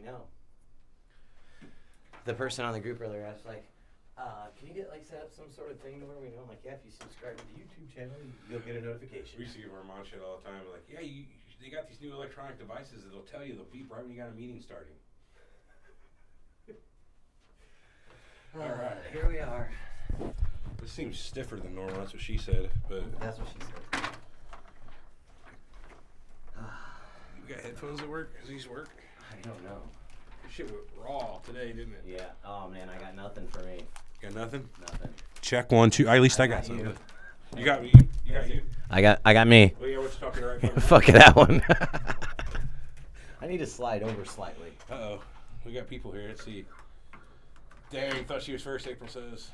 You know. The person on the group earlier asked, like, can you get, like, set up some sort of thing to where we know, like, yeah, if you subscribe to the YouTube channel, you'll get a notification. We used to give our mom shit all the time. Like, yeah, they got these new electronic devices that'll tell you, they'll beep right when you got a meeting starting. All right, here we are. This seems stiffer than normal. That's what she said. But that's what she said. You got headphones that work? Does these work? I don't know. Shit went raw today, didn't it? Yeah. Oh man, I got nothing for me. Got nothing? Nothing. Check 1, 2. At least I got something. You got me. You got you. I got me. Well, yeah, what you talking right? Fuck it, that one. I need to slide over slightly. Uh-oh. We got people here. Let's see. Dang, thought she was first, April says.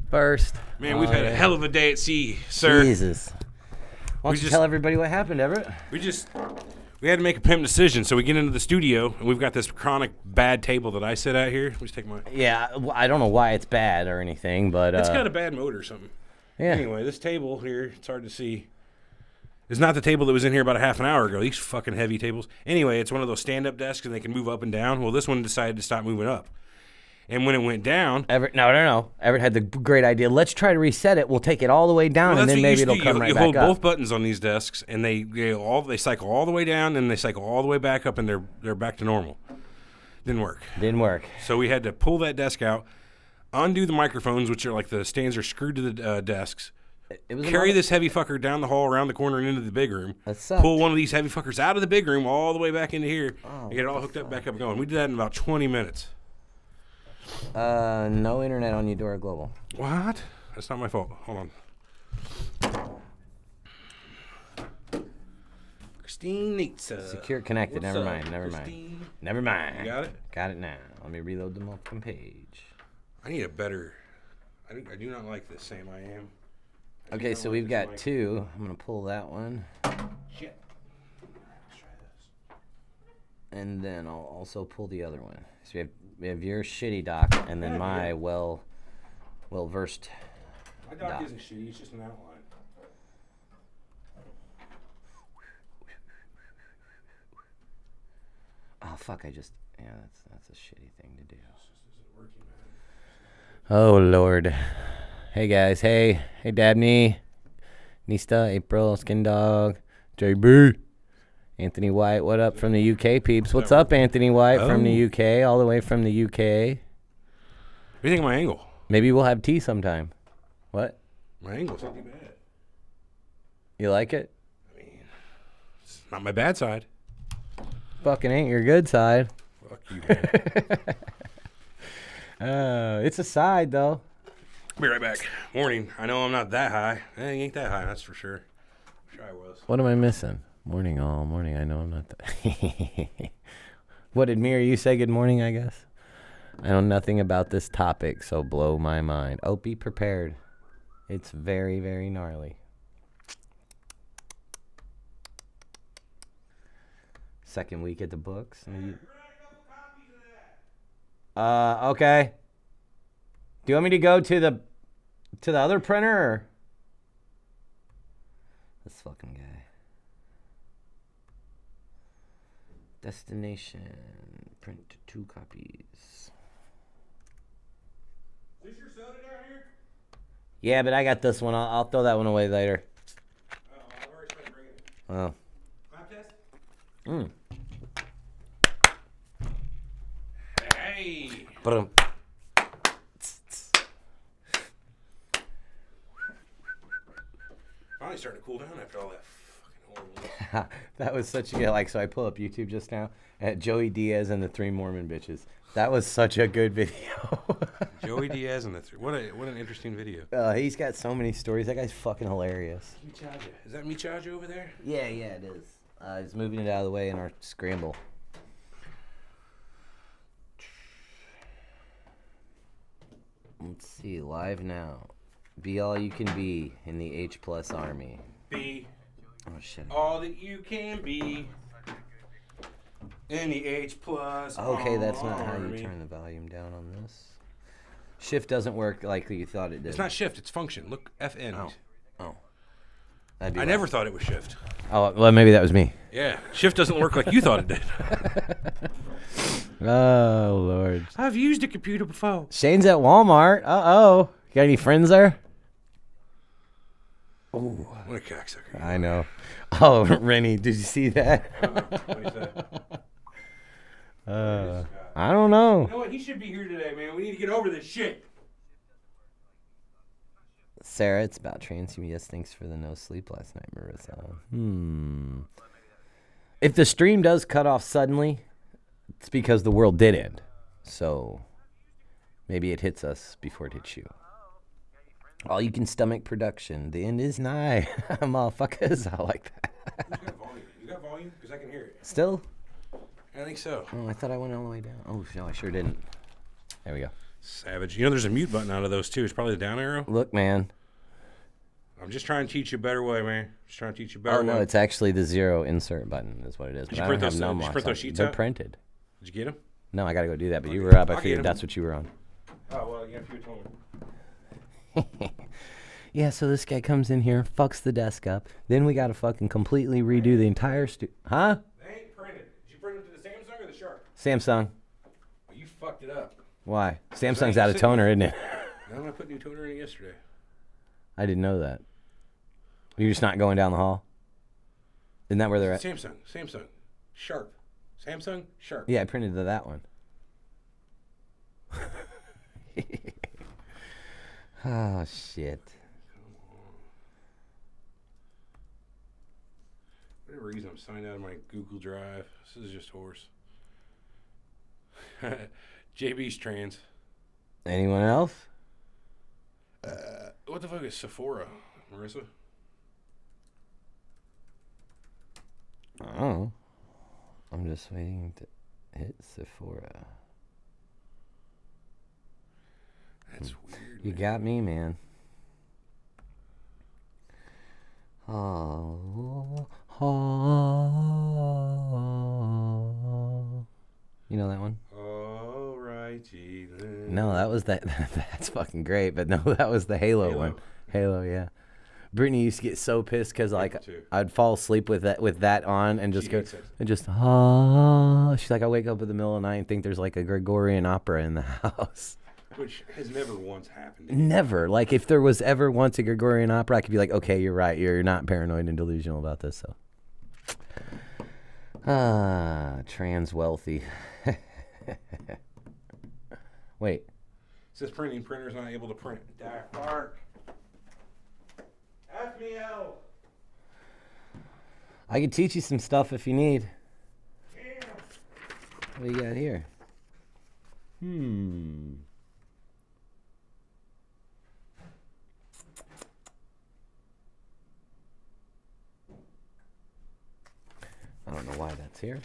First. Man, we've had a hell of a day at sea, sir. Jesus. Why don't you tell everybody what happened, Everett? We had to make a pimp decision, so we get into the studio, and we've got this chronic bad table that I sit at here. Let me just take my... Yeah, I don't know why it's bad or anything, but... It's got a bad motor or something. Yeah. Anyway, this table here, it's hard to see. It's not the table that was in here about a half an hour ago. These fucking heavy tables. Anyway, it's one of those stand-up desks, and they can move up and down. Well, this one decided to stop moving up. And when it went down... No. Everett had the great idea. Let's try to reset it. We'll take it all the way down, and then maybe it'll come right back up. You hold both buttons on these desks, and they cycle all the way down, and they cycle all the way back up, and they're back to normal. Didn't work. Didn't work. So we had to pull that desk out, undo the microphones, which are like the stands are screwed to the desks, carry this heavy fucker down the hall, around the corner, and into the big room. That sucked. Pull one of these heavy fuckers out of the big room all the way back into here, and get it all hooked up, back up, and going. We did that in about 20 minutes. No internet on Eudora Global. What? That's not my fault. Hold on. Christine needs secure connected. Never mind. Never mind. You got it? Got it now. Let me reload the motherfucking page. I need a better... I do not like this, Sam. I am. Okay, so we've got two. I'm going to pull that one. Shit. Let's try this. And then I'll also pull the other one. So we have your shitty doc, and then my well-versed My doc isn't shitty, it's just an outline. Oh, fuck, that's a shitty thing to do. Oh, Lord. Hey, guys. Hey, Dabney, Nista, April, Skin Dog, JB. Anthony White, what up from the UK, peeps? What's up, Anthony White from the UK, all the way from the UK? What do you think of my angle? Maybe we'll have tea sometime. What? My angle's not too bad. You like it? I mean, it's not my bad side. Fucking ain't your good side. Fuck you, man. It's a side, though. Be right back. Morning. I know I'm not that high. It ain't that high, that's for sure. I'm sure I was. What am I missing? Morning, all morning. I know I'm not that. What did me or you say? Good morning, I guess. I know nothing about this topic, so blow my mind. Oh, be prepared. It's very, very gnarly. Second week at the books. Okay. Do you want me to go to the other printer? Or? This fucking guy. Destination. Print 2 copies. Is this your soda down here? Yeah, but I got this one. I'll throw that one away later. Oh, I've already started bringing it. Oh. Clap test? Hey! Ba-dum. Finally starting to cool down after all that fucking horrible. That was such a so I pull up YouTube just now at Joey Diaz and the 3 Mormon bitches. That was such a good video. Joey Diaz and the 3. What an interesting video. He's got so many stories. That guy's fucking hilarious. Michaja. Is that Michaja over there? Yeah, it is. He's moving it out of the way in our scramble. Let's see, live now. Be all you can be in the H+ army. Be shit. all that you can be in the H+. Okay, that's not how you turn the volume down on this. Shift doesn't work like you thought it did. It's not shift, it's function. Look, FN. Oh. That'd be I never thought it was shift. Oh, well, maybe that was me. Yeah, shift doesn't work like you thought it did. Oh, Lord. I've used a computer before. Shane's at Walmart. Uh-oh. Got any friends there? Oh, What a cocksucker. I know. Oh, Rennie, did you see that? What is that? I don't know. You know what? He should be here today, man. We need to get over this shit. Sarah, it's about transhumanism. Yes, thanks for the no sleep last night, Marissa. If the stream does cut off suddenly, it's because the world did end. So maybe it hits us before it hits you. All you can stomach production. The end is nigh. Motherfuckers, I like that. Who's got volume? You got volume? Because I can hear it. Still? I think so. Oh, I thought I went all the way down. Oh, no, I sure didn't. There we go. Savage. You know there's a mute button out of those, too. It's probably the down arrow. Look, man. I'm just trying to teach you a better way, man. Just trying to teach you a better way. Oh, no, it's actually the 0 insert button is what it is. Did you print those sheets They're out? printed. Did you get them? No, I got to go do that, but you were up. I I'll figured get 'em. that's what you were on. Oh, well, yeah, you told me. Yeah, so this guy comes in here, fucks the desk up. Then we got to fucking completely redo the entire Huh? They ain't printed. Did you print them to the Samsung or the Sharp? Samsung. Well, you fucked it up. Why? Samsung's out of toner, isn't it? No, I put new toner in it yesterday. I didn't know that. You're just not going down the hall? Isn't that where they're at? Samsung. Sharp. Samsung, Sharp. Yeah, I printed to that one. Oh, shit. For whatever reason, I'm signed out of my Google Drive. This is just horse. JB's trans. Anyone else? What the fuck is Sephora, Marissa? Oh. I'm just waiting to hit Sephora. That's weird. You got me, man. Oh, you know that one? Alrighty then. No, that was that. That's fucking great. But no, that was the Halo one. Halo, yeah. Brittany used to get so pissed because like I'd fall asleep with that on and just She's like, I wake up in the middle of the night and think there's like a Gregorian opera in the house. Which has never once happened. Never. Like, if there was ever once a Gregorian opera, I could be like, okay, you're right. You're not paranoid and delusional about this. So, trans wealthy. Wait. It says printer's not able to print. Dark. F me out. I could teach you some stuff if you need. Yeah. What do you got here? I don't know why that's here.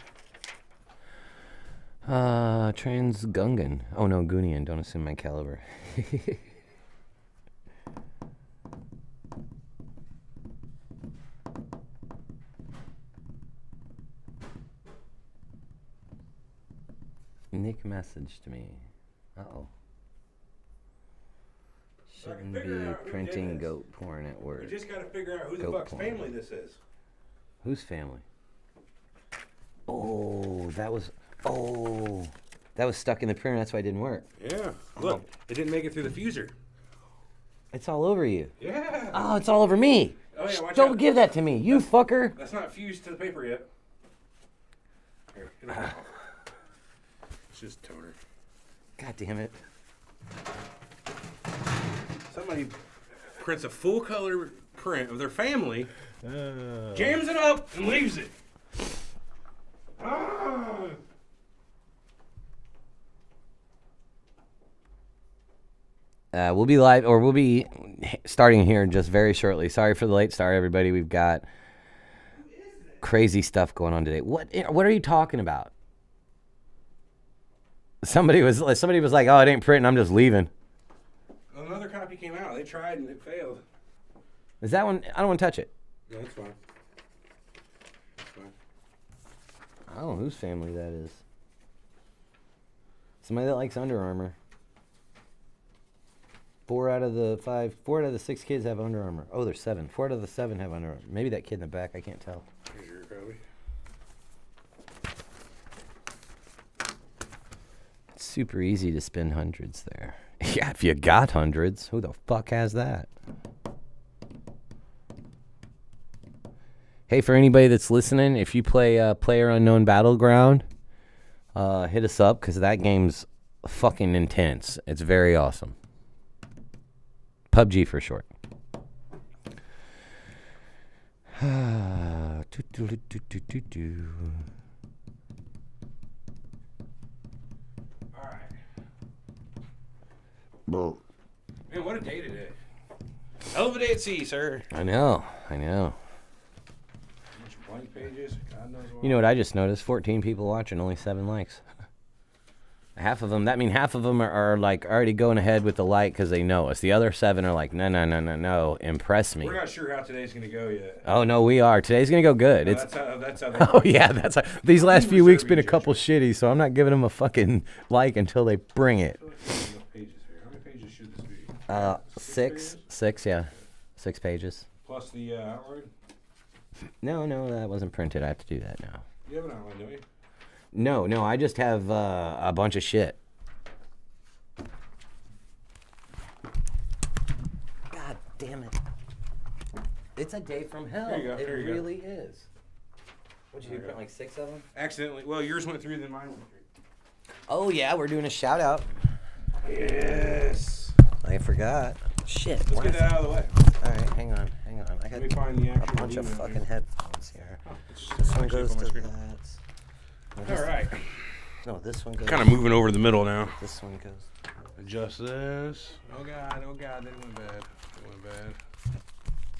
Trans Gungan. Oh no, Gunian. Don't assume my caliber. Nick messaged me. Uh-oh. Shouldn't be printing goat porn at work. We just gotta figure out who the fuck's family this is. Whose family? Oh, that was stuck in the printer. That's why it didn't work. Yeah. Look, it didn't make it through the fuser. It's all over you. Yeah. Oh, it's all over me. Oh yeah, watch Don't out. give that to me, you fucker. That's not fused to the paper yet. Here, it's just toner. God damn it. Somebody prints a full color print of their family, jams it up, and leaves it. We'll be live, or we'll be starting here just very shortly. Sorry for the late start, everybody. We've got crazy stuff going on today. What are you talking about? Somebody was like, "Oh, it ain't printing. I'm just leaving." Another copy came out. They tried and it failed. Is that one? I don't want to touch it. No, it's fine. It's fine. I don't know whose family that is. Somebody that likes Under Armour. 4 out of the 6 kids have Under Armour. Oh, there's 7. 4 out of the 7 have Under Armour. Maybe that kid in the back. I can't tell. Here's your copy. It's super easy to spend hundreds there. Yeah, if you got hundreds, who the fuck has that? Hey, for anybody that's listening, if you play PlayerUnknown Battleground, hit us up because that game's fucking intense. It's very awesome. PUBG for short. Man, what a day today. Hell of a day at sea, sir. I know. Blank pages. God knows what. You know what I just noticed? 14 people watching, only 7 likes. Half of them are like already going ahead with the like because they know us. The other 7 are like, no, impress me. We're not sure how today's going to go yet. Oh, no, we are. Today's going to go good. No, that's how Oh, yeah, that's how. These last few weeks been a couple shitty, so I'm not giving them a fucking like until they bring it. I feel like there's enough pages here. How many pages should this be? 6. 6, yeah. 6 pages. Plus the outline? No, that wasn't printed. I have to do that now. You have an outline, don't you? No, I just have a bunch of shit. God damn it. It's a day from hell. There you go. It There you really is. What'd you do, print like 6 of them? Accidentally. Well, yours went through, then mine went through. Oh, yeah, we're doing a shout out. Yes. I forgot. Shit. Let's get that out of the way. All right, hang on. I Let me got find the a actual bunch of email fucking here. headphones here. Oh, it's This one actually goes up on to my screen. that. All right. No, this one goes. Kind of moving over the middle now. This one goes. Adjust this. Oh God, that went bad.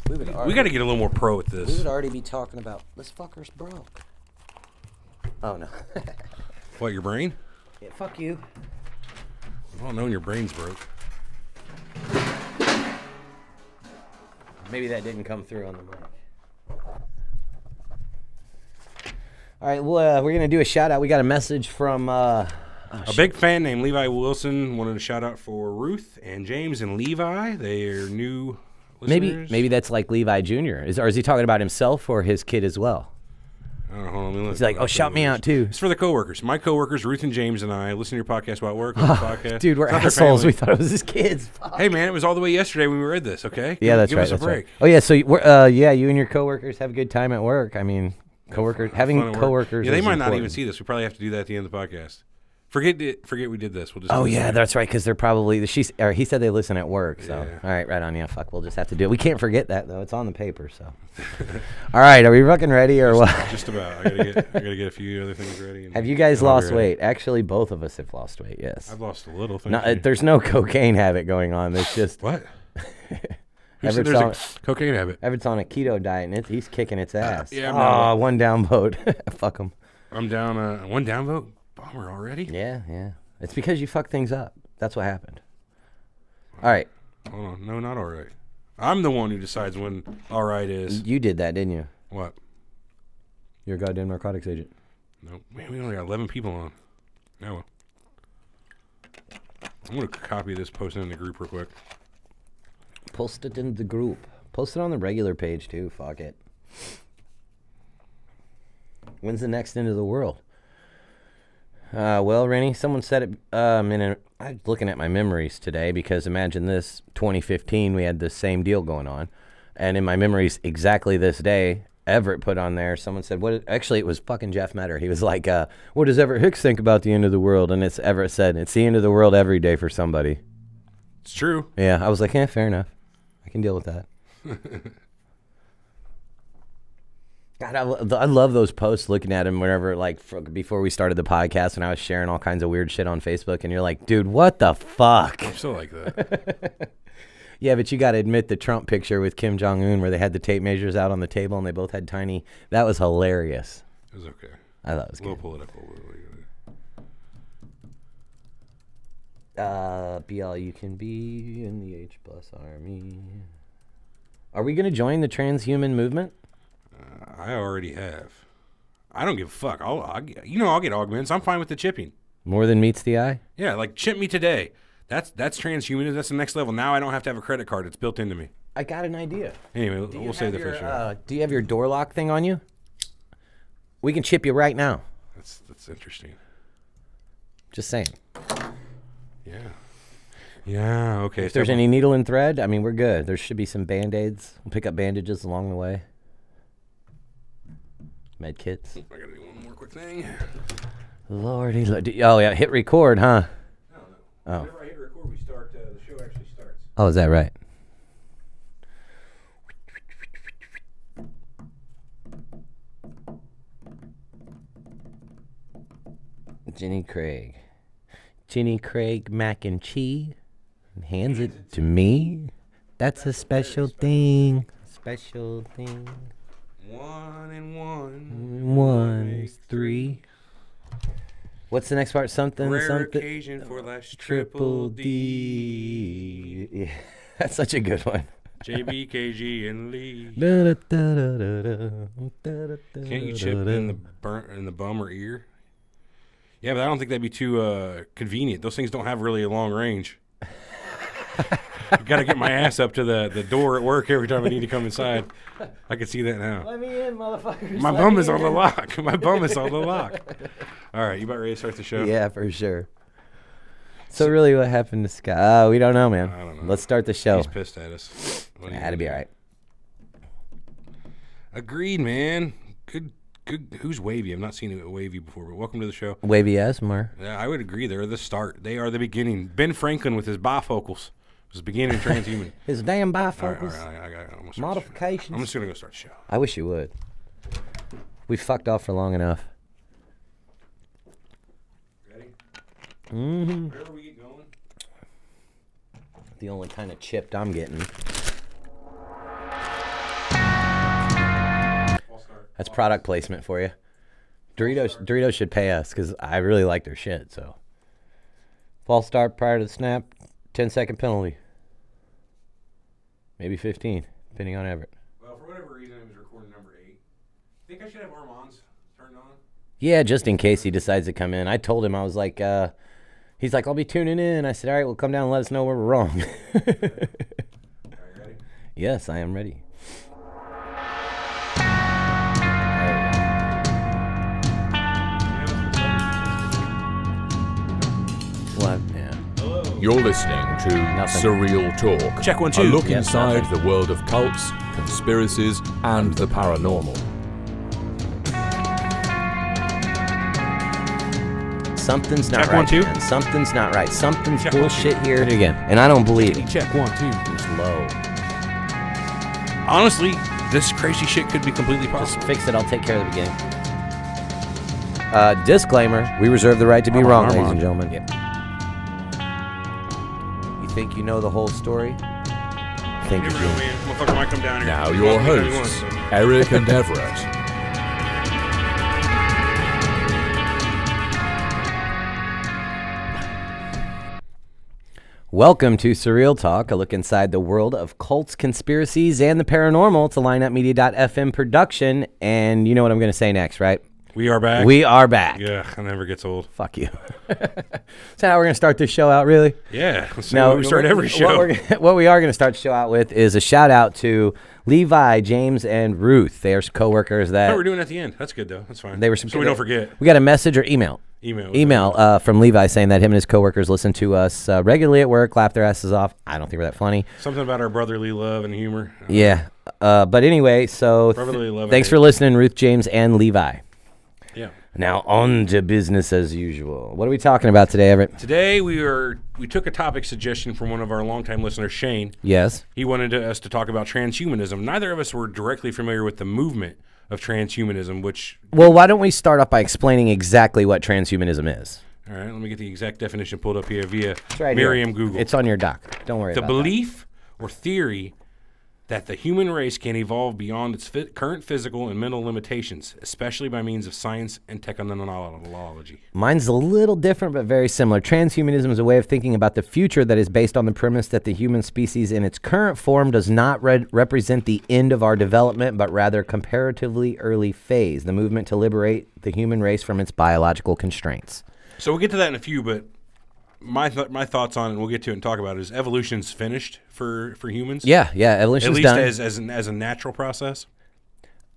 We We got to get a little more pro at We this. would already be talking about this fucker's broke. Oh no. What, your brain? Yeah, fuck you. I don't know when your brain's broke. Maybe that didn't come through on the mic. All right, well, we're gonna do a shout out. We got a message from A big fan named Levi Wilson wanted a shout out for Ruth and James and Levi. They are new listeners. maybe that's like Levi Jr. Or is he talking about himself or his kid as well? I don't know, hold on, let me look. He's like, oh, shout me out too. It's for the coworkers. My coworkers, Ruth and James, and I listen to your podcast while at work. Podcast. Dude, we're It's not their assholes. family. We thought it was his kids. Fuck. Hey man, it was all the way yesterday when we read this. Okay. Yeah, that's Give right. us a That's break. right. Oh yeah, so we're you and your coworkers have a good time at work. I mean, coworkers having Fun at work. coworkers. Yeah, they is might not even important. see this. We probably have to do that at the end of the podcast. Forget we did this. We'll just. Oh do this yeah, later. that's right. Because they're probably he said they listen at work. So Yeah. all right, right on. Yeah, fuck. We'll just have to do it. We can't forget that though. It's on the paper. So all right, are we fucking ready or what? Just about. I gotta get a few other things ready. And Have you guys and I'll be lost ready. weight? Actually, both of us have lost weight. Yes. I've lost a little. No, Thank you. there's no cocaine habit going on. There's just What? Who Everett's said on, there's a cocaine habit? Everett's on a keto diet and he's kicking its ass. yeah, I'm oh, not- one down vote. Fuck him. I'm down. One down vote. Bummer already. Yeah. It's because you fuck things up. That's what happened. All right. Hold on. No, not all right. I'm the one who decides when all right is. You did that, didn't you? What? You're a goddamn narcotics agent. No, man, we only got 11 people on. Oh, well. I'm going to copy this, post it in the group real quick. Post it in the group. Post it on the regular page, too. Fuck it. When's the next end of the world? Well, Rennie, someone said it. I was looking at my memories today because imagine this: 2015, we had the same deal going on, and in my memories, exactly this day, Everett put on there. Someone said, "What?" Actually, it was fucking Jeff Metter. He was like, "What does Everett Hicks think about the end of the world?" And it's Everett said, "It's the end of the world every day for somebody." It's true. Yeah, I was like, "Yeah, fair enough. I can deal with that." God, I love those posts, looking at them whenever, like, before we started the podcast, and I was sharing all kinds of weird shit on Facebook, and you're like, dude, what the fuck? I'm still like that. Yeah, but you got to admit the Trump picture with Kim Jong-un where they had the tape measures out on the table and they both had tiny, that was hilarious. It was okay. I thought it was A little good. political. Be all you can be in the H plus army. Are we going to join the transhuman movement? I already have. I don't give a fuck. I'll get augments. I'm fine with the chipping. More than meets the eye? Yeah, like chip me today. That's transhumanism. That's the next level. Now I don't have to have a credit card. It's built into me. I got an idea. Anyway, we'll save that for sure. Do you have your door lock thing on you? We can chip you right now. That's interesting. Just saying. Yeah. Yeah, okay. If there's any needle and thread, I mean, we're good. There should be some Band-Aids. We'll pick up bandages along the way. Med kits. I gotta do one more quick thing. Lordy. Oh, yeah. Hit record, huh? No. Oh. Whenever I hit record, we start, the show actually starts. Oh, is that right? Jenny Craig mac and cheese hands it to me. That's a special thing. Special thing. 1 and 1. 1 is 3. What's the next part? Something. Rare something. occasion for last Triple D. Yeah, that's such a good one. JB, KG, and Lee. Can't Can't you chip in the bum or ear? Yeah, but I don't think that'd be too convenient. Those things don't have really a long range. I gotta get my ass up to the door at work every time I need to come inside. I can see that now. Let me in, motherfuckers. My bum is on the lock. My bum is on the lock. All right, you about ready to start the show? Yeah, for sure. So really, what happened to Scott? We don't know, man. I don't know. Let's start the show. He's pissed at us. That'd be all right. Agreed, man. Good. Who's Wavy? I've not seen a Wavy before, but welcome to the show. Wavy Asmar. Yeah, I would agree. They're the start. They are the beginning. Ben Franklin with his bifocals was the beginning of transhuman. His damn bifocals. All right, I'm gonna Modifications. I'm just going to go start the show. I wish you would. We fucked off for long enough. Ready? Mm-hmm. Wherever we get going. The only kind of chipped I'm getting. That's product placement for you. Doritos should pay us because I really like their shit. So, false start prior to the snap, 10-second penalty, maybe 15, depending on Everett. Well, for whatever reason, it was recording number 8. Think I should have Armand's turned on? Yeah, just in case he decides to come in. I told him, I was like, he's like, I'll be tuning in. I said, all right, well, come down and let us know where we're wrong. Are you ready? Yes, I am ready. What? Yeah. You're listening to Surreal Talk. Check 1, 2. A look Yes, inside nothing. the world of cults, conspiracies, and the paranormal. Something's not Check right. 1, 2. Man. Something's not right. Something's Check 1, 2. bullshit here. Hit it again. And I don't believe it. Check 1, 2. It's low. Honestly, this crazy shit could be completely Just possible. fix it. I'll take care of the beginning. Disclaimer. We reserve the right to be Armand, wrong, Armand. ladies and gentlemen. Yep. You think you know the whole story? Think you Never do. know, man. Motherfucker might come down here. Now He your wants me to do hosts, one, so- Eric and Everett. Welcome to Surreal Talk, a look inside the world of cults, conspiracies, and the paranormal. It's a lineupmedia.fm production, and you know what I'm going to say next, right? We are back. We are back. Yeah, it never gets old. Fuck you. So how we're going to start this show out, really? Yeah. No, we start every show. What we are going to start the show out with is a shout out to Levi, James, and Ruth. They are coworkers that No, we're doing it at the end. That's good, though. That's fine. they were so we don't forget. We got a message or email. Email. From Levi saying that him and his coworkers listen to us regularly at work, laugh their asses off. I don't think we're that funny. Something about our brotherly love and humor. Yeah. But anyway, so Brotherly love and thanks for hate. listening, Ruth, James, and Levi. Yeah. Now on to business as usual. What are we talking about today, Everett? Today we took a topic suggestion from one of our longtime listeners, Shane. Yes. He wanted us to talk about transhumanism. Neither of us were directly familiar with the movement of transhumanism, which... Well, why don't we start off by explaining exactly what transhumanism is? All right, let me get the exact definition pulled up here via It's right here. Merriam Google. It's on your doc. Don't worry the about belief or theory that the human race can evolve beyond its current physical and mental limitations, especially by means of science and technology. that. Mine's a little different, but very similar. Transhumanism is a way of thinking about the future that is based on the premise that the human species in its current form does not represent the end of our development, but rather comparatively early phase, the movement to liberate the human race from its biological constraints. So we'll get to that in a few, but my thoughts on it, and we'll get to it and talk about it, is evolution's finished for humans. Yeah, evolution's at done. least as a natural process.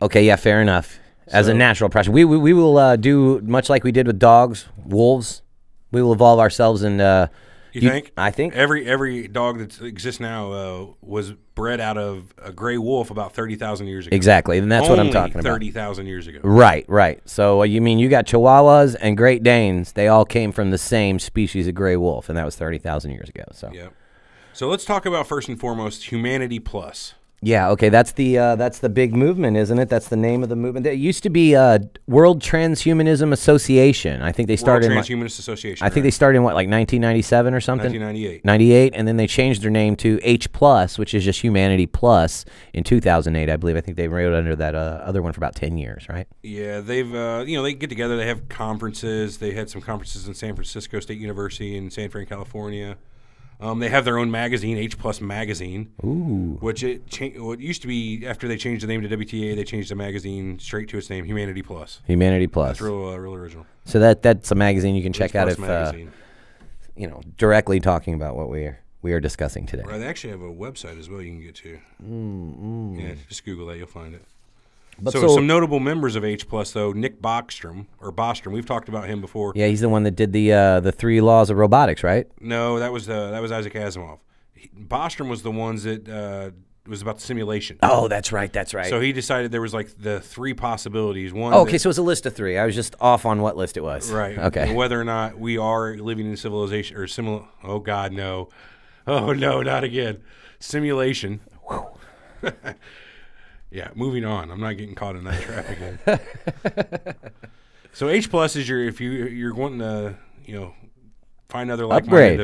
Okay, yeah, fair enough. As a natural process, we will do much like we did with dogs, wolves. We will evolve ourselves, and you think? I think every dog that exists now was bred out of a gray wolf about 30,000 years ago. Exactly, and that's what I'm talking about. 30,000 years ago. Right. So you mean you got Chihuahuas and Great Danes? They all came from the same species of gray wolf, and that was 30,000 years ago. So yep. So let's talk about first and foremost humanity plus. Yeah, okay, that's the big movement, isn't it? That's the name of the movement. It used to be World Transhumanism Association. I think they started World Transhumanist Association. I think they started in what, like 1997 or something? 1998. 98, and then they changed their name to H+, which is just Humanity Plus, in 2008, I believe. I think they wrote under that other one for about 10 years, right? Yeah, they've they get together. They have conferences. They had some conferences in San Francisco State University in San Fran, California. They have their own magazine, H Plus Magazine. Ooh. Which it used to be, after they changed the name to WTA, they changed the magazine straight to its name, Humanity Plus. Humanity Plus. That's real original. So that's a magazine you can check out if directly talking about what we are discussing today. Right, they actually have a website as well you can get to. Yeah, just Google that, you'll find it. But so some notable members of H Plus though, Nick Bostrom, we've talked about him before. Yeah, he's the one that did the 3 laws of robotics, right? No, that was Isaac Asimov. Bostrom was the ones that was about the simulation. Oh, that's right. So he decided there was like the 3 possibilities. One. Oh, okay, so it's a list of 3. I was just off on what list it was. Right. Okay. Whether or not we are living in civilization or similar. Oh God, no. Oh no, not again. Simulation. Yeah, moving on. I'm not getting caught in that trap again. So H Plus is if you're wanting to find other like-minded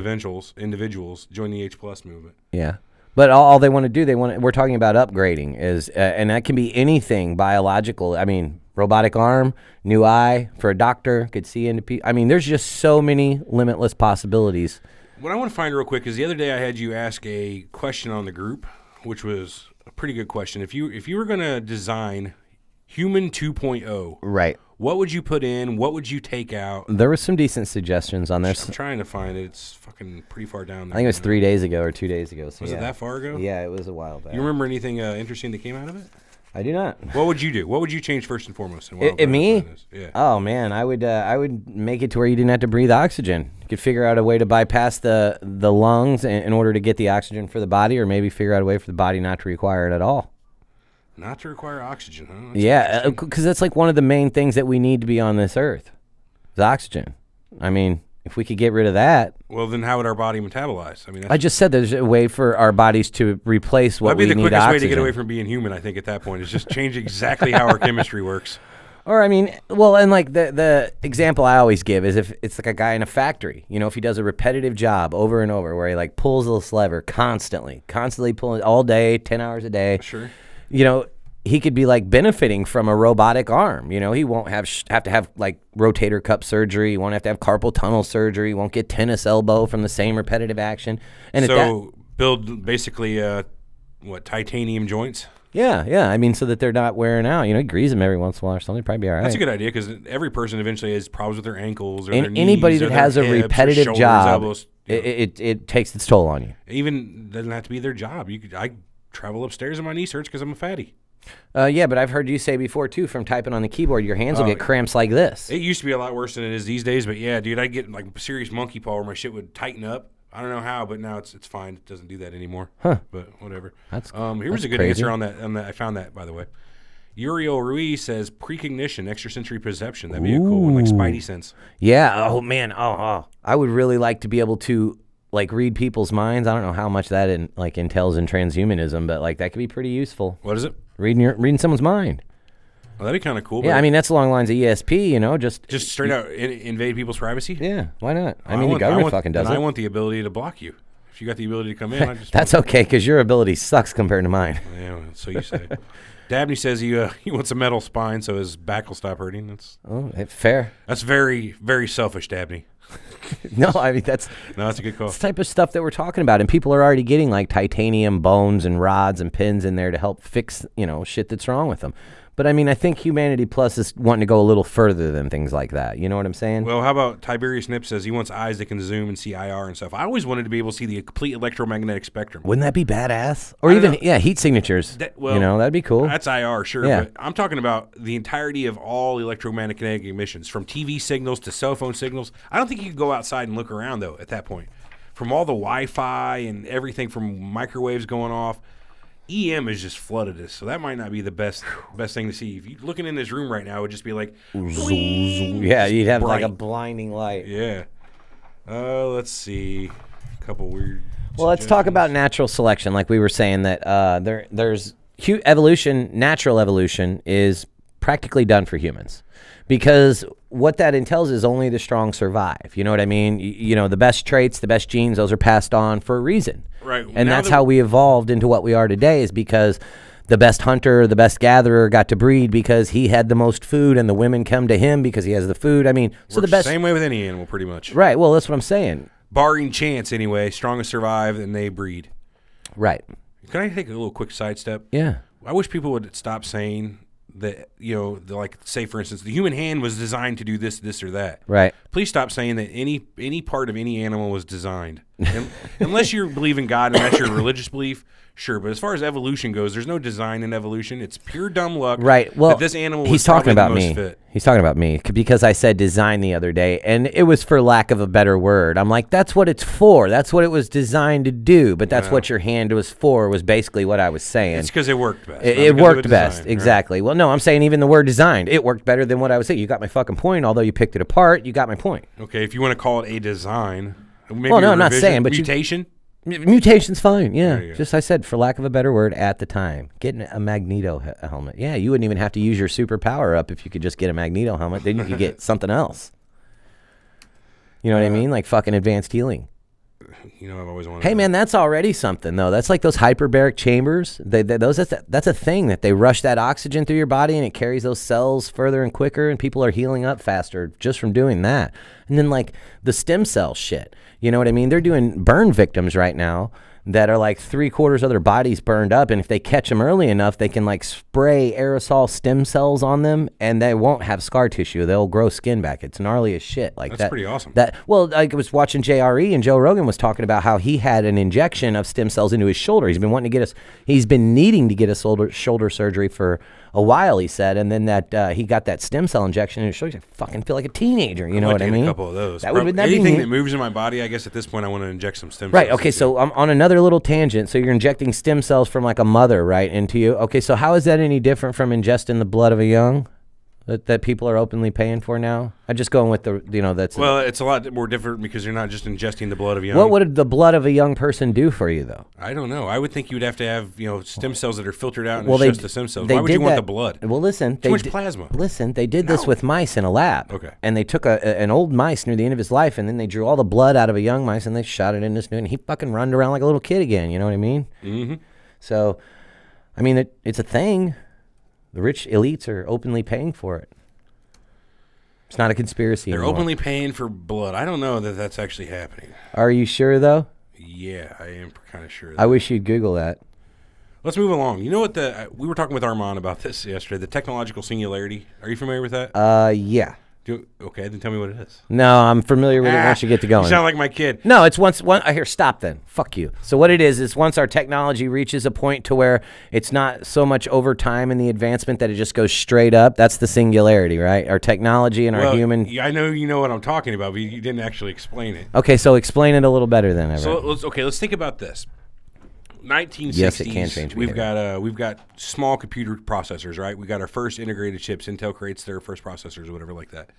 individuals, join the H Plus movement. Yeah, but all they want to do, we're talking about upgrading and that can be anything biological. I mean, robotic arm, new eye for a doctor, could see into people. I mean, there's just so many limitless possibilities. What I want to find real quick is the other day I had you ask a question on the group, which was a pretty good question. If you were going to design Human 2.0, right, what would you put in? What would you take out? There were some decent suggestions on there. I'm trying to find it. It's fucking pretty far down there. I think it was 3 days ago or 2 days ago. So was it that far ago? Yeah, it was a while back. You remember anything interesting that came out of it? I do not. What would you do? What would you change first and foremost? Me? Yeah. Oh man, I would make it to where you didn't have to breathe oxygen. You could figure out a way to bypass the lungs in order to get the oxygen for the body, or maybe figure out a way for the body not to require it at all. Not to require oxygen, huh? Yeah, because that's like one of the main things that we need to be on this earth, is oxygen. I mean, if we could get rid of that, well, then how would our body metabolize? I mean, I just said there's a way for our bodies to replace what we need. That'd be the quickest oxygen. way to get away from being human, I think, at that point, is just change exactly how our chemistry works. Or, I mean, well, and like the example I always give is if it's like a guy in a factory, if he does a repetitive job over and over where he like pulls this lever constantly pulling all day, 10 hours a day. Sure. He could be like benefiting from a robotic arm. He won't have to have like rotator cuff surgery. He won't have to have carpal tunnel surgery. He won't get tennis elbow from the same repetitive action. And so build basically titanium joints? Yeah. I mean, so that they're not wearing out. He grease them every once in a while or something. Probably be all right. That's a good idea because every person eventually has problems with their ankles or their knees. Anybody that has a repetitive shoulders, job, elbows, it takes its toll on you. Even doesn't have to be their job. I travel upstairs and my knee hurts because I'm a fatty. Yeah, but I've heard you say before, too, from typing on the keyboard, your hands will get cramps like this. It used to be a lot worse than it is these days, but yeah, dude, I'd get like serious monkey paw where my shit would tighten up. I don't know how, but now it's fine. It doesn't do that anymore. Huh. But whatever. Here was a good answer on that. I found that, by the way. Uriel Ruiz says precognition, extrasensory perception. That'd be a cool one, like Spidey sense. Yeah. Oh, man. Oh. I would really like to be able to like read people's minds. I don't know how much that entails in transhumanism, but like that could be pretty useful. What is it? Reading someone's mind. Well, that'd be kind of cool. Yeah, I mean that's along the lines of ESP, just straight out invade people's privacy. Yeah, why not? I mean, the government fucking does it. I want the ability to block you. If you got the ability to come in, I just that's okay because your ability sucks compared to mine. Yeah, well, so you say. Dabney says he wants a metal spine so his back will stop hurting. That's fair. That's very, very selfish, Dabney. No, I mean that's a good call. It's the type of stuff that we're talking about, and people are already getting like titanium bones and rods and pins in there to help fix shit that's wrong with them. But I mean, I think Humanity Plus is wanting to go a little further than things like that. You know what I'm saying? Well, how about Tiberius Nip says he wants eyes that can zoom and see IR and stuff. I always wanted to be able to see the complete electromagnetic spectrum. Wouldn't that be badass? Or even, heat signatures. Well, you know, that'd be cool. That's IR, sure. Yeah. But I'm talking about the entirety of all electromagnetic emissions, from TV signals to cell phone signals. I don't think you could go outside and look around, though, at that point. From all the Wi-Fi and everything from microwaves going off, EM has just flooded us, so that might not be the best thing to see. If you're looking in this room right now, it would just be like, yeah, you'd have bright, like a blinding light. Yeah. Let's see, a couple weird. Well, let's talk about natural selection. Like we were saying that there's evolution. Natural evolution is practically done for humans, because what that entails is only the strong survive. You know what I mean? You know, the best traits, the best genes, those are passed on for a reason. Right. And that's how we evolved into what we are today, is because the best hunter, the best gatherer got to breed because he had the most food, and the women come to him because he has the food. I mean, so the best. Same way with any animal, pretty much. Right. Well, that's what I'm saying. Barring chance, anyway, strongest survive and they breed. Right. Can I take a little quick sidestep? Yeah. I wish people would stop saying that, you know, like, say, for instance, the human hand was designed to do this, this, or that. Right. Please stop saying that any part of any animal was designed. Unless you believe in God and that's your religious belief, sure. But as far as evolution goes, there's no design in evolution. It's pure dumb luck. Right. Well, that this animal was he's talking about the most me. Fit. He's talking about me because I said design the other day, and it was for lack of a better word. I'm like, that's what it's for. That's what it was designed to do. But that's what your hand was for, was basically what I was saying. It's because it worked best. It worked best. Design, exactly. Right? Well, no, I'm saying even the word designed, it worked better than what I was saying. You got my fucking point. Although you picked it apart, you got my point. Okay, if you want to call it a design. Maybe well, no, I'm not saying, but mutation. Mutation's fine, yeah. Just I said, for lack of a better word, at the time, getting a Magneto helmet. Yeah, you wouldn't even have to use your superpower up if you could just get a Magneto helmet. Then you could get something else. You know what I mean? Like fucking advanced healing. You know, I've always wanted. Hey, man, that's already something, though. That's like those hyperbaric chambers. That's a thing that they rush that oxygen through your body, and it carries those cells further and quicker, and people are healing up faster just from doing that. And then, like, the stem cell shit. You know what I mean? They're doing burn victims right now that are like 3/4 of their bodies burned up, and if they catch them early enough, they can like spray aerosol stem cells on them, and they won't have scar tissue. They'll grow skin back. It's gnarly as shit. Like that's pretty awesome. Well, I was watching JRE, and Joe Rogan was talking about how he had an injection of stem cells into his shoulder. He's been needing to get a shoulder surgery for a while, he said, and then that he got that stem cell injection in his shoulder. He's like, fucking feel like a teenager. You know what I mean? A couple of those. Anything that moves in my body, I guess at this point I want to inject some stem cells. Right. Okay. So I'm on another little tangent. So you're injecting stem cells from like a mother, right, into you. Okay. So how is that any different from ingesting the blood of a young that people are openly paying for now? I'm just going with the, that's. Well, it's a lot more different because you're not just ingesting the blood of a young. What would the blood of a young person do for you, though? I don't know. I would think you would have to have, stem cells that are filtered out and it's just the stem cells. Why would you want the blood? Well, listen. Too much plasma. Listen, they did this with mice in a lab. Okay. And they took an old mice near the end of his life, and then they drew all the blood out of a young mice, and they shot it in this new, and he fucking runned around like a little kid again. You know what I mean? Mm-hmm. So, I mean, it's a thing. The rich elites are openly paying for it. It's not a conspiracy They're anymore. openly paying for blood. I don't know that that's actually happening. Are you sure, though? Yeah, I am kind of sure. I wish you'd Google that. Let's move along. You know what we were talking with Armand about this yesterday, the technological singularity. Are you familiar with that? Yeah. Okay, then tell me what it is. No, I'm familiar with it once you get to going. You sound like my kid. No, it's here, stop then. Fuck you. So what it is once our technology reaches a point to where it's not so much over time in the advancement that it just goes straight up. That's the singularity, right? Our technology and our human. I know you know what I'm talking about, but you didn't actually explain it. Okay, so explain it a little better then. So let's think about this. 1960s. Yes, it can change behavior. We've got small computer processors, right? We got our first integrated chips. Intel creates their first processors or whatever like that.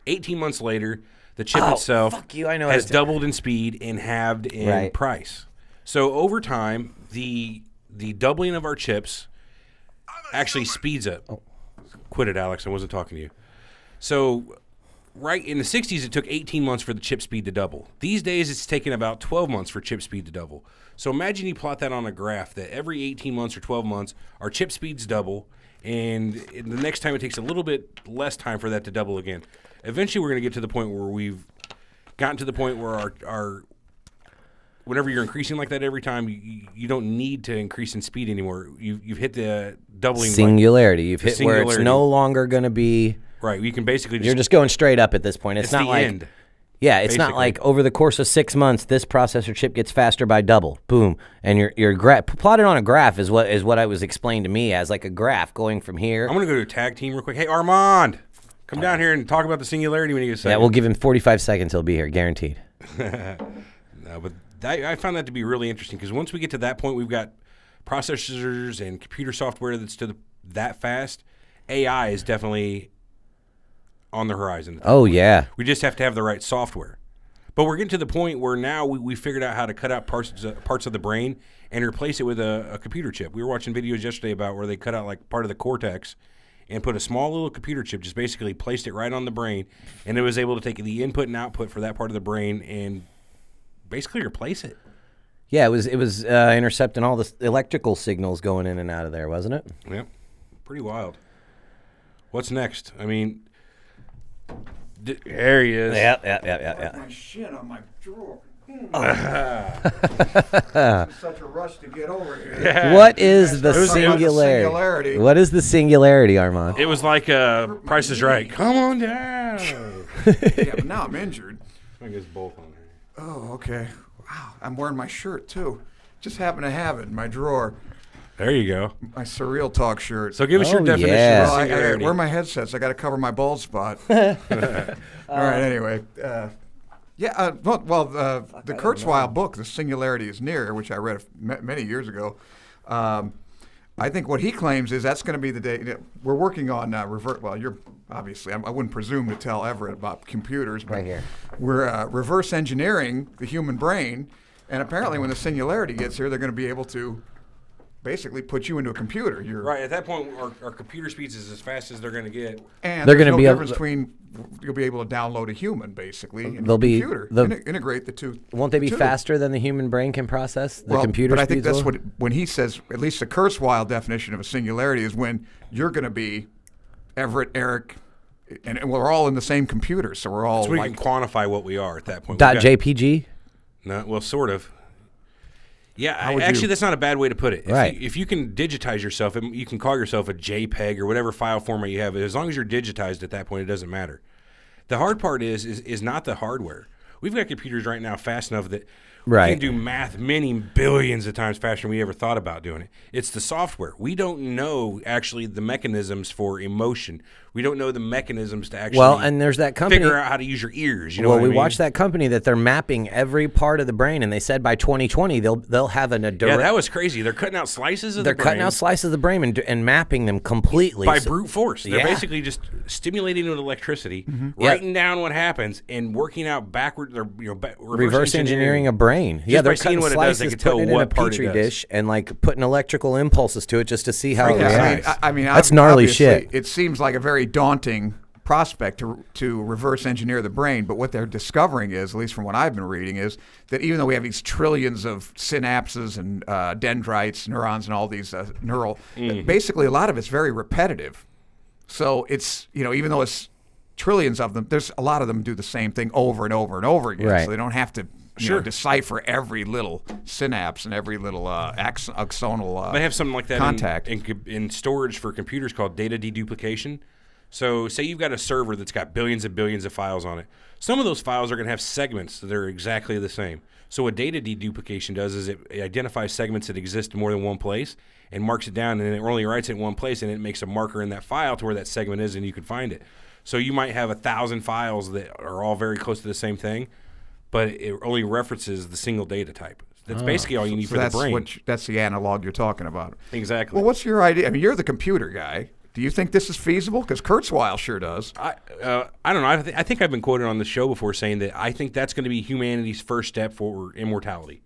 18 months later, the chip itself has doubled in speed and halved in price. So over time, the doubling of our chips actually speeds up. Oh. Quit it, Alex. I wasn't talking to you. So right in the 60s, it took 18 months for the chip speed to double. These days, it's taken about 12 months for chip speed to double. So imagine you plot that on a graph that every 18 months or 12 months, our chip speeds double, and the next time it takes a little bit less time for that to double again. Eventually, we're going to get to the point where we've gotten to the point where our whenever you're increasing like that every time, you don't need to increase in speed anymore. You've hit the doubling singularity. You've hit where it's no longer going to be right. You can basically you're just going straight up at this point. It's not the like end. Yeah, it's not like over the course of 6 months, this processor chip gets faster by double. Boom, and your plotted on a graph is what I was explained to me as, like a graph going from here. I'm gonna go to a tag team real quick. Hey, Armand, come down here and talk about the singularity when you get a second. Yeah, we'll give him 45 seconds. He'll be here, guaranteed. No, but I found that to be really interesting because once we get to that point, we've got processors and computer software that's that fast. AI is definitely on the horizon. Oh, yeah. We just have to have the right software. But we're getting to the point where now we figured out how to cut out parts of the brain and replace it with a computer chip. We were watching videos yesterday about where they cut out like part of the cortex and put a small little computer chip, just basically placed it right on the brain, and it was able to take the input and output for that part of the brain and basically replace it. Yeah, it was intercepting all the electrical signals going in and out of there, wasn't it? Yep. Pretty wild. What's next? I mean, there he is. Yeah. My shin on my drawer. Oh. Such a rush to get over here. Yeah. What is the singularity? What is the singularity, Armand? It was like Price is Right. Come on down. Yeah, but now I'm injured. I guess both on there. Oh, okay. Wow, I'm wearing my shirt too. Just happen to have it in my drawer. There you go. My Surreal Talk shirt. So give us your definition yeah. of Well, I singularity. wear my headsets. I got to cover my bald spot. All right. Anyway, the Kurzweil book, "The Singularity Is Near," which I read many years ago. I think what he claims is that's going to be the day. We're working on revert. Well, you're obviously. I wouldn't presume to tell Everett about computers, but Right here. We're reverse engineering the human brain, and apparently, when the singularity gets here, they're going to be able to basically put you into a computer. You're right at that point, our computer speeds is as fast as they're going to get. And They're there's gonna no be difference able between you'll be able to download a human basically in They'll a be- computer. Integrate the two. Won't they be two. faster than the human brain can process the computer But I think speeds that's will? when he says, at least the Kurzweil definition of a singularity is when you're going to be Everett, Eric, and we're all in the same computer, so we're all So we like, can quantify what we are at that point. .jpg? No, well, sort of. Yeah, would actually, you- that's not a bad way to put it. Right. If you can digitize yourself, you can call yourself a JPEG or whatever file format you have. As long as you're digitized at that point, it doesn't matter. The hard part is not the hardware. We've got computers right now fast enough that we can do math many billions of times faster than we ever thought about doing it. It's the software. We don't know actually the mechanisms for emotion. We don't know the mechanisms to actually And there's that company. figure out how to use your ears. You know Well, what I we mean? watched that company that they're mapping every part of the brain, and they said by 2020 they'll have a direct. Yeah, that was crazy. They're cutting out slices of the brain. They're cutting out slices of the brain and mapping them completely by brute force. They're Yeah. basically just stimulating it with electricity, Mm-hmm. writing down what happens, and working out backward. Or, reverse engineering a brain. Just Yeah, they're by seeing cutting what it does, slices, they can tell putting it in a what part it petri does. dish, and like putting electrical impulses to it just to see how it Yeah, reacts. I mean, that's gnarly obviously, shit. It seems like a very daunting prospect to reverse engineer the brain, but what they're discovering is, at least from what I've been reading, is that even though we have these trillions of synapses and dendrites, neurons, and all these basically a lot of it's very repetitive. So it's, even though it's trillions of them, there's a lot of them do the same thing over and over and over again. Right. So they don't have to decipher every little synapse and every little axonal They have something like that contact. in storage for computers called data deduplication. So say you've got a server that's got billions and billions of files on it. Some of those files are going to have segments that are exactly the same. So what data deduplication does is it identifies segments that exist in more than one place and marks it down, and it only writes it in one place, and it makes a marker in that file to where that segment is, and you can find it. So you might have 1,000 files that are all very close to the same thing, but it only references the single data type. That's basically all you need for the brain. That's the analog you're talking about. Exactly. Well, what's your idea? I mean, you're the computer guy. Do you think this is feasible? Because Kurzweil sure does. I don't know. I think I've been quoted on the show before saying that I think that's going to be humanity's first step for immortality,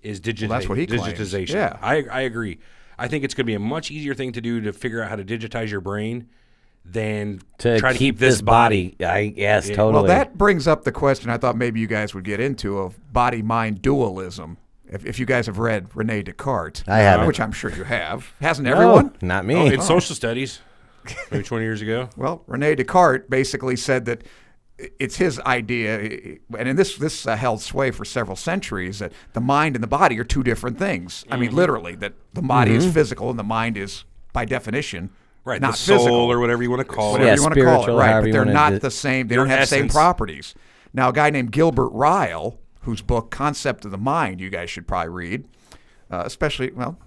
is that's what he claims. digitization. Yeah. I agree. I think it's going to be a much easier thing to do to figure out how to digitize your brain than to try to keep this body. Yes, totally. Well, that brings up the question I thought maybe you guys would get into of body-mind dualism. If you guys have read René Descartes, I haven't. which I'm sure you have. Hasn't everyone? Not Oh, me. in social studies, maybe 20 years ago. Well, René Descartes basically said that it's his idea, and this held sway for several centuries, that the mind and the body are two different things. I mean, literally, that the body is physical and the mind is, by definition, right, not the soul physical, or whatever you want to call it. whatever you want to call it, spiritual, right? however But you they're wanna not the same. They don't have the same essence. properties. Now, a guy named Gilbert Ryle, whose book Concept of the Mind, you guys should probably read, especially, well,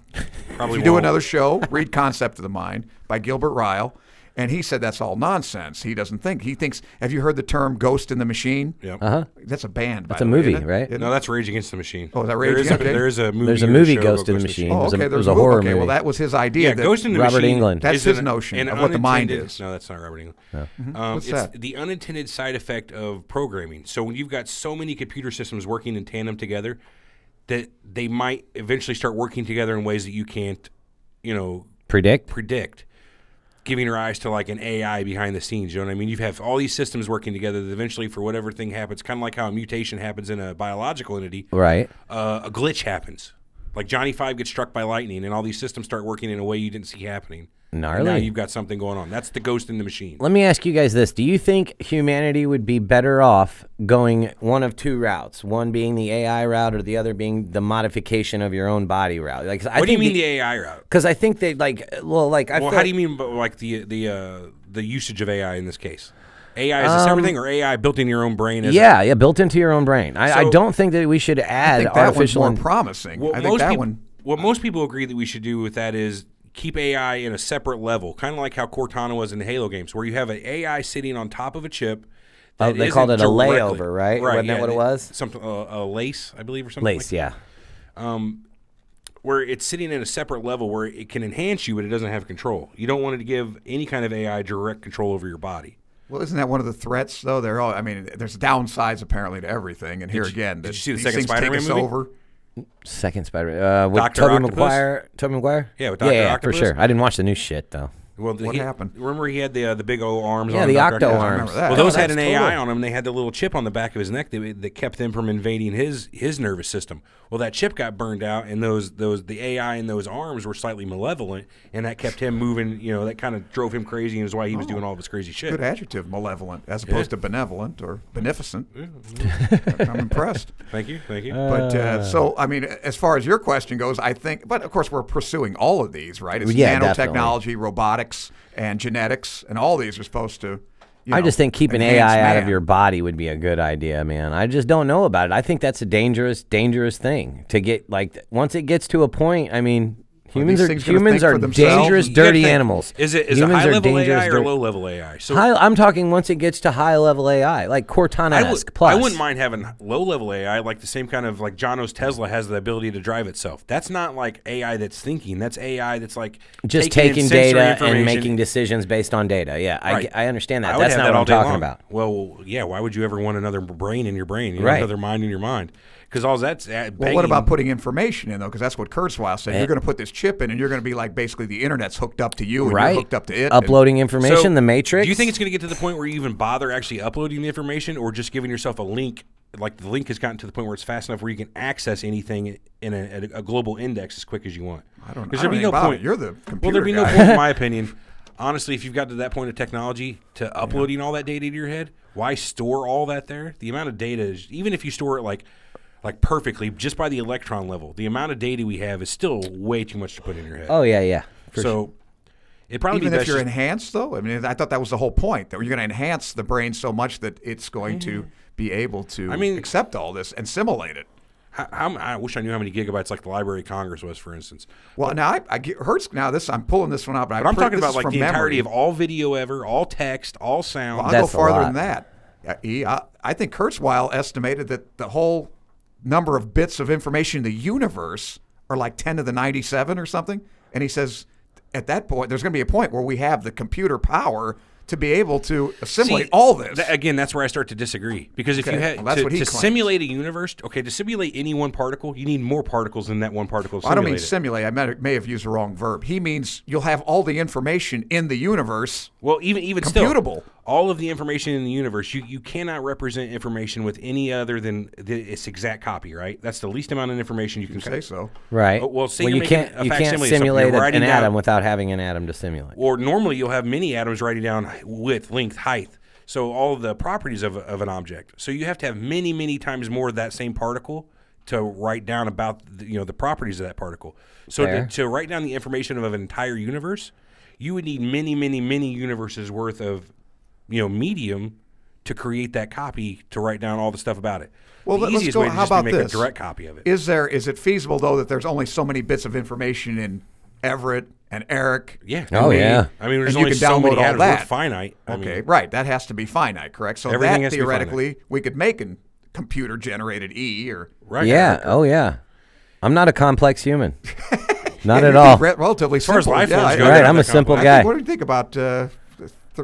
Probably if you do won't. another show, read Concept of the Mind by Gilbert Ryle. And he said that's all nonsense. He doesn't think. He thinks, have you heard the term Ghost in the Machine? Yep. That's a band, by It's the a way, movie, isn't it? right? Isn't it? No, that's Rage Against the Machine. Oh, is that Rage There is Against- okay. There is a movie. There's a or movie, show Ghost called in the Machine. Oh, It was a- okay, it there's was a movie. horror Okay, well, movie. that was his idea. Yeah, that- Ghost in the Robert Machine. Englund. That's is his an- notion an of what the mind unintended- is. No, that's not Robert Englund. What's It's that? the unintended side effect of programming. So when you've got so many computer systems working in tandem together, that they might eventually start working together in ways that you can't, predict. Giving rise to like an AI behind the scenes, you know what I mean? You have all these systems working together that eventually, for whatever thing happens, kind of like how a mutation happens in a biological entity, Right. a glitch happens. Like Johnny Five gets struck by lightning, and all these systems start working in a way you didn't see happening. Gnarly. And now you've got something going on. That's the Ghost in the Machine. Let me ask you guys this. Do you think humanity would be better off going one of two routes, one being the AI route or the other being the modification of your own body route? Like, What do you mean the AI route? Because I think they I Well, feel how do you mean like the usage of AI in this case? AI is a separate thing, or AI built in your own brain? yeah, built into your own brain. I So- don't think that we should add I think that one's artificial. more promising. I think that one. What most people agree that we should do with that is keep AI in a separate level, kind of like how Cortana was in the Halo games, where you have an AI sitting on top of a chip. Oh, they called it a layover, right? Wasn't that what it was? Something a lace, I believe, or something. Lace, like yeah. where it's sitting in a separate level where it can enhance you, but it doesn't have control. You don't want it to give any kind of AI direct control over your body. Well, isn't that one of the threats, though? They're all. I mean, there's downsides apparently to everything. And here again, did you see the these second things take Spider-Man us movie? over. Second Spider, with Dr. Tobey Octopus? Maguire. Tobey Maguire. Yeah, with Dr. Yeah, for Octopus? sure. I didn't watch the new shit though. Well, What happened? Remember he had the big old arms Yeah, on the Dr. octo Octopus? I arms. remember that. Well, those had that's an AI total. on them, and they had the little chip on the back of his neck that kept them from invading his nervous system. Well, that chip got burned out, and the AI in those arms were slightly malevolent, and that kept him moving. You know, that kind of drove him crazy, and is why he was doing all of his crazy shit. Good adjective, malevolent, as opposed to benevolent or beneficent. I'm impressed. Thank you. But so, I mean, as far as your question goes, I think, but of course, we're pursuing all of these, right? It's Yeah, nanotechnology, robotics, and genetics, and all these are supposed to. I just think keeping enhance AI out man. of your body would be a good idea, man. I just don't know about it. I think that's a dangerous thing to get. Like, once it gets to a point, I mean, humans these are things gonna humans think are for themselves? dangerous, You gotta dirty think, animals. Is it Humans high are level dangerous, AI or dirty- low level AI? So I'm talking once it gets to high level AI, like Cortana-esque plus. I wouldn't mind having low level AI, like the same kind of like Jono's Tesla has the ability to drive itself. That's not like AI that's thinking. That's AI that's like just taking taking in sensory data and information. making decisions based on data. Yeah, Right. I understand that. I would That's have not that what all I'm day talking long. about. Well, yeah. Why would you ever want another brain in your brain? You know, Right. another mind in your mind? Because all that's Well, what about putting information in, though? Because that's what Kurzweil said. You're going to put this chip in, and you're going to be like basically the internet's hooked up to you, and Right. you're hooked up to it. Uploading information, the Matrix. Do you think it's going to get to the point where you even bother actually uploading the information, or just giving yourself a link? Like the link has gotten to the point where it's fast enough where you can access anything in a global index as quick as you want. I don't know. Because I there'd don't be know no about point. it. You're the computer Well, there'd be no guy. point, in my opinion. Honestly, if you've got to that point of technology to uploading all that data to your head, why store all that there? The amount of data is, even if you store it like perfectly, just by the electron level, the amount of data we have is still way too much to put in your head. Oh yeah. For sure. So it probably Even be if best you're just- enhanced, though? I mean, I thought that was the whole point, that you're going to enhance the brain so much that it's going to be able to accept all this and simulate it. I wish I knew how many gigabytes like the Library of Congress was, for instance. Well, now I get Hertz. Now I'm pulling this one out, but But I'm talking this about is like from the entirety memory. of all video ever, all text, all sound. Well, I'll That's go a farther lot. than that. I think Kurzweil estimated that the whole number of bits of information in the universe are like 10 to the 97 or something. And he says at that point, there's going to be a point where we have the computer power to be able to assimilate all this. Again, that's where I start to disagree. Because if Okay, you had well, that's what he to claims. simulate a universe, to simulate any one particle, you need more particles than that one particle. I don't mean simulated. simulate. I may have used the wrong verb. He means you'll have all the information in the universe. Well, even computable. still, all of the information in the universe, you cannot represent information with any other than its exact copy, right? That's the least amount of information you can Say so. Right. Well, say you you're making can't a you can't facsimile of something. simulate You're writing an down- atom without having an atom to simulate. Or normally you'll have many atoms writing down width, length, height. So all of the properties of an object. So you have to have many, many times more of that same particle to write down about the properties of that particle. So to write down the information of an entire universe, you would need many, many, many universes worth of medium to create that copy to write down all the stuff about it. Well, the easiest way to just make a direct copy of it. Is it feasible though that there's only so many bits of information in Everett and Eric? Yeah. Oh, yeah. I mean, there's and only you can so many download all atoms. that. We're finite. Okay, right. That has to be finite, correct? So Everything that has to be theoretically we could make a computer-generated E or Right. Yeah. Oh, yeah. I'm not a complex human. Not at all. Relatively simple. As far as life forms go, Right, they're I'm not a that simple complex. guy. What do you think about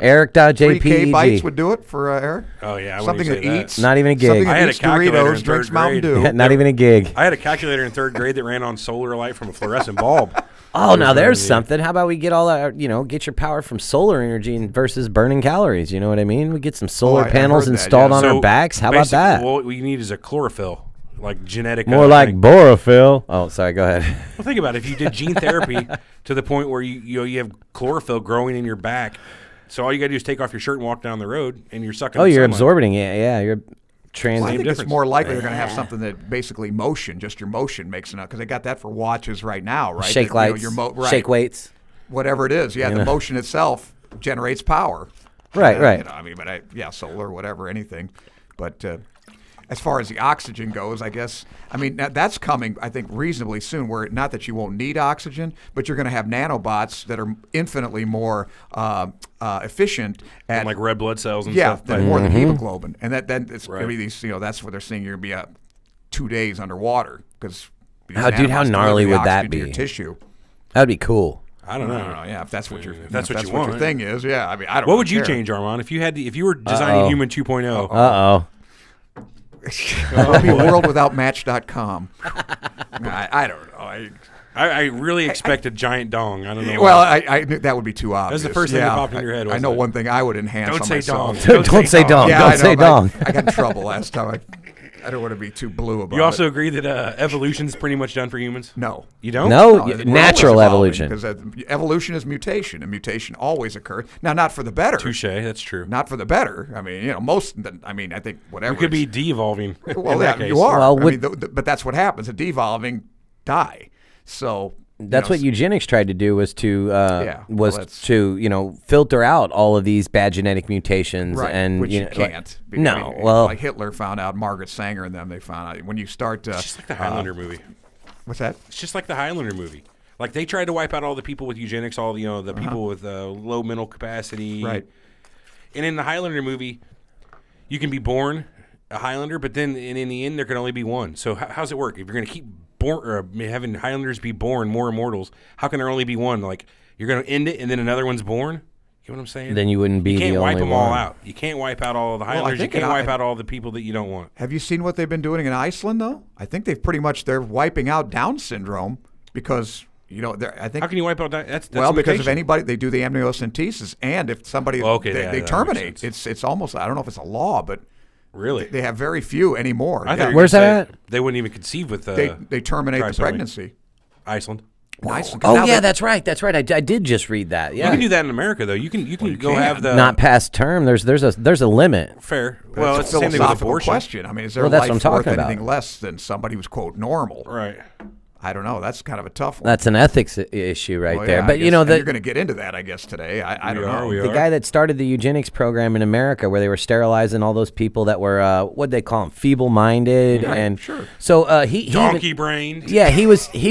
Eric.jpeg. 3K bytes would do it for Eric? Oh, yeah. I Something wouldn't that say eats. Not even a gig. Something I that had a eats calculator Doritos, in drinks third Mountain grade. Dew. Not even a gig. I had a calculator in third grade that ran on solar light from a fluorescent bulb. Oh, now there's crazy. something. How about we get all that, get your power from solar energy versus burning calories? You know what I mean? We get some solar I panels heard that, installed yeah. on our backs. How about basically, that? What we need is a chlorophyll, like genetic. More like thing. borophyll. Oh, sorry. Go ahead. Well, think about it. If you did gene therapy to the point where you have chlorophyll growing in your back, so all you got to do is take off your shirt and walk down the road, and you're sucking. Oh, the you're sunlight. absorbing it. Yeah, you're trans. Well, I think it's difference. more likely they're going to have something that basically motion, just your motion makes enough, because they got that for watches right now, right? Shake That, lights, right. shake weights. Whatever it is. Yeah, the motion itself generates power. Right, right. I mean, solar, whatever, anything. But as far as the oxygen goes, I guess, that's coming, I think, reasonably soon, where not that you won't need oxygen, but you're going to have nanobots that are infinitely more efficient at And like red blood cells and stuff. than more than hemoglobin. And then it's going to be Right. these, that's what they're saying you're going to be 2 days underwater because Oh, dude, how gnarly would that be? Your tissue. That'd be cool. I don't know. Yeah, if that's what that's what you what your want. thing is, yeah. I mean, I don't. What would you care. change, Armand, if you were designing Human 2.0? Uh-oh. It'll be a world without Match.com. I don't know. I really expect a giant dong. I don't know. Well, why. I knew that would be too obvious. That's the first thing that popped in your head, I wasn't know it? one thing I would enhance Don't on say myself. dong. Don't say dong. Yeah, Don't I say know, dong. I got in trouble last time. I don't want to be too blue about it. You also agree that evolution's pretty much done for humans? No. You don't? No, we're natural always evolution. evolving, because evolution is mutation, and mutation always occurs. Now, not for the better. Touche. That's true. Not for the better. I mean, I think whatever. You could be it's- de-evolving. Well, in that yeah, case. you are. Well, I mean, but that's what happens. A devolving die. So That's what eugenics tried to do, was to that's- filter out all of these bad genetic mutations, right, and which you like- can't. no, well, like Hitler found out, Margaret Sanger and them, they found out when you start. It's just like the Highlander movie. What's that? It's just like the Highlander movie. Like they tried to wipe out all the people with eugenics, all the people with low mental capacity. Right. And in the Highlander movie, you can be born a Highlander, but then in the end there can only be one. So how's it work? If you're going to keep having Highlanders be born, more immortals, how can there only be one? Like you're going to end it and then another one's born? You know what I'm saying? then you wouldn't be You can't the wipe only them all one. out. You can't wipe out all of the Well, I Highlanders. You think can't wipe out all the people that you don't want. Have you seen what they've been doing in Iceland though? I think they've pretty much they're wiping out Down syndrome because I think. How can you wipe out that? That's well, a because if mutation. anybody, they do the amniocentesis, and if somebody Well, okay, they that makes terminate, sense. it's almost, I don't know if it's a law, but Really? they have very few anymore. I Yeah. thought you were Where's gonna that say at? They wouldn't even conceive with They terminate the trisomie. pregnancy. Iceland. In Iceland. Oh Now yeah, they- that's right. That's right. I did just read that. Yeah, You can do that in America though. You can go can. have the not past term. There's a limit. fair. But Well, it's it's a the same thing with philosophical abortion. question. I mean, is there Well, that's life what I'm worth talking about. anything less than somebody who's quote normal? Right. I don't know. That's kind of a tough one. That's an ethics issue right Well, there. yeah, I But guess- and the you're going to get into that, I guess, today. I don't know. We the are. guy that started the eugenics program in America, where they were sterilizing all those people that were what'd they call them, feeble-minded, and sure. So he Donkey even, brained. yeah, he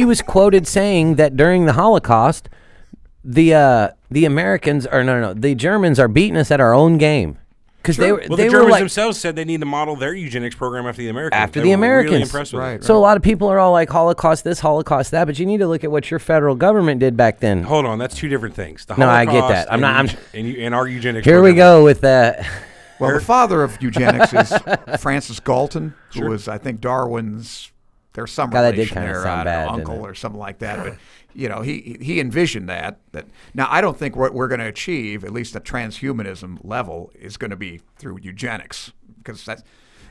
was quoted saying that during the Holocaust, the Americans the Germans are beating us at our own game, because Sure. Well, they the were Germans like, themselves said they need to model their eugenics program after the Americans. After They the were Really Americans. impressed with it. Right. so a lot of people are all like Holocaust this, Holocaust that, but you need to look at what your federal government did back then. Hold on, that's two different things. The No, I get Holocaust that. I'm not- and our eugenics. Here we program. go with that. Well, the father of eugenics is Francis Galton, who was, I think, Darwin's. There's some God, that did relation kinda there, sound I don't know, bad, didn't uncle it? or something like that. But he envisioned that. Now I don't think what we're going to achieve, at least at transhumanism level, is going to be through eugenics, because that's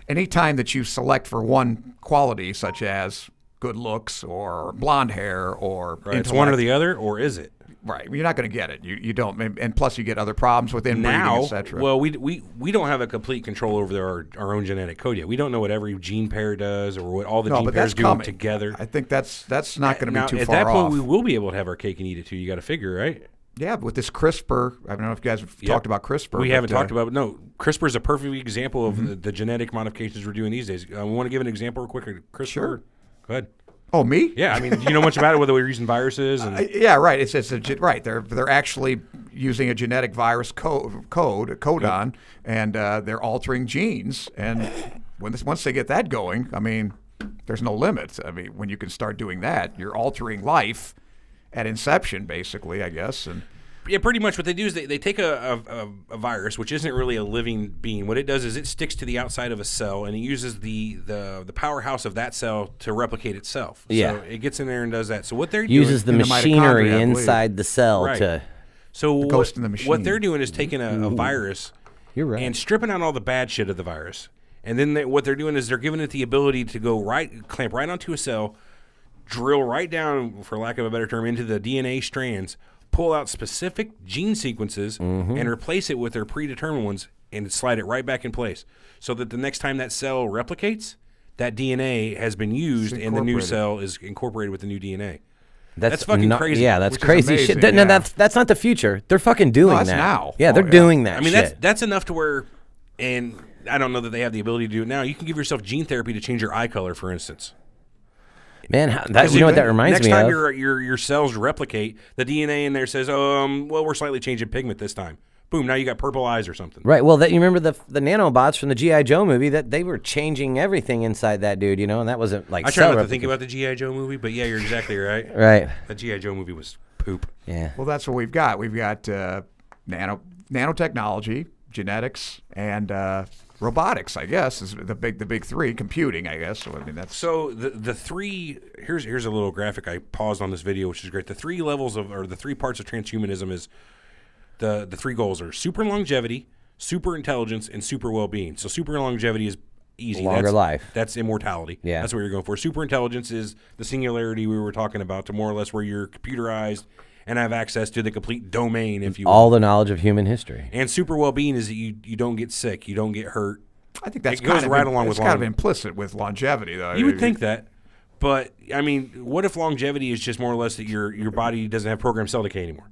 any time that you select for one quality, such as good looks or blonde hair or Right, it's intellect, one or the other, or is it? Right. You're not going to get it. You don't. And plus, you get other problems with inbreeding, Now, etc. well, we don't have a complete control over our own genetic code yet. We don't know what every gene pair does or what all the gene pairs do together. I think that's not going to be too at far that point, off. we will be able to have our cake and eat it too. You got to figure, right? Yeah, with this CRISPR, I don't know if you guys have talked about CRISPR. We haven't talked about it. No, CRISPR is a perfect example of the genetic modifications we're doing these days. We want to give an example real quick of CRISPR. Sure. Go ahead. Oh, me? Yeah, I mean, do you know much about it, whether we're using viruses? And Yeah, right. Right. They're actually using a genetic virus codon, and they're altering genes. And once they get that going, I mean, there's no limit. I mean, when you can start doing that, you're altering life at inception, basically, I guess. And yeah, pretty much what they do is they take a virus, which isn't really a living being. What it does is it sticks to the outside of a cell, and it uses the powerhouse of that cell to replicate itself. Yeah. So it gets in there and does that. So what they're Uses the doing, machinery mitochondria, I believe. inside the cell Right. to. So ghost in the machine. what they're doing is taking a virus You're right. and stripping out all the bad shit of the virus. And then what they're doing is they're giving it the ability to go clamp right onto a cell, drill right down, for lack of a better term, into the DNA strands, pull out specific gene sequences, and replace it with their predetermined ones and slide it right back in place. So that the next time that cell replicates, that DNA has been used and the new cell is incorporated with the new DNA. That's fucking crazy. Yeah, that's Which is crazy amazing, shit. No, yeah. that's not the future. They're fucking doing that's that. now. Yeah, they're Oh, yeah. doing that I mean, shit. that's enough to where, and I don't know that they have the ability to do it now. You can give yourself gene therapy to change your eye color, for instance. Man, you know what that reminds Next me time of? your cells replicate, the DNA in there says, well, we're slightly changing pigment this time. Boom, now you got purple eyes or something. Right. Well, you remember the nanobots from the G.I. Joe movie that they were changing everything inside that dude, and that wasn't like. I try not to think about the G.I. Joe movie, but yeah, you're exactly right. Right. The G.I. Joe movie was poop. Yeah. well, that's what we've got. We've got nanotechnology, genetics, and robotics. I guess is the big three. Computing, I guess. So I mean, that's So the three, here's a little graphic I paused on this video, which is great. The three levels or the three parts of transhumanism is the three goals are super longevity, super intelligence, and super well-being. So super longevity is easy. Longer life. That's immortality. Yeah. That's what you're going for. Super intelligence is the singularity we were talking about, to more or less where you're computerized and have access to the complete domain, if you will. All the knowledge of human history. And super well-being is that you don't get sick, you don't get hurt. I think that's It goes kind of right along with it's kind of long- implicit with longevity, though. You would think that. But, I mean, what if longevity is just more or less that your body doesn't have programmed cell decay anymore?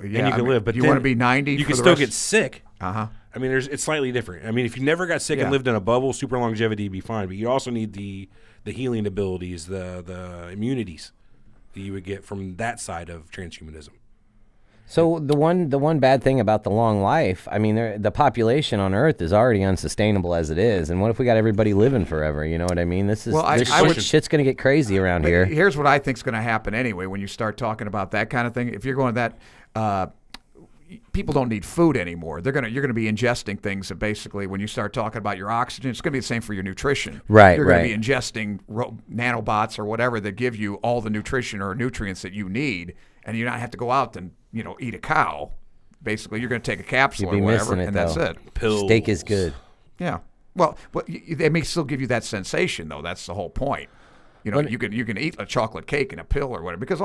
Yeah, and you can live, but you then want to be 90. You for can the still rest? get sick. Uh-huh. I mean, it's slightly different. I mean, if you never got sick Yeah. and lived in a bubble, super longevity would be fine. But you also need the healing abilities, the immunities that you would get from that side of transhumanism. So the one bad thing about the long life, I mean, the population on Earth is already unsustainable as it is. And what if we got everybody living forever? You know what I mean? This shit's going to get crazy around here. Here's what I think is going to happen anyway when you start talking about that kind of thing. If you're going that, people don't need food anymore. You're going to be ingesting things that basically, when you start talking about your oxygen, it's going to be the same for your nutrition. Right, You're going right. to be ingesting nanobots or whatever that give you all the nutrition or nutrients that you need, and you not have to go out and eat a cow. Basically, you're going to take a capsule You'd be or whatever, missing it, and that's though. it. Pills. Steak is good. Yeah. Well, they may still give you that sensation, though. That's the whole point. You can eat a chocolate cake and a pill or whatever, because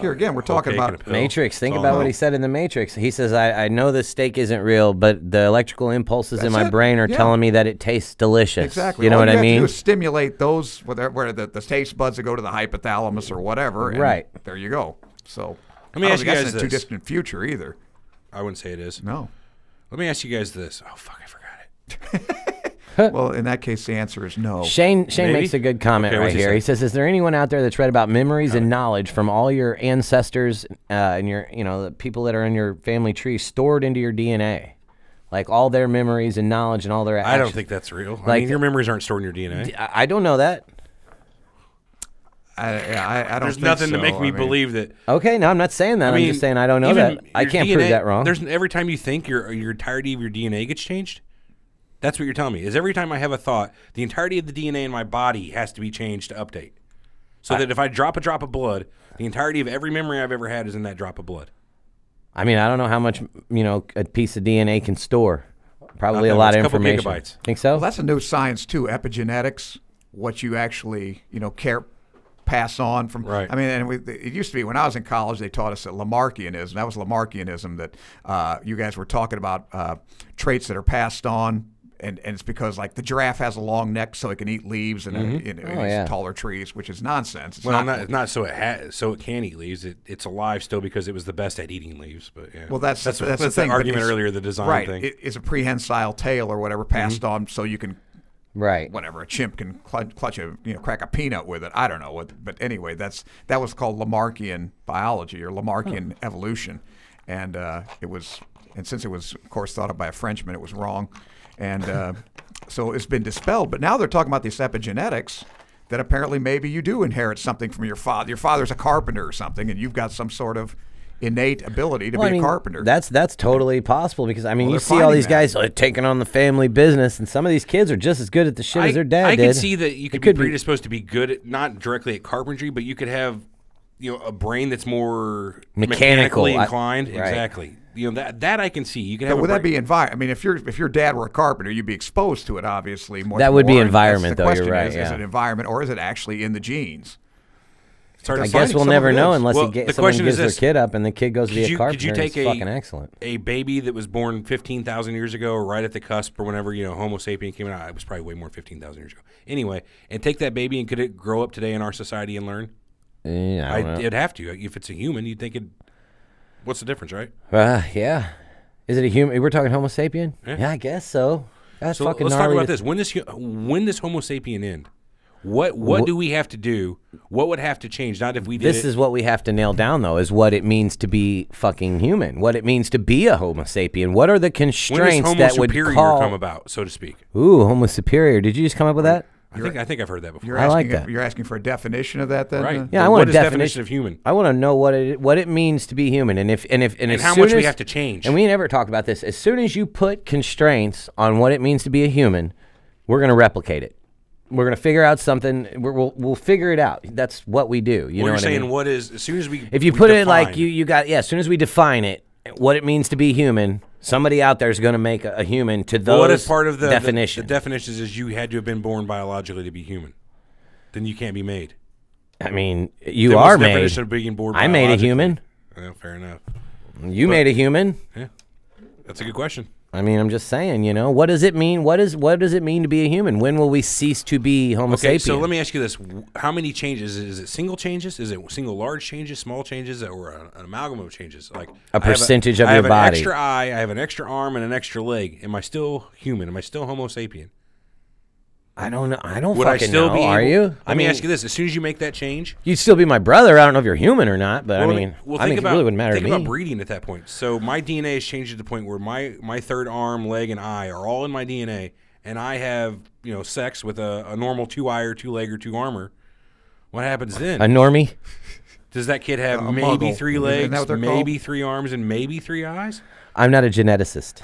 here again we're talking cake and a about pill. Matrix. Think It's all about what no. he said in the Matrix. He says, I know this steak isn't real, but the electrical impulses in That's my it. brain are Yeah. telling me that it tastes delicious. Exactly. You know All what I have to mean? do is stimulate those where the taste buds that go to the hypothalamus or whatever. And Right. there you go. So Let me I don't ask think you that's guys in the too this. distant future either. I wouldn't say it is. No. Let me ask you guys this. Oh, fuck, I forgot it. Well, in that case, the answer is no. Shane Maybe? makes a good comment Okay, right what's he here. say? He says, "Is there anyone out there that's read about memories and knowledge from all your ancestors and your, the people that are in your family tree stored into your DNA, like all their memories and knowledge and all their actions?" I don't think that's real. I Like mean, your memories aren't stored in your DNA. I don't know that. I don't. There's think nothing so. to make me I mean, believe that. Okay, no, I'm not saying that. I mean, I'm just saying I don't know even that. I your can't DNA, prove that wrong. There's every time you think your entirety of your DNA gets changed. That's what you're telling me. Is every time I have a thought, the entirety of the DNA in my body has to be changed to update. So that if I drop a drop of blood, the entirety of every memory I've ever had is in that drop of blood. I mean, I don't know how much a piece of DNA can store. Probably Not a that lot much, of couple information. gigabytes. Think so? Well, that's a new science too. Epigenetics, what you actually pass on from. Right. I mean, and it used to be when I was in college, they taught us that Lamarckianism. That was Lamarckianism that you guys were talking about traits that are passed on. And it's because like the giraffe has a long neck so it can eat leaves and eats taller trees, which is nonsense. It's not so it can eat leaves. It's alive still because it was the best at eating leaves. But yeah. Well, that's the the thing. argument earlier, the design thing. It is a prehensile tail or whatever passed on so you can. Right. Whatever, a chimp can clutch crack a peanut with it. I don't know what, but anyway, that was called Lamarckian biology or Lamarckian evolution, and since it was of course thought of by a Frenchman, it was wrong. And so it's been dispelled. But now they're talking about this epigenetics that apparently maybe you do inherit something from your father. Your father's a carpenter or something, and you've got some sort of innate ability to be a carpenter. That's totally possible because, I mean, you see all these guys taking on the family business, and some of these kids are just as good at the shit as their dad did. I could see that you could be predisposed to be good at, not directly at carpentry, but you could have a brain that's more mechanically inclined. Right. Exactly. That I can see. You can but have. Would that be environment? I mean, if your dad were a carpenter, you'd be exposed to it, obviously. That would be environment, though. You're right. Is it environment or is it actually in the genes? I guess we'll never know unless someone gives their kid up and the kid goes to be a carpenter. Could you take fucking excellent. A baby that was born 15,000 years ago, right at the cusp, or whenever Homo sapien came out? It was probably way more 15,000 years ago. Anyway, and take that baby and could it grow up today in our society and learn? Yeah, I don't know. It'd have to. If it's a human, you'd think it. What's the difference, right? Yeah. Is it a human? We're talking Homo sapien? Yeah, I guess so. That's fucking let's gnarly. Talk about this. When this Homo sapien end? What do we have to do? What would have to change? Not if we did This is what we have to nail down, though, is what it means to be fucking human. What it means to be a Homo sapien. What are the constraints that would come about, so to speak? Ooh, Homo superior. Did you just come up with that? I think I've heard that before. I like that. You're asking for a definition of that, then? Right. Yeah, I want a definition of human. I want to know what it means to be human, and how much we have to change. And we never talked about this. As soon as you put constraints on what it means to be a human, we're going to replicate it. We're going to figure out something. We'll figure it out. That's what we do. You know you're what saying I mean? What is as soon as we if you put it like you got as soon as we define it, what it means to be human. Somebody out there is going to make a human to those what is part of the definition. The definitions is you had to have been born biologically to be human. Then you can't be made. I mean, you are made. Definition of being born I made a human. Well, fair enough. You made a human. Yeah, that's a good question. I mean, I'm just saying, what does it mean? What does it mean to be a human? When will we cease to be Homo sapien? So let me ask you this: how many changes? Is it single changes? Is it single large changes, small changes, or an amalgam of changes? Like a percentage of your body. I have an extra eye, I have an extra arm, and an extra leg. Am I still human? Am I still Homo sapien? I don't know. I don't fucking know. Are you? Let me ask you this: as soon as you make that change, you'd still be my brother. I don't know if you're human or not, but well, I mean, well, I think it really wouldn't matter to me. Think about breeding at that point. So my DNA has changed to the point where my third arm, leg, and eye are all in my DNA, and I have sex with a normal 2-eye or 2-leg or 2-armer. What happens then? A normie? Does that kid have maybe 3 legs, maybe 3 arms, and maybe 3 eyes? I'm not a geneticist.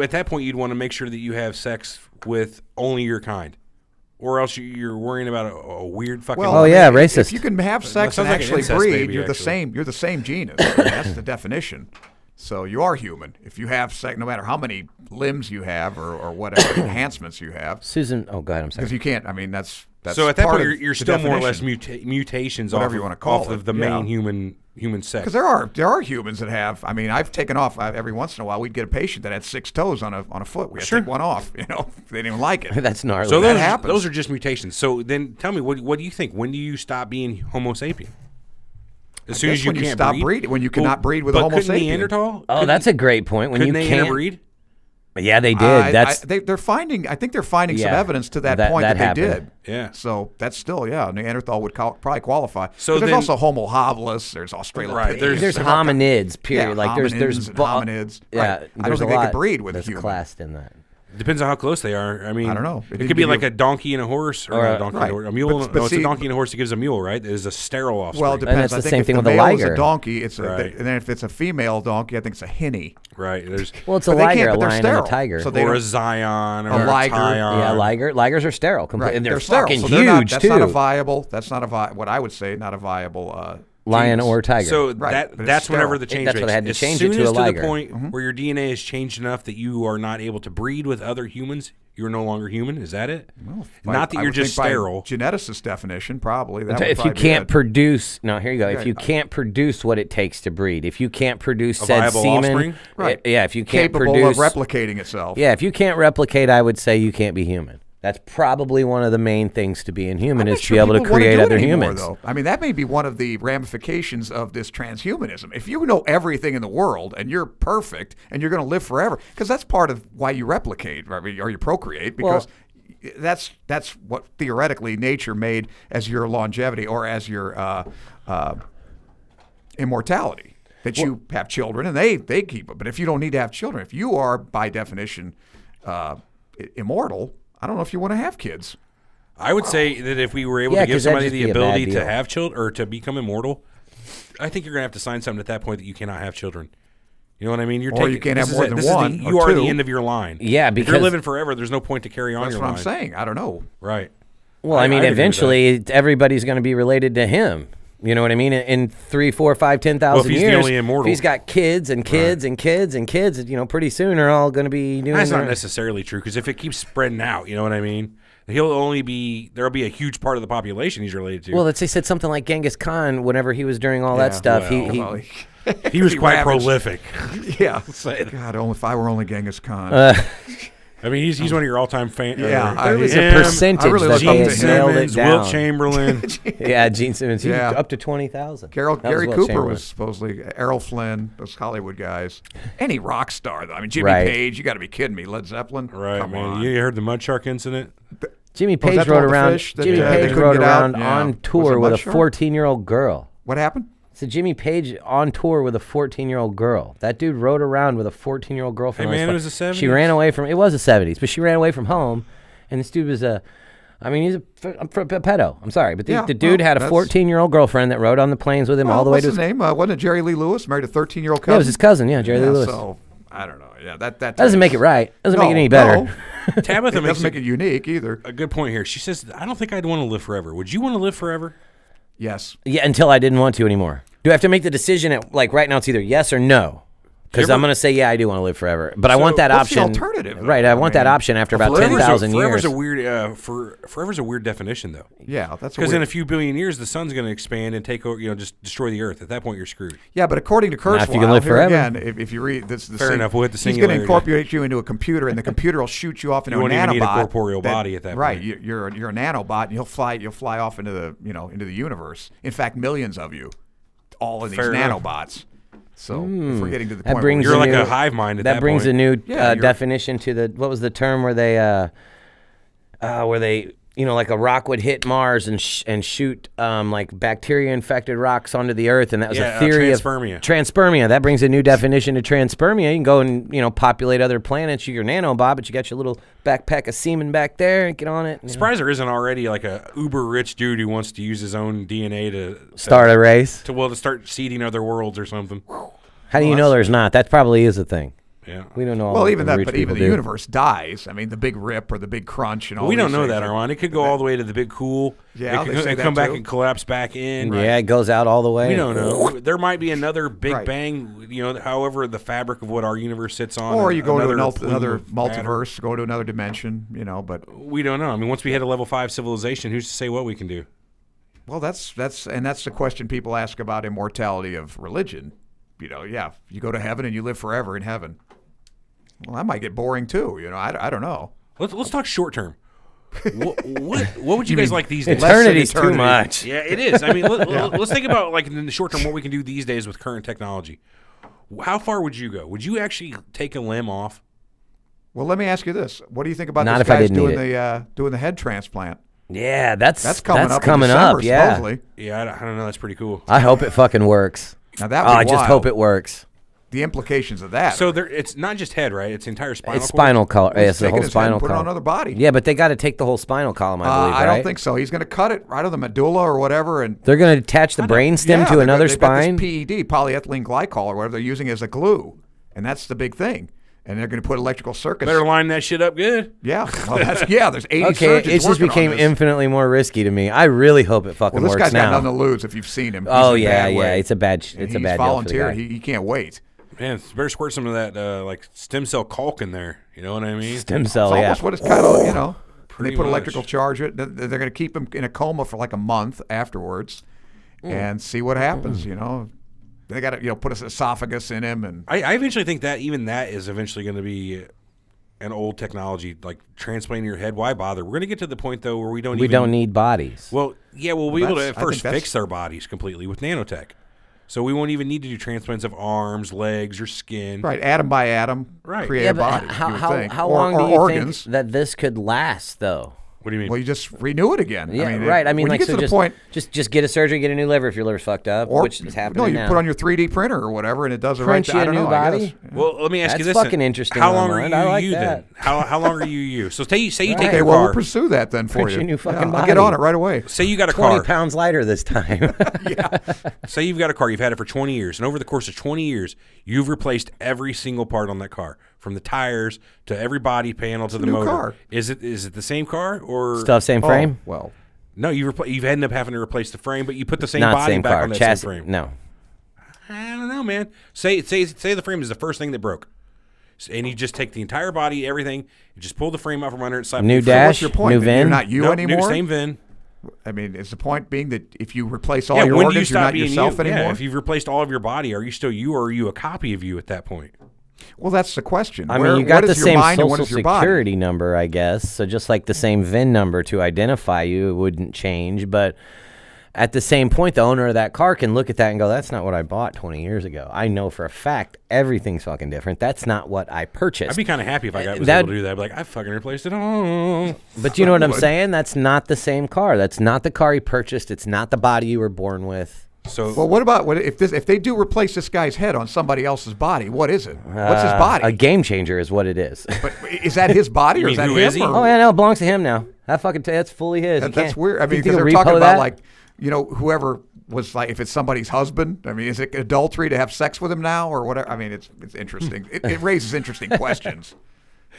At that point, you'd want to make sure that you have sex with only your kind. Or else you're worrying about a weird fucking. Well, racist. If you can have sex and actually breed, you're the same. You're the same genus. I mean, that's the definition. So you are human if you have sex, no matter how many limbs you have or whatever enhancements you have. Susan, oh God, I'm sorry. Because you can't. I mean, that's so at that point you're still more or less mutations, whatever you want to call off of the main human sex. Because there are humans that have. I mean, I've taken off every once in a while. We'd get a patient that had 6 toes on a foot. We had to take one off. They didn't even like it. That's gnarly. So that happens. Those are just mutations. So then tell me, what do you think? When do you stop being Homo sapien? As soon as you can't stop breeding, when you cannot breed with a Homo sapien. Neanderthal? Oh, that's a great point. When you can't interbreed? Yeah, they did. They're finding. I think they're finding some evidence to that point that they did. Yeah. So that's still Neanderthal would probably qualify. So there's also Homo habilis. There's Australopithecus. Right. There's hominids. Period. Yeah, like there's hominids. Yeah. Right. I don't think they could breed with a human. Classed in that. Depends on how close they are. I mean, I don't know. It could be like a donkey and a horse, or a donkey and a horse. A mule. It's a donkey and a horse that gives a mule, right? It is a sterile offspring. Well, it depends. And it's the same thing with a liger. It's a donkey. And then if it's a female donkey, I think it's a hinny. Right. It's a liger, a lion, and a tiger. So or a Zion, or a liger. Yeah, Ligers are sterile. Right. And they're sterile. fucking so huge that's too. Not a viable. That's not what I would say. Not a viable lion genes. or tiger. So Right, but it's that's whenever sterile. the change That's makes. what I had to as change soon it to as a to liger. the point where your DNA is changed enough that you are not able to breed with other humans, you're no longer human. Is that it? Well, Not that I you're would just think by sterile. geneticist definition, probably. That would if you probably be can't it. produce, no, here you go. If Yeah, you can't produce what it takes to breed, if you can't produce A said viable semen, offspring? Right. yeah, if you can't capable produce, of replicating itself. yeah, if you can't replicate, I would say you can't be human. That's probably one of the main things to being human I'm is not to sure be able to people wanna create do it other anymore, humans. Though. I mean, that may be one of the ramifications of this transhumanism. If you know everything in the world and you're perfect and you're going to live forever, because that's part of why you replicate, right? Or you procreate, because that's what theoretically nature made as your longevity or as your immortality. That you have children and they keep it. But if you don't need to have children, if you are by definition immortal, I don't know if you want to have kids. I would say that if we were able Yeah, to give 'cause that'd somebody just the be a bad ability to deal. have children or to become immortal, I think you're going to have to sign something at that point that you cannot have children. You know what I mean? You're Or you can't have more than one You or are two. the end of your line. Yeah, if because- you're living forever, there's no point to carry on That's your what line. I'm saying. I don't know. Right. Well, I mean, I'd agree with eventually everybody's going to be related to him. You know what I mean? In 3, 4, 5, 10,000 Well, if he's the years, only immortal. if he's got kids and kids and kids and kids, you know, pretty soon they're all going to be doing. That's not their- necessarily true because if it keeps spreading out, you know what I mean? There'll be a huge part of the population he's related to. Well, let's say said something like Genghis Khan. Whenever he was doing all that stuff, well, he he was quite ravaged. prolific. Yeah. Say that. God, if I were only Genghis Khan. I mean, he's one of your all-time fans. Yeah, there was a him, percentage I really that look they up had to him. nailed it Simmons, Wilt down. Chamberlain. Yeah, Gene Simmons. He Yeah. was up to 20,000. Gary Cooper was supposedly Errol Flynn, those Hollywood guys. Any rock star, though. I mean, Jimmy Right. Page, you got to be kidding me. Led Zeppelin? Right, Come man. on. You heard the mud shark incident? Jimmy Was Page that the rode one with the around. fish that, Jimmy they Page couldn't rode get out? around Yeah. on Was it tour with a Mud Shark? 14-year-old girl. What happened? So Jimmy Page on tour with a 14-year-old girl. That dude rode around with a 14-year-old girlfriend. Hey, on his man, it phone. was the 70s. She ran away from. It was the 70s, but she ran away from home, and this dude was a. I mean, he's a pedo. I'm sorry, but the, Yeah, the dude well, had a that's- 14-year-old girlfriend that rode on the planes with him all the way what's to his name? Wasn't it Jerry Lee Lewis? Married a 13-year-old cousin? Yeah, it was his cousin. Yeah, Jerry Lee Lewis. So, I don't know. Yeah, that Doesn't make it right. Doesn't make it any better. No. Tabitha It makes doesn't make it unique either. a good point here. She says, I don't think I'd want to live forever. Would you want to live forever? Yes. Yeah, until I didn't want to anymore. Do I have to make the decision at like right now? It's either yes or no. Because I'm going to say, yeah, I do want to live forever. But I want that what's the option. alternative, though? Right, I I want that mean, option after about forever's a- 10,000 Forever's years. a weird. Forever's a weird definition, though. Yeah, that's Because weird. in a few billion years, the sun's going to expand and take over. Just destroy the earth. At that point, you're screwed. Yeah, but according to Kurzweil, if you can live here forever. again, if you read this, Fair enough, we'll hit the he's going to singularity. incorporate you into a computer, and the computer will shoot you off into You a won't even nanobot. need a corporeal body at that right, point. you're a nanobot, and you'll fly off into the into the universe. In fact, millions of you, all in these Fair enough. nanobots. So if we're getting to the That point brings You're a like new- a hive mind at that brings point. a new Yeah, you're- definition to the what was the term where they like a rock would hit Mars and shoot like bacteria infected rocks onto the Earth, and that was Yeah, a theory transpermia. of transpermia. That brings a new definition to transpermia. You can go and populate other planets. You're nanobot, but you got your little backpack of semen back there and get on it. Surprised there isn't already like a uber rich dude who wants to use his own DNA to Start a race. to start seeding other worlds or something. How do you know there's not? That probably is a thing. Yeah. We don't know. all Well, what even the that, rich but even people the do. universe dies. I mean, the big rip or the big crunch and all. We don't these know things that, Armand. It could go all the way to the big cool. Yeah, it could they say and that come back too. and collapse back in. Yeah, it goes out all the way. We don't know. There might be another Big Right. Bang. However, the fabric of what our universe sits on. Or you go to another another plume of matter. multiverse, go to another dimension. But We don't know. I mean, once we hit a level 5 civilization, who's to say what we can do? well, that's the question people ask about immortality of religion. Yeah, you go to heaven and you live forever in heaven. Well, that might get boring too. I don't know. Let's talk short term. What would you guys like these days? Eternity's too eternity. much. Yeah, it is. I mean, let's think about like in the short term what we can do these days with current technology. How far would you go? Would you actually take a limb off? Well, let me ask you this: what do you think about Not these if I guys didn't doing need doing the head transplant? Yeah, that's coming up. coming in December, up. Yeah. supposedly. Yeah, I don't know. That's pretty cool. I hope it fucking works. Now that Oh, I just hope it works. The implications of that. So it's not just head, right? It's entire spinal It's cord? spinal column. Yeah, it's the taking whole his head and spinal put it on column. another body. Yeah, but they got to take the whole spinal column, I believe, right? I don't think so. He's going to cut it right on the medulla or whatever, and They're going to attach the brainstem to another they've got spine. this PED, polyethylene glycol, or whatever they're using as a glue, and that's the big thing. and they're going to put electrical circuits. Better line that shit up good. Yeah, well, there's 80 Okay, surgeons it just working became on this. infinitely more risky to me. I really hope it fucking Well, this works guy's got now. nothing to lose if you've seen him. He's Oh in a yeah, bad yeah. way. It's a bad. And It's a he's bad deal for the volunteered. guy. He can't wait. Man, better squirt some of that like stem cell caulk in there. You know what I mean? Stem cell, It's yeah. almost what it's kind of, you know. Pretty They put much. electrical charge. They're going to keep him in a coma for like a month afterwards, and see what happens. You know, they got to put an esophagus in him, and I eventually think that even that is eventually going to be an old technology, like transplanting your head. Why bother? We're going to get to the point though where we don't need bodies. Well, yeah, we'll be able to I at think first that's- fix our bodies completely with nanotech. So we won't even need to do transplants of arms, legs, or skin. right, atom by atom, Right. create Yeah, a but body. how you would how, think. how Or- long or do you organs. think that this could last, though? What do you mean? Well, you just renew it again. Yeah, I mean, right. I mean, when like, you get so to the just, point, just get a surgery, get a new liver if your liver's fucked up, or which is happening no, you now. put on your 3D printer or whatever, and it does it Print right. you I a don't new know, I body? guess. Well, let me ask you That's this. fucking interesting, How long are Armand. you I like you that. then? How long are you? So say you take Okay, your well, car. we'll pursue that then for Print you. you a new fucking I'll get body. on it right away. Say you got a 20 car. pounds lighter this time. Say you've got a car. You've had it for 20 years, and over the course of 20 years, you've replaced every single part on that car, from the tires to every body panel to the new motor. car. Is it the same car or Stuff, same frame. Oh, well, No, you've ended up having to replace the frame, but you put the same Not body same back car. on that Chassis. same frame. No. I don't know, man. Say the frame is the first thing that broke, and you just take the entire body, everything, you just pull the frame out from under it, slap New it. dash. what's your point? New That VIN. You're not you Nope, anymore. new, same VIN. I mean, is the point being that if you replace all Yeah, your when do you organs, you're stop not being yourself you? anymore? Yeah, if you've replaced all of your body, are you still you, or are you a copy of you at that point? Well, that's the question. I Where- mean, you got what the is your same mind and what social is your body? security number, I guess. So just like the same VIN number to identify you, it wouldn't change. But at the same point, the owner of that car can look at that and go, that's not what I bought 20 years ago. I know for a fact everything's fucking different. That's not what I purchased. I'd be kind of happy if I was that- able to do that. I'd be like, I fucking replaced it all. But you know what I'm saying? That's not the same car. That's not the car you purchased. It's not the body you were born with. So Well, what about if they do replace this guy's head on somebody else's body? What is it? What's his body? A game changer is what it is. But is that his body or You is mean that who him? is he? or- Oh, yeah, no, it belongs to him now. That fucking that's fully his. You That's can't- weird. I mean, you because can they're talking repo about that? like, whoever was like, if it's somebody's husband. I mean, is it adultery to have sex with him now or whatever? I mean, it's interesting. It raises interesting questions.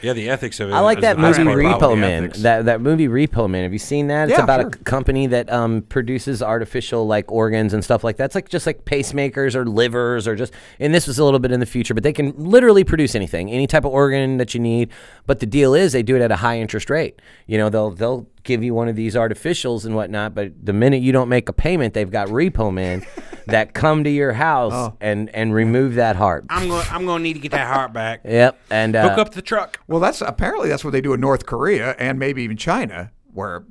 yeah, the ethics of it. I like is that the best movie part. Probably Repo Man. ethics. That movie Repo Man. Have you seen that? It's Yeah, about sure. a company that produces artificial like organs and stuff like that. It's like just like pacemakers or livers or just. And this was a little bit in the future, but they can literally produce anything, any type of organ that you need. But the deal is they do it at a high interest rate. You know, they'll give you one of these artificials and whatnot, but the minute you don't make a payment, they've got Repo Man that come to your house and remove that heart. I'm gonna need to get that heart back. Yep, and Hook up the truck. Well, that's what they do in North Korea and maybe even China, where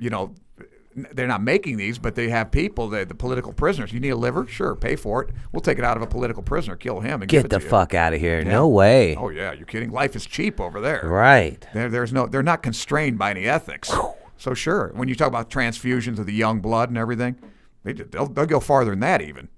they're not making these, but they have people, the political prisoners. You need a liver? Sure, pay for it. We'll take it out of a political prisoner, kill him, and give get it the to you. fuck out of here. No way. Oh yeah, you're kidding. Life is cheap over there. Right. They're not constrained by any ethics. So sure, when you talk about transfusions of the young blood and everything, they'll go farther than that even.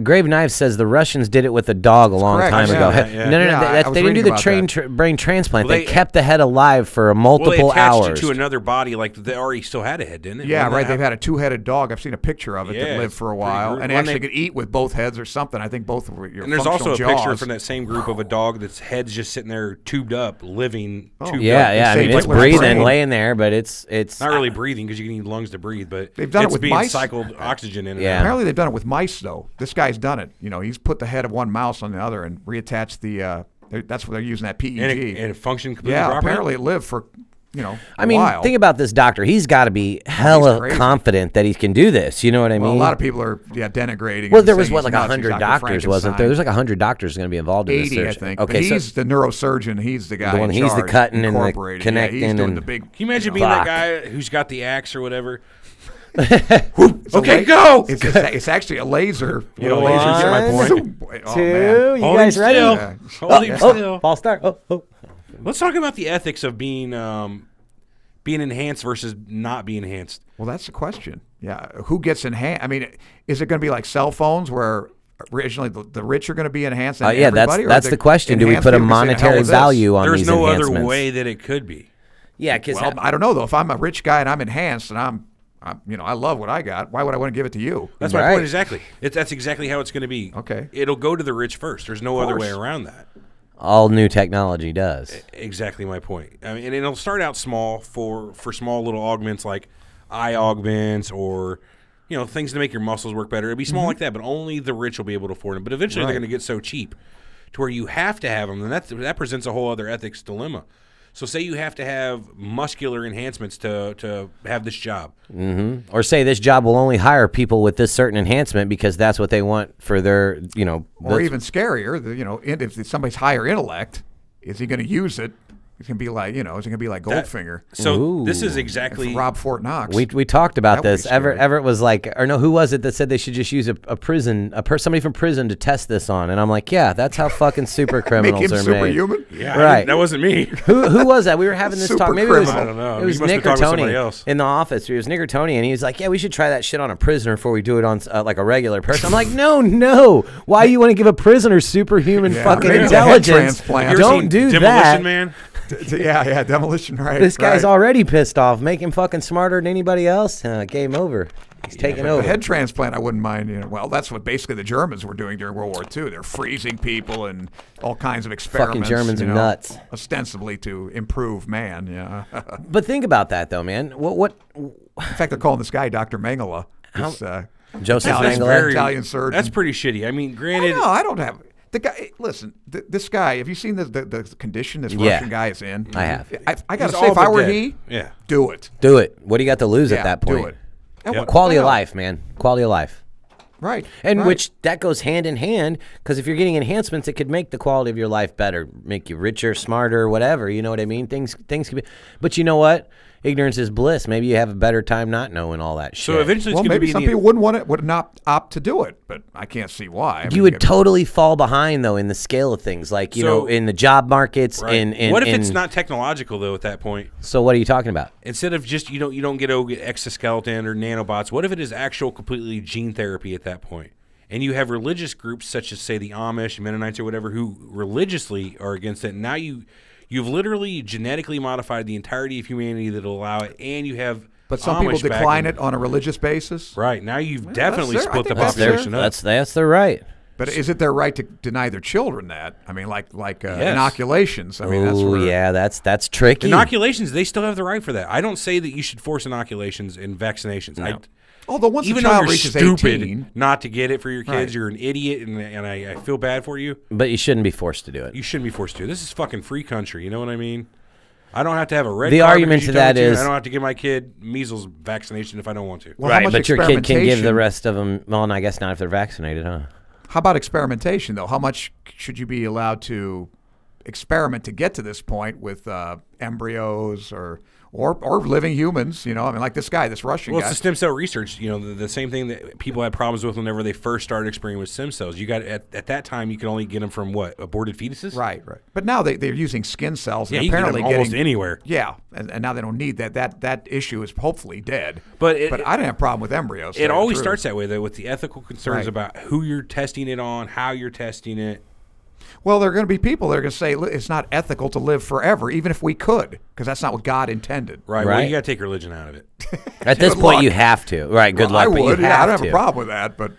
Grave Knives says the Russians did it with a dog a long correct. time Yeah, ago. yeah. No, Yeah, I was they didn't do reading the about brain transplant. Well, they kept the head alive for Well, multiple they attached hours. it to another body, like they already still had a head, didn't it? Yeah, Wasn't right. that They've how- had a two-headed dog. I've seen a picture of it Yeah, that lived it's for a pretty while, gr- and when actually they- could eat with both heads or something. I think both were your And there's functional also a picture jaws. from that same group of a dog that's head's just sitting there tubed up, living. Tubed up. Yeah. I mean, saved it's like breathing, brain. laying there, but it's Not really breathing because you need lungs to breathe, but They've done it it's with being mice. cycled oxygen in. Yeah. Apparently, they've done it with mice, though. This guy's done it. He's put the head of one mouse on the other and reattached the. That's what they're using that PEG. And it functioned completely yeah, properly. apparently it lived for, I mean, while. think about this doctor. He's got to be hella crazy. confident that he can do this. You know what I Well, mean? a lot of people are denigrating. Well, and there was saying what, he's like nuts. He's 100 Dr. doctors, wasn't there? There's like 100 doctors going to be involved in this 80, I search. think. Okay, But so he's the neurosurgeon. He's the guy. The one- in he's the charge, cutting and the incorporating. connecting Yeah, he's doing and- the big. Can you imagine know. being that Fuck. guy who's got the axe or whatever? It's a Okay, go! It's actually a laser. Laser. Get my One, point. Oh, two, man. you Hold guys him ready? still. Yeah. Hold him still. False start. Oh. Let's talk about the ethics of being enhanced versus not being enhanced. Well, that's the question. Yeah, who gets enhanced? I mean, is it going to be like cell phones where originally the rich are going to be enhanced? And Yeah, everybody, or that's the the question. Do we enhanced put a people say, "The hell monetary with this"? value on There's these no enhancements? other way that it could be. Yeah, because Well, I don't know though. If I'm a rich guy and I'm enhanced and I'm I love what I got. Why would I want to give it to you? That's my Right. point exactly. That's exactly how it's going to be. Okay. It'll go to the rich first. There's no other way around that. all new technology does. Exactly my point. I mean, and it'll start out small for small little augments like eye augments or things to make your muscles work better. It'll be small like that, but only the rich will be able to afford them. But eventually they're going to get so cheap to where you have to have them, and that presents a whole other ethics dilemma. So say you have to have muscular enhancements to have this job. Mm-hmm. Or say this job will only hire people with this certain enhancement because that's what they want for their, Or even scarier, if somebody's higher intellect, is he going to use it? It's going to be like, is it going to be like Goldfinger? So this is exactly Rob Fort Knox. We talked about That would this. be scary. Everett was like, or no, who was it that said they should just use somebody from prison to test this on? And I'm like, yeah, that's how fucking super Make criminals him are made. superhuman? Yeah, Right. That wasn't me. Who was that? We were having this Super talk. Maybe it was, criminal. I don't know. it was You must Nick have or talked with somebody Tony else. in the office. It was Nick or Tony, and he was like, yeah, we should try that shit on a prisoner before we do it on like a regular person. I'm like, no. Why you want to give a prisoner superhuman fucking maybe a head intelligence? transplant. You ever Don't seen do Demolition that. Man? Yeah, demolition, right. This guy's right. already pissed off. Make him fucking smarter than anybody else. Game over. He's taking The over. head transplant, I wouldn't mind. Well, that's what basically the Germans were doing during World War II. They're freezing people and all kinds of experiments. Germans are nuts. Ostensibly to improve man. Yeah. But think about that, though, man. What In fact, they're calling this guy Dr. Mengele. This, Joseph Italian, Mengele? Italian surgeon. That's pretty shitty. I mean, granted, No, I don't have. The guy, listen. This guy. Have you seen the condition this Yeah. Russian guy is in? I have. I got to he's say, all if I but were dead. he, Yeah. do it. Do it. What do you got to lose Yeah, at that point? do it. And Yep. Quality of yeah. life, man. Quality of life. Right. And right. which that goes hand in hand because if you're getting enhancements, it could make the quality of your life better, make you richer, smarter, whatever. You know what I mean? Things could be. But you know what? Ignorance is bliss. Maybe you have a better time not knowing all that shit. so eventually Well, it's going to maybe be some people wouldn't want it, would not opt to do it, but I can't see why. I mean, you would totally fall behind though in the scale of things, like So- in the job markets. Right. In What if it's not technological though? At that point, So what are you talking about? instead of just you don't get exoskeleton or nanobots. What if it is actual completely gene therapy at that point? And you have religious groups such as say the Amish, Mennonites, or whatever, who religiously are against it. Now you've literally genetically modified the entirety of humanity that'll allow it, and you have. But some Amish people back decline in- it on a religious basis. Right now, you've Well, definitely that's their- I split the think that's their- population up. That's their right. But is it their right to deny their children that? I mean, like Yes. inoculations. I mean, that's Oh where, yeah, that's tricky. Inoculations, they still have the right for that. I don't say that you should force inoculations and vaccinations. Although once Even a though child you're reaches stupid 18, not to get it for your kids, Right. you're an idiot, and I feel bad for you. But you shouldn't be forced to do it. You shouldn't be forced to. This is fucking free country. You know what I mean? I don't have to have a red The card argument because you to told that me to, and is- I don't have to give my kid measles vaccination if I don't want to. well, how Right, much but your kid can give the experimentation- rest of them. Well, and I guess not if they're vaccinated, huh? How about experimentation, though? How much should you be allowed to experiment to get to this point with embryos or living humans? I mean, like this guy, this Russian Well, guy. it's the stem cell research. The same thing that people had problems with whenever they first started experimenting with stem cells. You got at that time you could only get them from what, aborted fetuses? Right. But now they're using skin cells. Yeah, and you can get apparently them almost getting, anywhere. Yeah, and now they don't need that. That issue is hopefully dead. But I don't have a problem with embryos. It always starts that way, though, with the ethical concerns Right. about who you're testing it on, how you're testing it. Well, there are going to be people that are going to say it's not ethical to live forever, even if we could, because that's not what God intended. Right. Well, Right. you got to take religion out of it. At this Good point, luck. you have to. Right. Good Well, luck. I But would. you Yeah, I have don't have to. a problem with that, but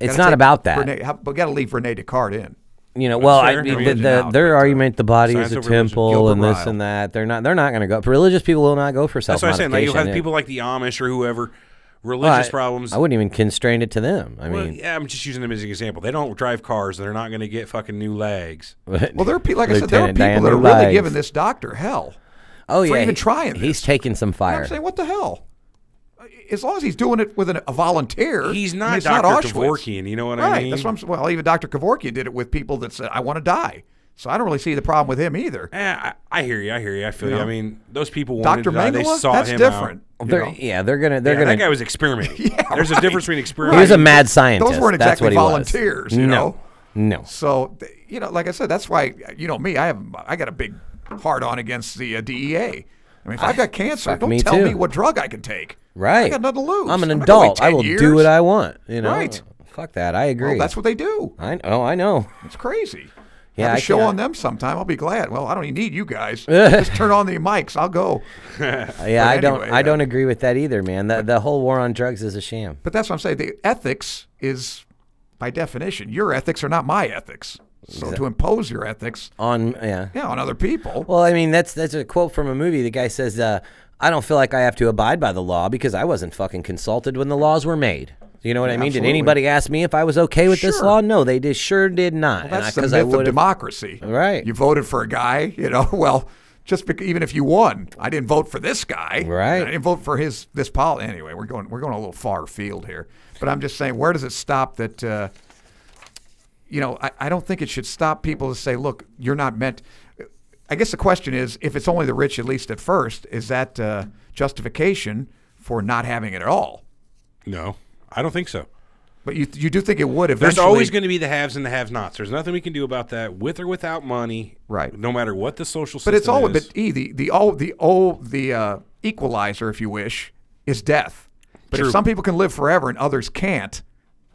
It's gotta not take about that. we got to leave Rene Descartes in. Well, fair. I mean, Religion out, their but, argument, the body science is a over religion. temple Gilbert and this Ryle. and that. They're not going to go. Religious people will not go for That's what I'm self-modification. saying. Like, you'll have people like the Amish or whoever, religious problems. I wouldn't even constrain it to them. I Well, mean, yeah, I'm just using them as an example. They don't drive cars. They're not going to get fucking new legs. Well, there are like I said, there are Lieutenant people Dan that are New really Legs. giving this doctor hell. oh for yeah, even trying He's this. taking some And fire. I'm saying, what the hell? As long as he's doing it with a volunteer, He's I mean, not it's Dr. Auschwitz. Kevorkian. You know what I Right. mean? That's what I'm saying. Well, even Dr. Kevorkian did it with people that said, "I want to die." So I don't really see the problem with him either. I hear you. I feel You you. know? I mean, those people wanted Dr. to die. They Mengele, sought that's him different. out. you They're, know? yeah, they're gonna Yeah, gonna. that guy was experimenting. Yeah, There's a right. difference between He experimenting. was a mad scientist. Those weren't That's what exactly he was. volunteers, you no, know? no. So like I said, that's why me. I got a big hard on against the DEA. I mean, if I've got cancer, fuck don't me tell too. me what drug I can take. Right. I got nothing to lose. I'm an not gonna wait adult. I 10 will years. do what I want. You know. Right. Fuck that. I agree. Well, that's what they do. I know. It's crazy. Yeah, Have I a show can't- on them sometime. I'll be glad. Well, I don't even need you guys. Just turn on the mics. I'll go. Yeah, But I don't. anyway, I don't agree with that either, man. The whole war on drugs is a sham. But that's what I'm saying. The ethics is, by definition, your ethics are not my ethics. So to impose your ethics on on other people. Well, I mean, that's a quote from a movie. The guy says, I don't feel like I have to abide by the law because I wasn't fucking consulted when the laws were made. You know what I mean? Absolutely. Did anybody ask me if I was okay with this law? No, they sure did not. Well, that's the myth of democracy. Right. You voted for a guy, well, even if you won, I didn't vote for this guy. Right. I didn't vote for this policy. Anyway, we're going a little far afield here. But I'm just saying, where does it stop that I don't think it should stop people to say, look, you're not meant. I guess the question is, if it's only the rich, at least at first, is that justification for not having it at all? No, I don't think so. But you do think it would eventually? There's always going to be the haves and the have-nots. There's nothing we can do about that, with or without money. Right. No matter what the social system but it's all is. But the equalizer, if you wish, is death. But True. if some people can live forever and others can't,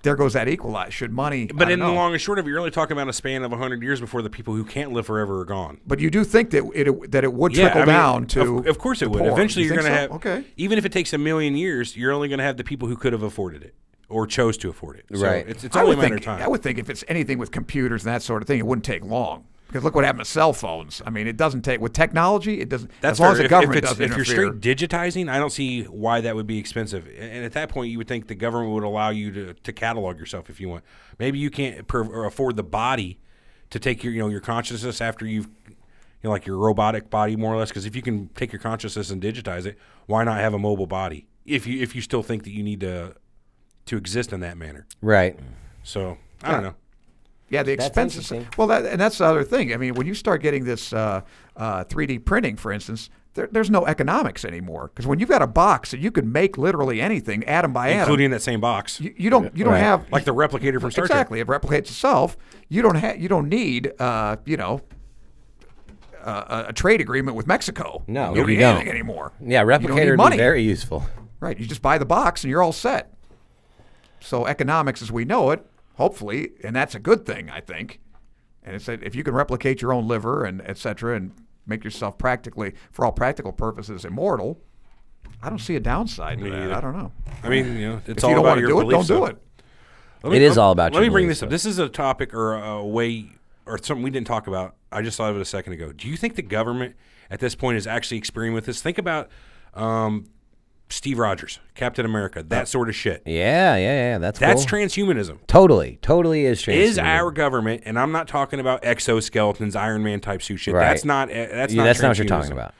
there goes that equalize. Should money? But in the long and short of it, you're only talking about a span of 100 years before the people who can't live forever are gone. But you do think that it would trickle down to? Of course it would. poor. Eventually, You you're going to think have. so? Okay. Even if it takes 1,000,000 years, you're only going to have the people who could have afforded it or chose to afford it. So Right. It's only a matter of time. I would think if it's anything with computers and that sort of thing, it wouldn't take long. Because look what happened to cell phones. I mean, it doesn't take with technology. It doesn't. That's as long as fair. the government if doesn't you're interfere. straight digitizing, I don't see why that would be expensive. And at that point, you would think the government would allow you to catalog yourself if you want. Maybe you can't or afford the body to take your consciousness after you've like your robotic body more or less. Because if you can take your consciousness and digitize it, why not have a mobile body? If you still think that you need to exist in that manner, Right. So I don't know. Yeah, the That's expenses. interesting. Well, that's the other thing. I mean, when you start getting this 3D printing, for instance, there's no economics anymore. Because when you've got a box that you can make literally anything, atom by atom, Including in that same box, you don't Right. have like the replicator from Star Trek. exactly. It replicates itself. You don't need a trade agreement with Mexico. No, you don't you need don't. anything anymore. Yeah, You don't replicator need would money. be very useful. Right. You just buy the box and you're all set. So economics as we know it, hopefully, and that's a good thing, I think. And it's that if you can replicate your own liver and et cetera and make yourself practically, for all practical purposes, immortal, I don't see a downside to that. either. I don't know. I mean, it's If all you don't about want to your do it, beliefs. don't do it. It is all about Let your me bring beliefs, this up. though. This is a topic or a way or something we didn't talk about. I just thought of it a second ago. Do you think the government at this point is actually experimenting with this? Think about Steve Rogers, Captain America, that sort of shit. Yeah. That's cool. Transhumanism. Totally is transhumanism. Is our government, and I'm not talking about exoskeletons, Iron Man type suit shit. Right. That's not That's not what you're talking transhumanism. about.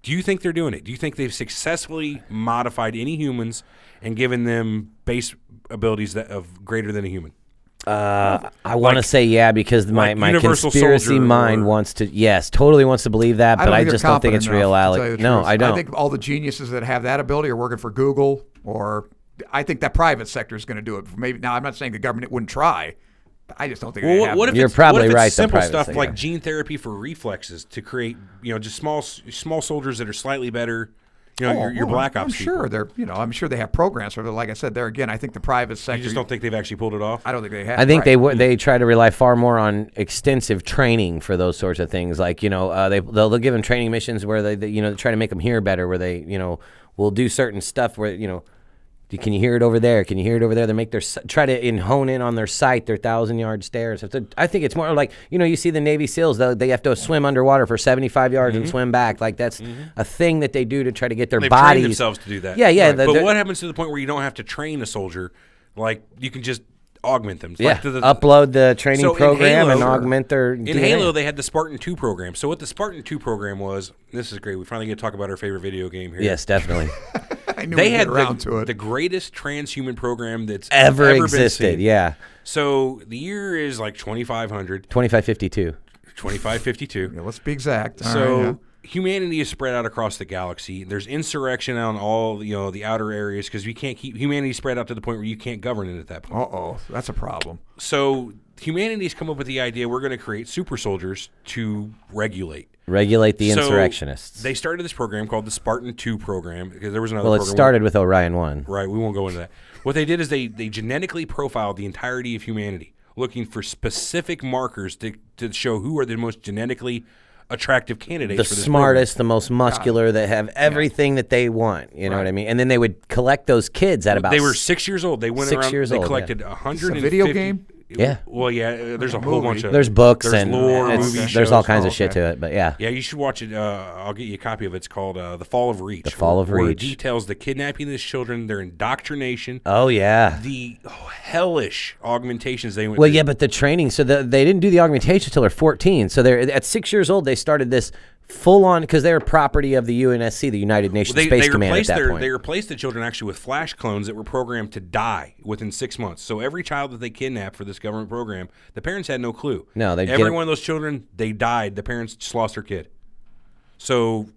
Do you think they're doing it? Do you think they've successfully modified any humans and given them base abilities of greater than a human? I want to say because my Universal conspiracy Soldier mind wants to totally wants to believe that, but I think they're just don't think it's competent real, enough, to tell you Alec. the No, truth. I don't. I think all the geniuses that have that ability are working for Google, or I think that private sector is going to do it. Maybe now, I'm not saying the government wouldn't try. But I just don't think. Well, what if You're it's, probably what if it's right, the simple private stuff sector. like gene therapy for reflexes to create, just small soldiers that are slightly better. Your black ops. I'm sure people. they're. I'm sure they have programs. Or like I said, there again, I think the private sector. You just don't think they've actually pulled it off? I don't think they have. I think right. they try to rely far more on extensive training for those sorts of things. Like they'll give them training missions where they try to make them hear better. Where they will do certain stuff where can you hear it over there? Can you hear it over there? They make try to hone in on their sight, their 1,000-yard stares. I think it's more like you see the Navy SEALs. They have to swim underwater for 75 yards and swim back. Like that's a thing that they do to try to get their They've bodies. trained themselves to do that. Yeah. Right. But what happens to the point where you don't have to train a soldier? Like you can just augment them. Yeah, Like upload the training So in program and Halo- augment their In DNA. Halo, they had the Spartan 2 program. So what the Spartan 2 program was, this is great. We finally get to talk about our favorite video game here. Yes, definitely. I knew They we'd had get around to it. the greatest transhuman program that's Ever been existed, seen. yeah. So the year is like 2500, 2552. 2552. Yeah, let's be exact. All So right, yeah. humanity is spread out across the galaxy. There's insurrection on all the outer areas because we can't keep humanity spread out to the point where you can't govern it at that point. Uh-oh, that's a problem. So humanity's come up with the idea we're going to create super soldiers to regulate. Regulate the So insurrectionists. They started this program called the Spartan 2 program because there was another Well, it program. started with Orion 1. Right, we won't go into that. What they did is they genetically profiled the entirety of humanity, looking for specific markers to show who are the most genetically attractive candidates The for this smartest, the most muscular, that have everything that they want. You know what I mean? And then they would collect those kids at program. about They were 6 years old. They went 6 around. years they old, collected yeah. 150. It's a video game? Yeah. Well, yeah. There's a whole bunch of. There's books there's and lore, it's- movies, there's all shows. kinds of shit to it. But yeah. Yeah, you should watch it. I'll get you a copy of it. It's called The Fall of Reach. The Fall of where it Reach. details the kidnapping of these children, their indoctrination, Oh yeah. the hellish augmentations they went Well, through. yeah, but the training. So they didn't do the augmentation until they're 14. So they're at 6 years old. They started this full on because they're property of the UNSC, the United Nations Space Command at that point. They replaced the children actually with flash clones that were programmed to die within 6 months. So every child that they kidnapped for this government program, the parents had no clue. No, they'd every get- one of those children, they died. The parents just lost their kid. So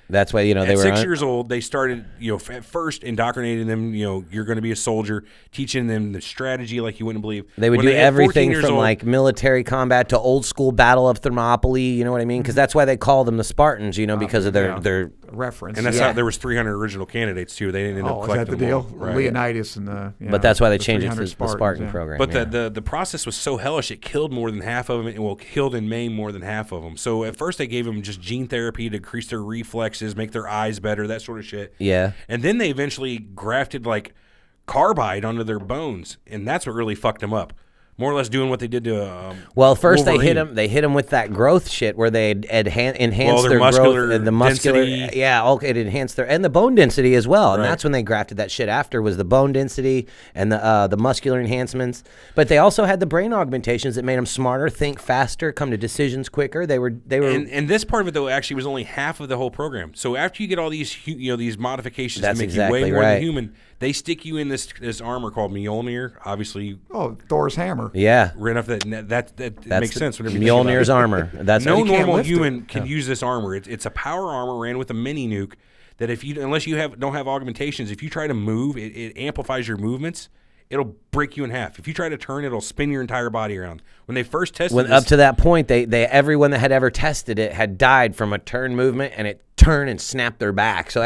That's why they at were 6 years old, they started, at first indoctrinating them. You're going to be a soldier, teaching them the strategy like you wouldn't believe. They would When do they had 14 everything years from old- like military combat to old school Battle of Thermopylae. You know what I mean? Because that's why they call them the Spartans. Because of their reference. and that's Yeah. how there was 300 original candidates too. They didn't end up Oh, is that collecting the them deal? all. Right. Leonidas and the. But that's why they the changed it to 300 the Spartans, Spartan yeah. program. But yeah. the process was so hellish, it killed more than half of them, and killed and maimed more than half of them. So at first they gave them just gene therapy to increase their reflexes, make their eyes better, that sort of shit. Yeah. And then they eventually grafted like carbide onto their bones, and that's what really fucked them up. More or less doing what they did to. Well, first they hit Wolverine. them. They hit them with that growth shit where they enhanced Well, their their muscular growth and the muscular. density. Yeah, okay, it enhanced their and the bone density as well. And Right. that's when they grafted that shit after was the bone density and the muscular enhancements. But they also had the brain augmentations that made them smarter, think faster, come to decisions quicker. They were. And this part of it though actually was only half of the whole program. So after you get all these these modifications That's to make exactly you way more right. than human, they stick you in this armor called Mjolnir. Obviously, Oh, Thor's hammer. yeah. right enough that That's makes sense. Whenever you think about Mjolnir's it. armor. That's No you can't normal lift it. human can use this armor. It's a power armor ran with a mini nuke that unless you don't have augmentations, if you try to move, it amplifies your movements. It'll break you in half. If you try to turn, it'll spin your entire body around. When they first tested When this, up to that point, they everyone that had ever tested it had died from a turn movement, and it turned and snapped their back. So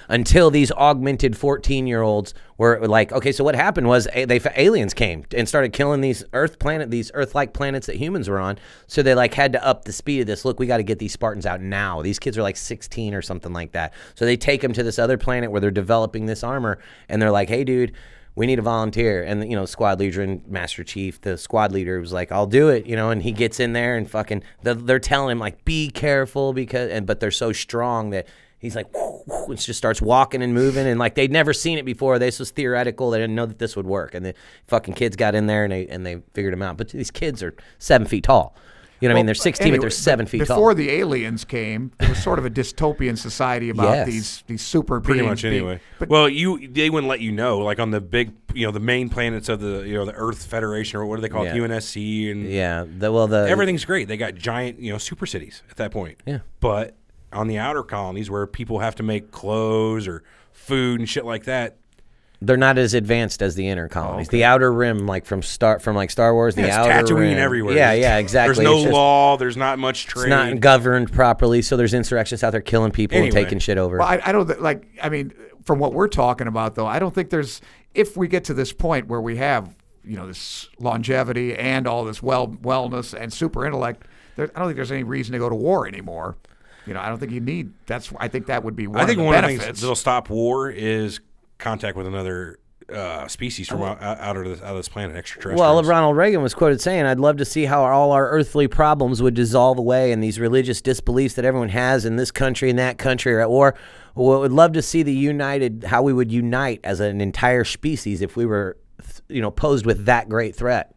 until these augmented 14-year-olds were like, okay, so what happened was aliens came and started killing these Earth-like planets that humans were on. So they like had to up the speed of this. Look, we got to get these Spartans out now. These kids are like 16 or something like that. So they take them to this other planet where they're developing this armor, and they're like, hey, dude, we need a volunteer. And squad leader and Master Chief, the squad leader, was like, I'll do it, and he gets in there and fucking they're telling him like, be careful but they're so strong that he's like, and just starts walking and moving, and like they'd never seen it before. This was theoretical. They didn't know that this would work, and the fucking kids got in there and they figured him out. But these kids are 7 feet tall. You know what I mean? They're 16, but they're 7 feet tall. Before the aliens came, there was sort of a dystopian society about Yes. these super pretty beings much anyway. But Well, they wouldn't let you know, like on the big, the main planets of the the Earth Federation, or what do they call it, Yeah. UNSC, and yeah, everything's great. They got giant super cities at that point. Yeah. But on the outer colonies where people have to make clothes or food and shit like that, they're not as advanced as the inner colonies. The outer rim, like from Star Wars, the it's outer Tatooine rim. everywhere. Yeah, exactly. There's no It's just- law. There's not much trade. It's not governed properly, so there's insurrectionists out there killing people and Anyway. taking shit over. well, I don't from what we're talking about though, I don't think there's if we get to this point where we have this longevity and all this wellness and super intellect, I don't think there's any reason to go to war anymore. I don't think you need. I think that would be one. I think of the one of the benefits. things that'll stop war is contact with another species from out of this planet, extraterrestrials. Well, Ronald Reagan was quoted saying, I'd love to see how all our earthly problems would dissolve away and these religious disbeliefs that everyone has in this country and that country are at war. Well, would love to see how we would unite as an entire species if we were, posed with that great threat,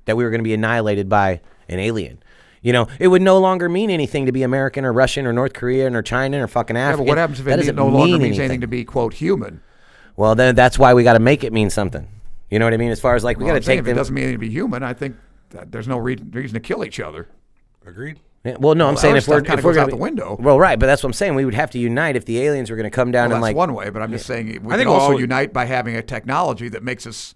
that we were going to be annihilated by an alien. It would no longer mean anything to be American or Russian or North Korean or China or fucking Yeah, African. but what happens if That it doesn't no longer mean means anything to be quote human? Well, then that's why we got to make it mean something. You know what I mean? As far as like, we Well, got I'm to saying take if it them. doesn't mean anything to be human, I think that there's no reason to kill each other. Agreed. Yeah, well, no, I'm Well, saying other if we're stuff kinda if we're goes out gonna the window. Well, right, but that's what I'm saying. We would have to unite if the aliens were going to come down Well, and that's like. one way, but I'm just saying we I can think also all- unite by having a technology that makes us,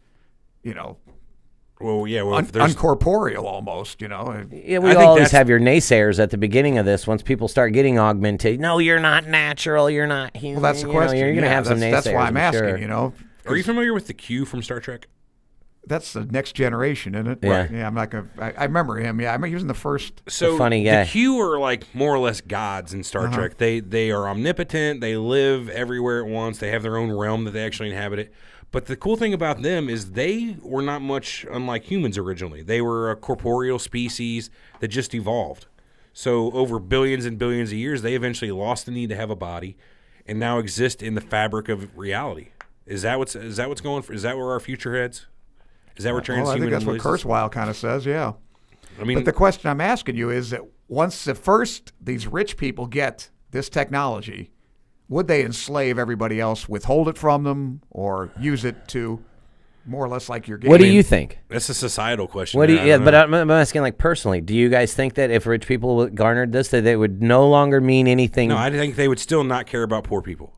Well, yeah. Well, if there's uncorporeal almost. Yeah, I we think always that's- have your naysayers at the beginning of this. Once people start getting augmented, no, you're not natural. You're not human. Well, that's the you know, question. you're going to Yeah, have some naysayers. that's why I'm asking. Sure. Are you familiar with the Q from Star Trek? That's the next generation, isn't it? Yeah. Yeah, I'm not gonna. I remember him. Yeah, I remember he was in the first. So funny guy. the Q are like more or less gods in Star Trek. They are omnipotent. They live everywhere at once. They have their own realm that they actually inhabit it. But the cool thing about them is they were not much unlike humans originally. They were a corporeal species that just evolved. So over billions and billions of years, they eventually lost the need to have a body and now exist in the fabric of reality. Is that what's going for? Is that where our future heads? Is that where transhumanism Well, I think that's what is? Kurzweil kind of says, yeah. I mean, But the question I'm asking you is that once these rich people get this technology, would they enslave everybody else, withhold it from them, or use it to more or less like you're getting? What do you think? that's a societal question. What do man. you, I don't but know. I'm asking like personally, do you guys think that if rich people garnered this, that they would no longer mean anything? No, I think they would still not care about poor people.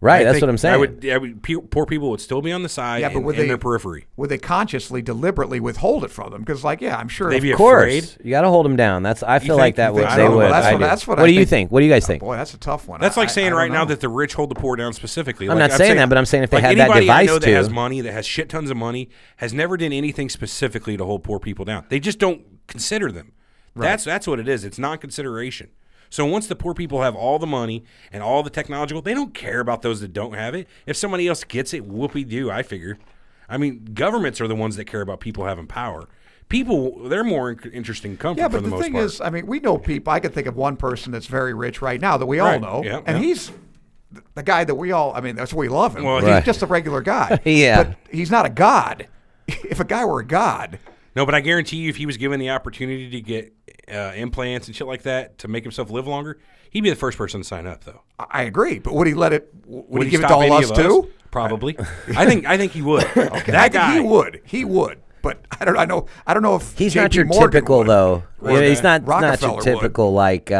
Right, I that's think what I'm saying. Poor people would still be on the side Yeah, but and would in they- their periphery. Would they consciously, deliberately withhold it from them? Because, like, yeah, I'm sure. They'd be Of course, afraid. you got to hold them down. I feel think- like that you would think they so? would. Well, I do. that's what What I do you think. think? What do you guys think? Boy, that's a tough one. That's like saying I right don't now know. that the rich hold the poor down specifically. I'm Like, not saying that, but I'm saying if they like had that anybody I device know that to- has money, that has shit tons of money, has never done anything specifically to hold poor people down. They just don't consider them. That's what it is. It's non-consideration. So once the poor people have all the money and all the technological, they don't care about those that don't have it. If somebody else gets it, whoopee-doo, I figure. I mean, governments are the ones that care about people having power. People, they're more interested in comfort Yeah, for but the the most thing part. is, I mean, we know people. I can think of one person that's very rich right now that we all Right, know, yeah, and yeah. he's the guy that we all. I mean, that's why we love him. Well, He's Right. just a regular guy. Yeah. but he's not a god. If a guy were a god, No, but I guarantee you, if he was given the opportunity to get implants and shit like that to make himself live longer, he'd be the first person to sign up, though. I agree. But would he let it? Would he give it to stop all any us of too? Probably. I think he would. Okay, That I guy. think he would. He would. But I don't know if He's JP not your Morgan typical would. though. Or Yeah, he's not your Rockefeller would. typical like.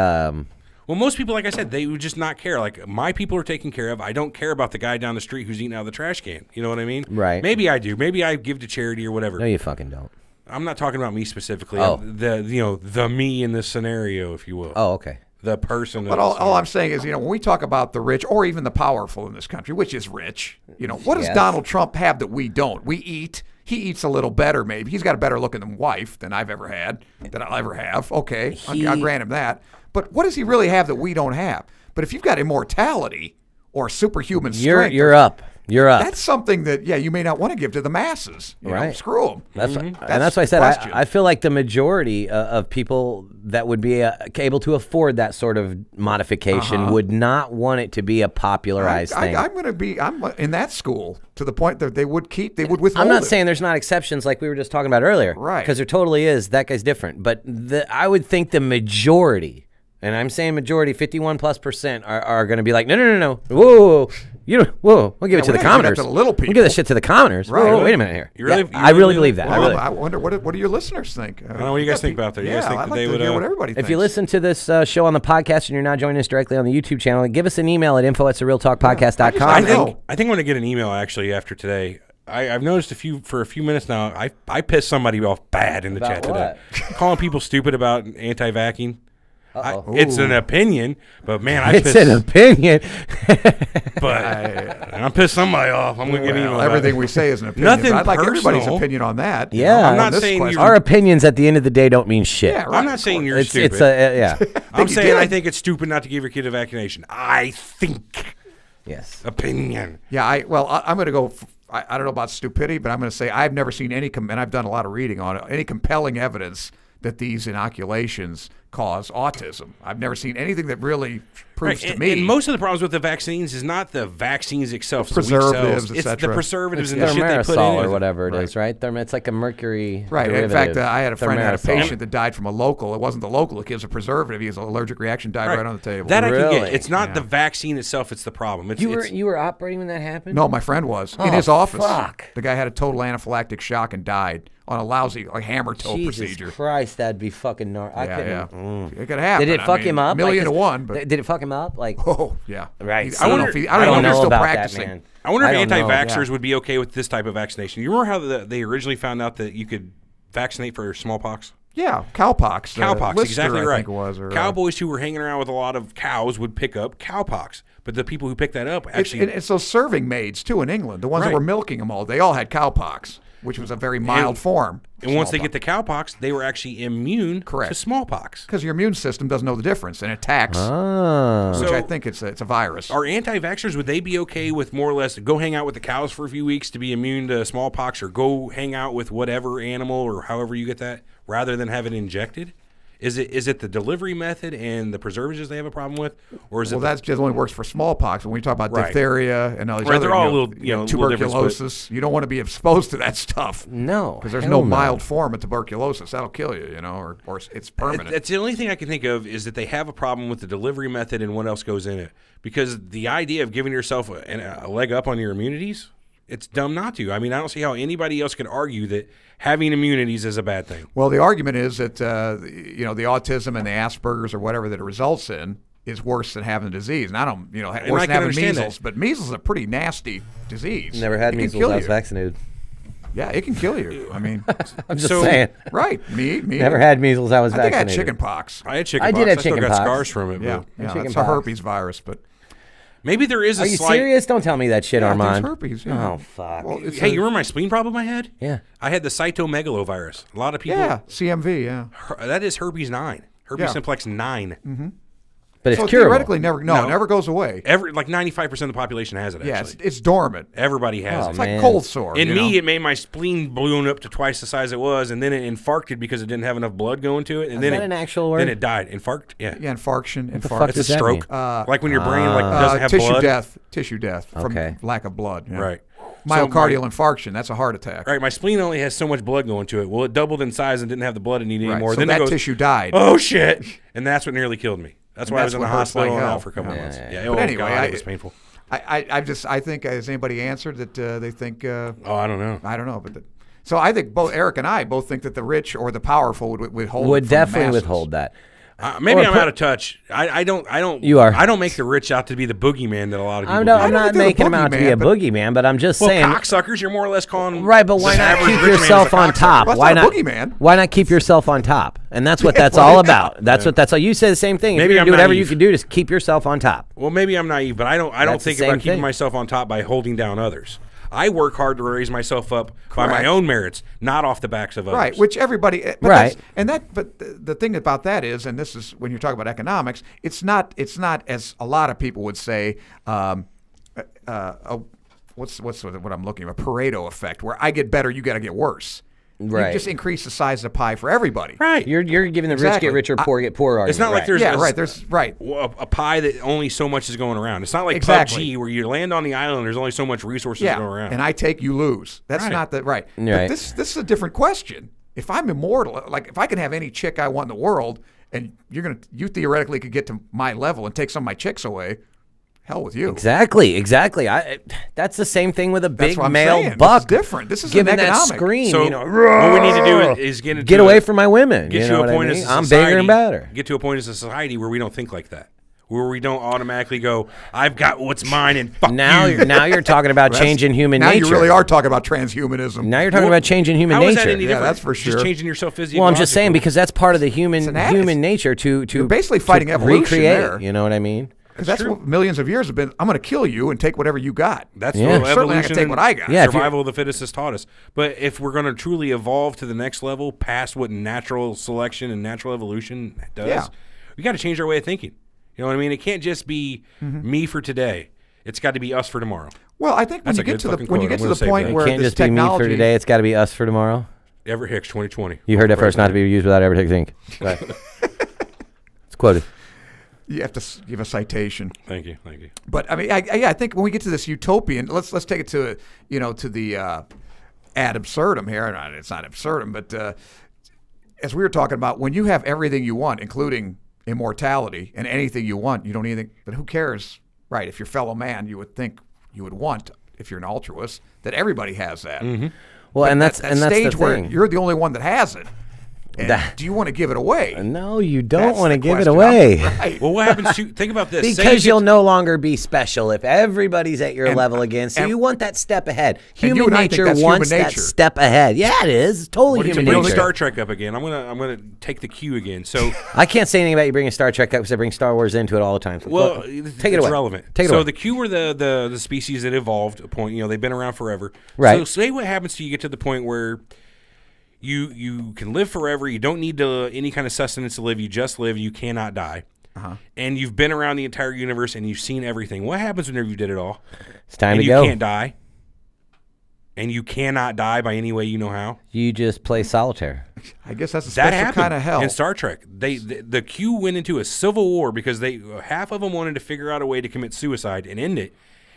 Well, most people, like I said, they would just not care. Like, my people are taken care of. I don't care about the guy down the street who's eating out of the trash can. You know what I mean? Right. Maybe I do. Maybe I give to charity or whatever. No, you fucking don't. I'm not talking about me specifically. Oh. The me in this scenario, if you will. Oh, okay. The person. But all I'm saying is, when we talk about the rich or even the powerful in this country, which is rich, what does Yes. Donald Trump have that we don't? We eat. He eats a little better, maybe. He's got a better looking wife than I've ever had, that I'll ever have. Okay, I'll grant him that. But what does he really have that we don't have? But if you've got immortality or superhuman strength, You're up. You're up. that's something that, you may not want to give to the masses. You know, Right. screw them. That's and that's why I said question. I feel like the majority of people that would be able to afford that sort of modification would not want it to be a popularized thing. I'm in that school to the point that they would withhold I'm not it. saying there's not exceptions like we were just talking about earlier, Right. Because there totally is. That guy's different, but I would think the majority, and I'm saying majority, 51+% are going to be like, no, whoa, we'll give it to we're the not giving it commoners. to the little We'll give people. that shit to the commoners. Right. Whoa, wait a minute here. You really- Yeah, I really believe that. Well, I I wonder what do your listeners think? I don't know what you guys think about that. You guys think I'd that like they to would, hear what everybody thinks. If you listen to this show on the podcast and you're not joining us directly on the YouTube channel, give us an email at info@surrealtalkpodcast.com. I I know. think I'm going to get an email actually after today. I've noticed for a few minutes now. I pissed somebody off bad in the About chat today, what? calling people stupid about anti-vaxxing. Uh-oh. It's an opinion, but man, I It's pissed. an opinion. But I'm pissed somebody off. I'm going to get an email. Well, about everything it. we say is an opinion. Nothing but I'd like everybody's personal. opinion on that. Yeah. I'm not on this saying question. Our opinions at the end of the day don't mean shit. Yeah, right. I'm not saying you're It's stupid. yeah. I'm you saying did. I think it's stupid not to give your kid a vaccination. I think Yes. opinion. Yeah, I'm going to go. I don't know about stupidity, but I'm going to say I've never seen any, and I've done a lot of reading on it, any compelling evidence that these inoculations cause autism. I've never seen anything that really proves to and, me. and most of the problems with the vaccines is not the vaccines itself, it's the weak preservatives, cells. It's the etc. preservatives It's and the shit they put thimerosal in or with it. whatever it is, right? It's like a mercury Right. In derivative. fact, I had a friend who had a Thimerosal. patient that died from a local. It wasn't the local. It gives a preservative. He has an allergic reaction, died right on the table. That I can Really? get. It's not the vaccine itself, it's the problem. It's, You were operating when that happened? No, my friend was in Oh, his office. fuck. The guy had a total anaphylactic shock and died on a lousy hammer toe Jesus procedure. Christ, that'd be fucking gnarly. I Yeah, couldn't. It could happen. Did it fuck him up? Million Like, to one, but did it fuck him up? Like, oh yeah, right. I don't know if he. I don't know if he's still about practicing. that, man. I wonder if I don't know, anti-vaxxers yeah. would be okay with this type of vaccination. You remember how they originally found out that you could vaccinate for smallpox? Yeah, cowpox. Cowpox, Lister, exactly I right. think it was, or, Cowboys who were hanging around with a lot of cows would pick up cowpox, but the people who picked that up actually it's those serving maids too in England. The ones that Right. were milking them all. They all had cowpox. which was a very mild form. And once they get the cowpox, they were actually immune to smallpox. Because your immune system doesn't know the difference and attacks, which I think it's a virus. Are anti-vaxxers, would they be okay with more or less go hang out with the cows for a few weeks to be immune to smallpox, or go hang out with whatever animal or however you get that, rather than have it injected? Is it the delivery method and the preservatives they have a problem with, or is it? Well, that just only works for smallpox. When we talk about diphtheria and all these other, they're all tuberculosis, you don't want to be exposed to that stuff. No, because there's no mild form of tuberculosis that'll kill you. Or it's permanent. That's the only thing I can think of, is that they have a problem with the delivery method and what else goes in it. Because the idea of giving yourself a leg up on your immunities, it's dumb not to. I mean, I don't see how anybody else could argue that having immunities is a bad thing. Well, the argument is that the autism and the Asperger's or whatever that it results in is worse than having the disease. And I don't, worse than having measles. But measles is a pretty nasty disease. Never had measles. I was vaccinated. Yeah, it can kill you. I mean, I'm just saying. Right. Me. Never had measles. I was vaccinated. I think I had chicken pox. I had chicken pox. I did have chicken pox. pox. I still got scars from it. Yeah, it's a herpes virus, but. Maybe there is a Are you serious? Don't tell me that shit, Armand. Herpes, yeah. Oh, fuck. Well, hey, you remember my spleen problem I had? Yeah. I had the cytomegalovirus. A lot of people. Yeah, CMV, yeah. That is herpes 9. Herpes simplex 9. Mm-hmm. But it's curable. Theoretically, it never goes away. Like 95% of the population has it, actually. Yeah, it's dormant. Everybody has it. It's like cold sore. In me, it made my spleen balloon up to twice the size it was, and then it infarcted because it didn't have enough blood going to it. And is that an actual word? Then it died. Infarct? Yeah. Yeah, infarction. It's a stroke. Like when your brain doesn't have blood. Tissue death from lack of blood. Yeah. Right. Myocardial infarction, that's a heart attack. Right, my spleen only has so much blood going to it. Well, it doubled in size and didn't have the blood it needed anymore. So then that tissue died. Oh, shit. And that's what nearly killed me. That's why I was in the hospital and out for a couple months. Yeah, but anyway, it was painful. I think, has anybody answered that they think... I don't know. I don't know. So I think both Eric and I both think that the rich or the powerful would withhold would definitely withhold that. Maybe I'm out of touch. I don't. You are. I don't make the rich out to be the boogeyman that a lot of people do. I'm not making them out to be a boogeyman, but I'm just saying. Cocksuckers, you're more or less calling. Right, but why not keep yourself on top? Well, why not boogeyman? Why not keep yourself on top? And that's what that's all about. That's all. You say the same thing. Maybe you do whatever you can do to keep yourself on top. Well, maybe I'm naive, but I don't think about keeping myself on top by holding down others. I work hard to raise myself up by my own merits, not off the backs of others. Right, which everybody. But the thing about that is, and this is when you're talking about economics, it's not as a lot of people would say. What's what I'm looking at? A Pareto effect, where I get better, you got to get worse. Right. You just increase the size of the pie for everybody. Right. You're giving the rich get richer, poor get poorer. It's not like there's there's a pie that only so much is going around. It's not like PUBG where you land on the island. There's only so much resources going around. And I take, you lose. That's not the right. But this is a different question. If I'm immortal, like if I can have any chick I want in the world, and you theoretically could get to my level and take some of my chicks away. Hell with you. Exactly. That's the same thing with a big male buck. This is different. This is giving an economic. That scream. So what we need to do is get away from my women. Get to a point as a society, I'm bigger and better. Get to a point as a society where we don't think like that. Where we don't automatically go, I've got what's mine and fuck you. Now you're talking about changing human nature. Now you really are talking about transhumanism. Now you're talking about changing human nature. How is that any different? That's for sure. Just changing yourself physiologically. Well, I'm just saying because that's part of the human nature to you're basically fighting evolution recreate. there. You know what I mean? Because that's what millions of years have been. I'm going to kill you and take whatever you got. That's certainly evolution. I can take what I got. Yeah, survival of the fittest has taught us. But if we're going to truly evolve to the next level, past what natural selection and natural evolution does, we got to change our way of thinking. You know what I mean? It can't just be me for today. It's got to be us for tomorrow. Well, I think when you get to the point where it can't just be me for today, it's got to be us for tomorrow. Everett Hicks, 2020. You heard that first, not to be used without Everett Hicks Inc. Right. It's quoted. You have to give a citation. Thank you. But I mean, I think when we get to this utopian, let's take it to to the ad absurdum here. It's not absurdum, but as we were talking about, when you have everything you want, including immortality and anything you want, you don't need anything. But who cares, right? If you're fellow man, you would think you would want, if you're an altruist, that everybody has that. Mm-hmm. Well, and that's stage the where thing. You're the only one that has it. And do you want to give it away? No, you don't That's want to the give it question. away. Right. Well, what happens to, think about this. Say Because you you'll get- no longer be special if everybody's at your level again. So and- you want that step ahead. you Human and I think nature that's wants human that nature. step ahead. Yeah, it is. It's totally to human bring nature. Star Trek up again, I'm gonna take the cue again. So, I can't say anything about you bringing Star Trek up because I bring Star Wars into it all the time. So well, take it it's away. relevant. Take it so away. the Q were the species that evolved. A point, they've been around forever. Right. So say what happens to you get to the point where you can live forever. You don't need any kind of sustenance to live. You just live. You cannot die. And you've been around the entire universe and you've seen everything. What happens whenever you did it all? It's time and to you go. can't die. And you cannot die by any way you know how. You just play solitaire. I guess that's a That special happened kind of hell. in Star Trek. The Q went into a civil war because half of them wanted to figure out a way to commit suicide and end it,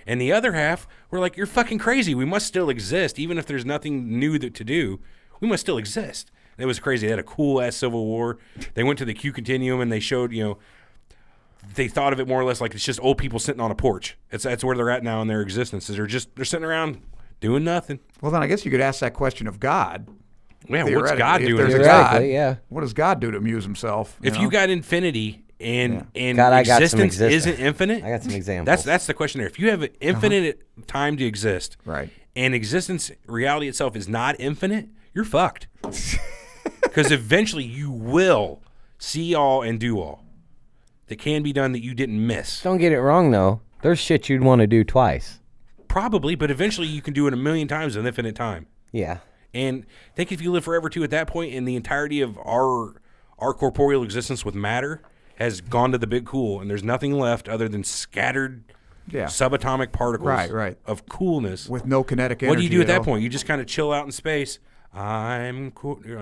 and the other half were like, "You're fucking crazy. We must still exist, even if there's nothing new to do. We must still exist." It was crazy. They had a cool ass civil war. They went to the Q continuum and they showed, they thought of it more or less like it's just old people sitting on a porch. That's where they're at now in their existence. They're sitting around doing nothing. Well, then I guess you could ask that question of God. Yeah, what's Theoretically, God if doing? there's a Theoretically, God, yeah. What does God do to amuse himself? If you got infinity and God, I got some existence existence. isn't infinite, I got some examples. That's the question there. If you have infinite time to exist, Right. and existence, reality itself is not infinite, you're fucked. Because eventually you will see all and do all that can be done that you didn't miss. Don't get it wrong, though. There's shit you'd want to do twice. Probably, but eventually you can do it a million times in infinite time. Yeah. And think if you live forever too at that point, and the entirety of our corporeal existence with matter has gone to the big cool, and there's nothing left other than scattered subatomic particles right. of coolness. with no kinetic energy. What do you do at that point? You just kind of chill out in space. I'm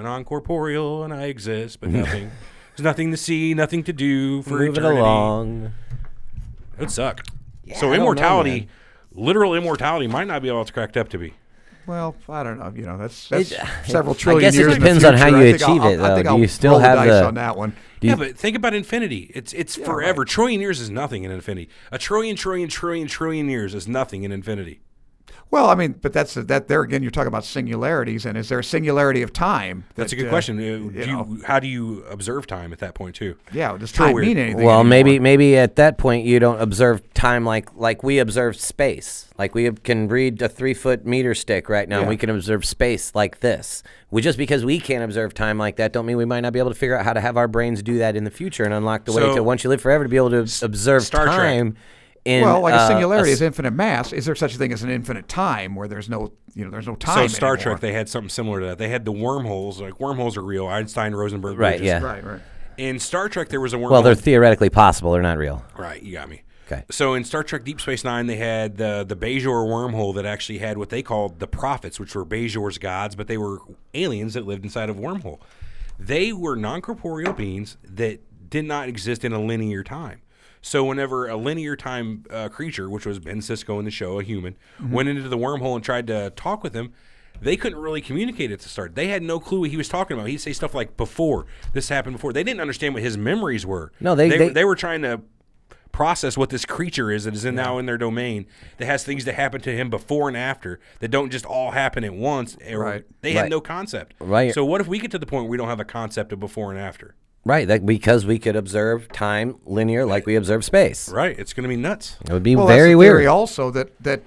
non-corporeal and I exist, but nothing. There's nothing to see, nothing to do for Move eternity. it along. It would suck. Yeah, so I don't know, immortality, man. literal immortality, might not be all it's cracked up to be. Well, I don't know. That's It- several I trillion guess it years in the depends on how future. you I think achieve I'll- it, I think though. I'll Do you still roll the have dice the- on that one? Yeah, but think about infinity. It's forever. right. Trillion years is nothing in infinity. A trillion years is nothing in infinity. Well, I mean, but that's that. There again, you're talking about singularities, and is there a singularity of time? That's a good question. How do you observe time at that point too? Yeah, does It's real time weird. mean anything? Well, anymore? maybe at that point you don't observe time like we observe space. Like we can read a 3-foot meter stick right now, and Yeah. we can observe space like this. Just because we can't observe time like that, don't mean we might not be able to figure out how to have our brains do that in the future and unlock the way So, to once you live forever to be able to observe Star Trek. time. In, Well, like a singularity a is infinite mass. Is there such a thing as an infinite time where there's no time? So Star anymore? Trek, they had something similar to that. They had the wormholes. Like wormholes are real. Einstein, Rosenberg, Right, bridges. yeah. Right. In Star Trek, there was a wormhole. Well, they're theoretically possible. They're not real. Right, you got me. Okay. So in Star Trek Deep Space Nine, they had the Bajor wormhole that actually had what they called the prophets, which were Bajor's gods, but they were aliens that lived inside of a wormhole. They were non-corporeal beings that did not exist in a linear time. So whenever a linear time creature, which was Ben Sisko in the show, a human, went into the wormhole and tried to talk with him, they couldn't really communicate at the start. They had no clue what he was talking about. He'd say stuff like, before, this happened before. They didn't understand what his memories were. No, they were trying to process what this creature is that is now in their domain, that has things that happen to him before and after that don't just all happen at once. Right. They had Right. no concept. Right. So what if we get to the point where we don't have a concept of before and after? Right, because we could observe time linear like we observe space. Right. It's going to be nuts. It would be Well, very that's the weird. theory also that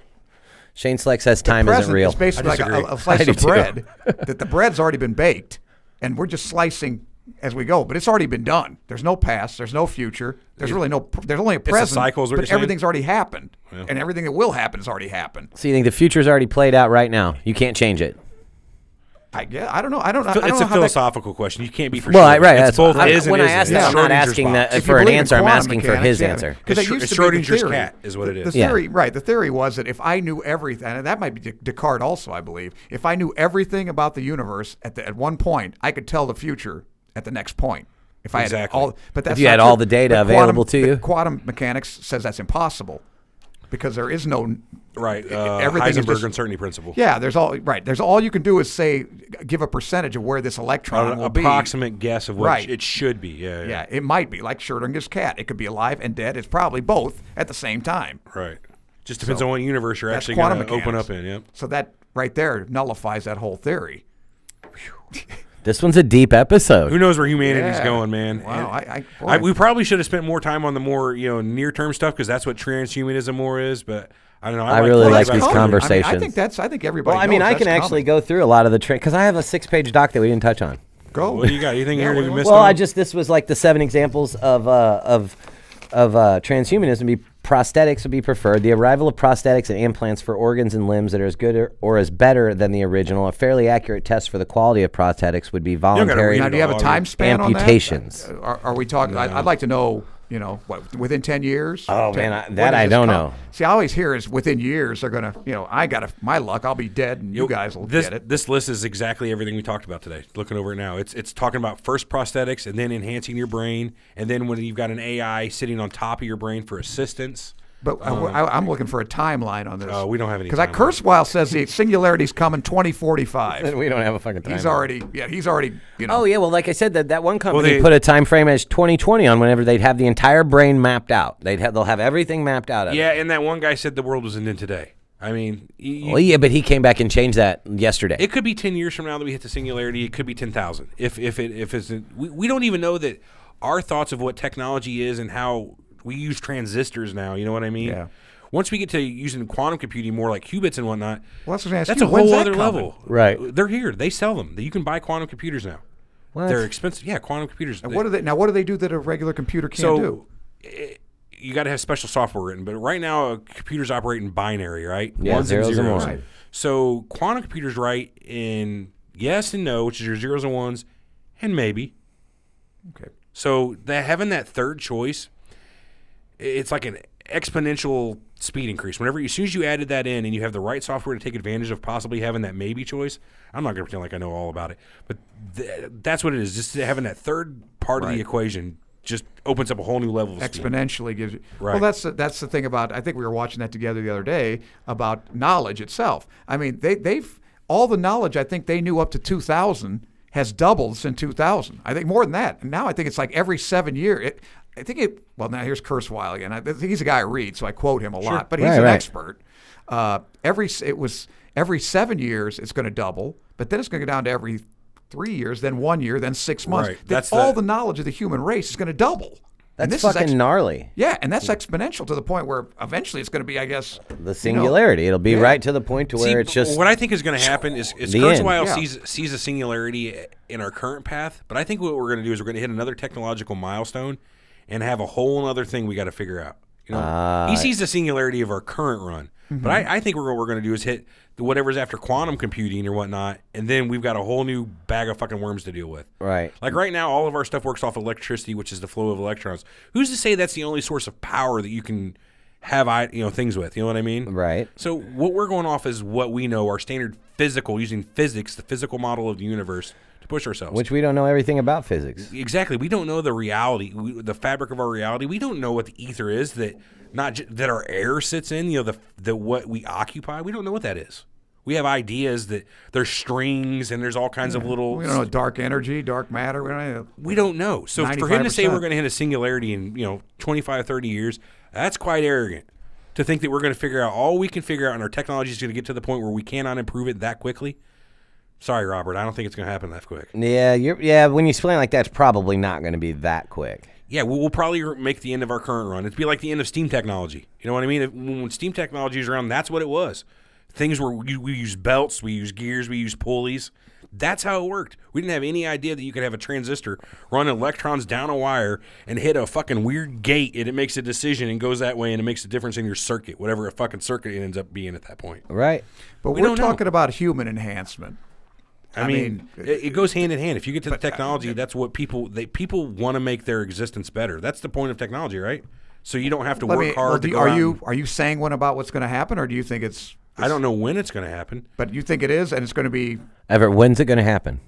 Shane Sleck says time present isn't real. is basically I like disagree. a slice I do of too. bread. That the bread's already been baked, and we're just slicing as we go. But it's already been done. There's no past. There's no future. There's really no. There's only a present. cycle is what but you're saying? everything's already happened, and everything that will happen has already happened. So you think the future's already played out right now? You can't change it. I guess I don't know. I don't know. It's I don't a know how that, philosophical question. You can't be for Well, sure. right. It's both when is and I isn't. ask It's that, I'm not Schrodinger's asking box. that if for you an believe in answer. I'm quantum asking for mechanics, his yeah. answer. Because It's that used to be the Schrodinger's theory. cat is what it is. The theory, right? The theory was that if I knew everything, and that might be Descartes also, I believe. If I knew everything about the universe at one point, I could tell the future at the next point. If I Exactly. had all, but that's If you not had true. all the data But available to you? Quantum mechanics says that's impossible because there is no Right. everything is Heisenberg just- uncertainty principle. Yeah, there's all you can do is say give a percentage of where this electron An will be. approximate guess of what Right. it should be. Yeah, Yeah, it might be like Schrodinger's cat. It could be alive and dead. It's probably both at the same time. Right. Just depends So, on what universe you're that's actually going quantum to open mechanics. up in. Yep. So that right there nullifies that whole theory. This one's a deep episode. Who knows where humanity's Yeah. going, man? Wow. And we probably should have spent more time on the more near-term stuff because that's what transhumanism more is. But I don't know. I really like about these it. conversations. I think everybody. Well, I mean, knows I can that's actually coming. go through a lot of the because I have a 6-page doc that we didn't touch on. Go. What do you got? You think we missed? Well, on? this was like the 7 examples of transhumanism. Prosthetics would be preferred. The arrival of prosthetics and implants for organs and limbs that are as good or as better than the original. A fairly accurate test for the quality of prosthetics would be voluntary Now, do you have a time span amputations. on that? Are we talking? I'd like to know. What, within 10 years? Oh, man, when does I this don't come? know. See, I always hear is within years they're going to, my luck, I'll be dead and you guys will get it. This list is exactly everything we talked about today. Looking over it now, it's talking about first prosthetics and then enhancing your brain, and then when you've got an AI sitting on top of your brain for assistance. But I'm looking for a timeline on this. Oh, we don't have any. Because Kurzweil says the singularity's coming 2045. We don't have a fucking time. He's already. Oh yeah, well, like I said, that one company they put a time frame as 2020 on whenever they'd have the entire brain mapped out. They'll have everything mapped out. Yeah, and that one guy said the world was ending today. I mean, well, yeah, but he came back and changed that yesterday. It could be 10 years from now that we hit the singularity. It could be 10,000. If it's we don't even know that our thoughts of what technology is and how we use transistors now. You know what I mean? Yeah. Once we get to using quantum computing more like qubits and whatnot, Well, that's you, a when's whole that other coming? level. Right. They're here. They sell them. You can buy quantum computers now. What? They're expensive. Yeah, quantum computers. And what do they do that a regular computer can't do? You got to have special software written. But right now, computers operate in binary, right? Yeah, Ones and zeros and zeros. ones. So quantum computers write in yes and no, which is your zeros and ones, and maybe. Okay. So having that third choice, it's like an exponential speed increase. As soon as you added that in and you have the right software to take advantage of possibly having that maybe choice, I'm not going to pretend like I know all about it, but that's what it is. Just having that third part of the equation just opens up a whole new level of speed. Exponentially gives you. Right. Well, that's the thing about. I think we were watching that together the other day about knowledge itself. I mean, they've all the knowledge I think they knew up to 2000 has doubled since 2000. I think more than that. And now I think it's like every 7 years. Well, now here's Kurzweil again. He's a guy I read, so I quote him a lot. But he's an expert. Every 7 years it's going to double, but then it's going to go down to every 3 years, then 1 year, then 6 months. Right. That's all the knowledge of the human race is going to double. That's fucking gnarly. Yeah, and that's exponential to the point where eventually it's going to be, I guess, the singularity. It'll be right to the point to where it's just. What I think is going to happen is Kurzweil sees a singularity in our current path, but I think what we're going to do is we're going to hit another technological milestone and have a whole other thing we got to figure out. He sees the singularity of our current run, but I think what we're going to do is hit whatever's after quantum computing or whatnot, and then we've got a whole new bag of fucking worms to deal with. Right. Like right now, all of our stuff works off electricity, which is the flow of electrons. Who's to say that's the only source of power that you can have things with? You know what I mean? Right. So what we're going off is what we know, our standard physical, using physics, the physical model of the universe, to push ourselves. Which we don't know everything about physics. Exactly. We don't know the reality, the fabric of our reality. We don't know what the ether is that that our air sits in. The what we occupy. We don't know what that is. We have ideas that there's strings and there's all kinds of little. We don't know dark energy, dark matter. We don't know. So for him to say 95%. we're going to hit a singularity in 25, 30 years, that's quite arrogant. To think that we're going to figure out all we can figure out and our technology is going to get to the point where we cannot improve it that quickly. Sorry, Robert. I don't think it's going to happen that quick. Yeah, when you explain it like that, it's probably not going to be that quick. Yeah, we'll probably make the end of our current run. It'd be like the end of steam technology. You know what I mean? When steam technology was around, that's what it was. Things where we use belts, we use gears, we use pulleys. That's how it worked. We didn't have any idea that you could have a transistor run electrons down a wire and hit a fucking weird gate, and it makes a decision and goes that way, and it makes a difference in your circuit, whatever a fucking circuit it ends up being at that point. Right. But we're talking about human enhancement. I mean, it goes hand in hand. If you get to the technology, that's what people want to make their existence better. That's the point of technology, right? So you don't have to work hard. Are you sanguine about what's going to happen, or do you think it's? I don't know when it's going to happen. But you think it is, and it's going to be. Everett, when's it going to happen?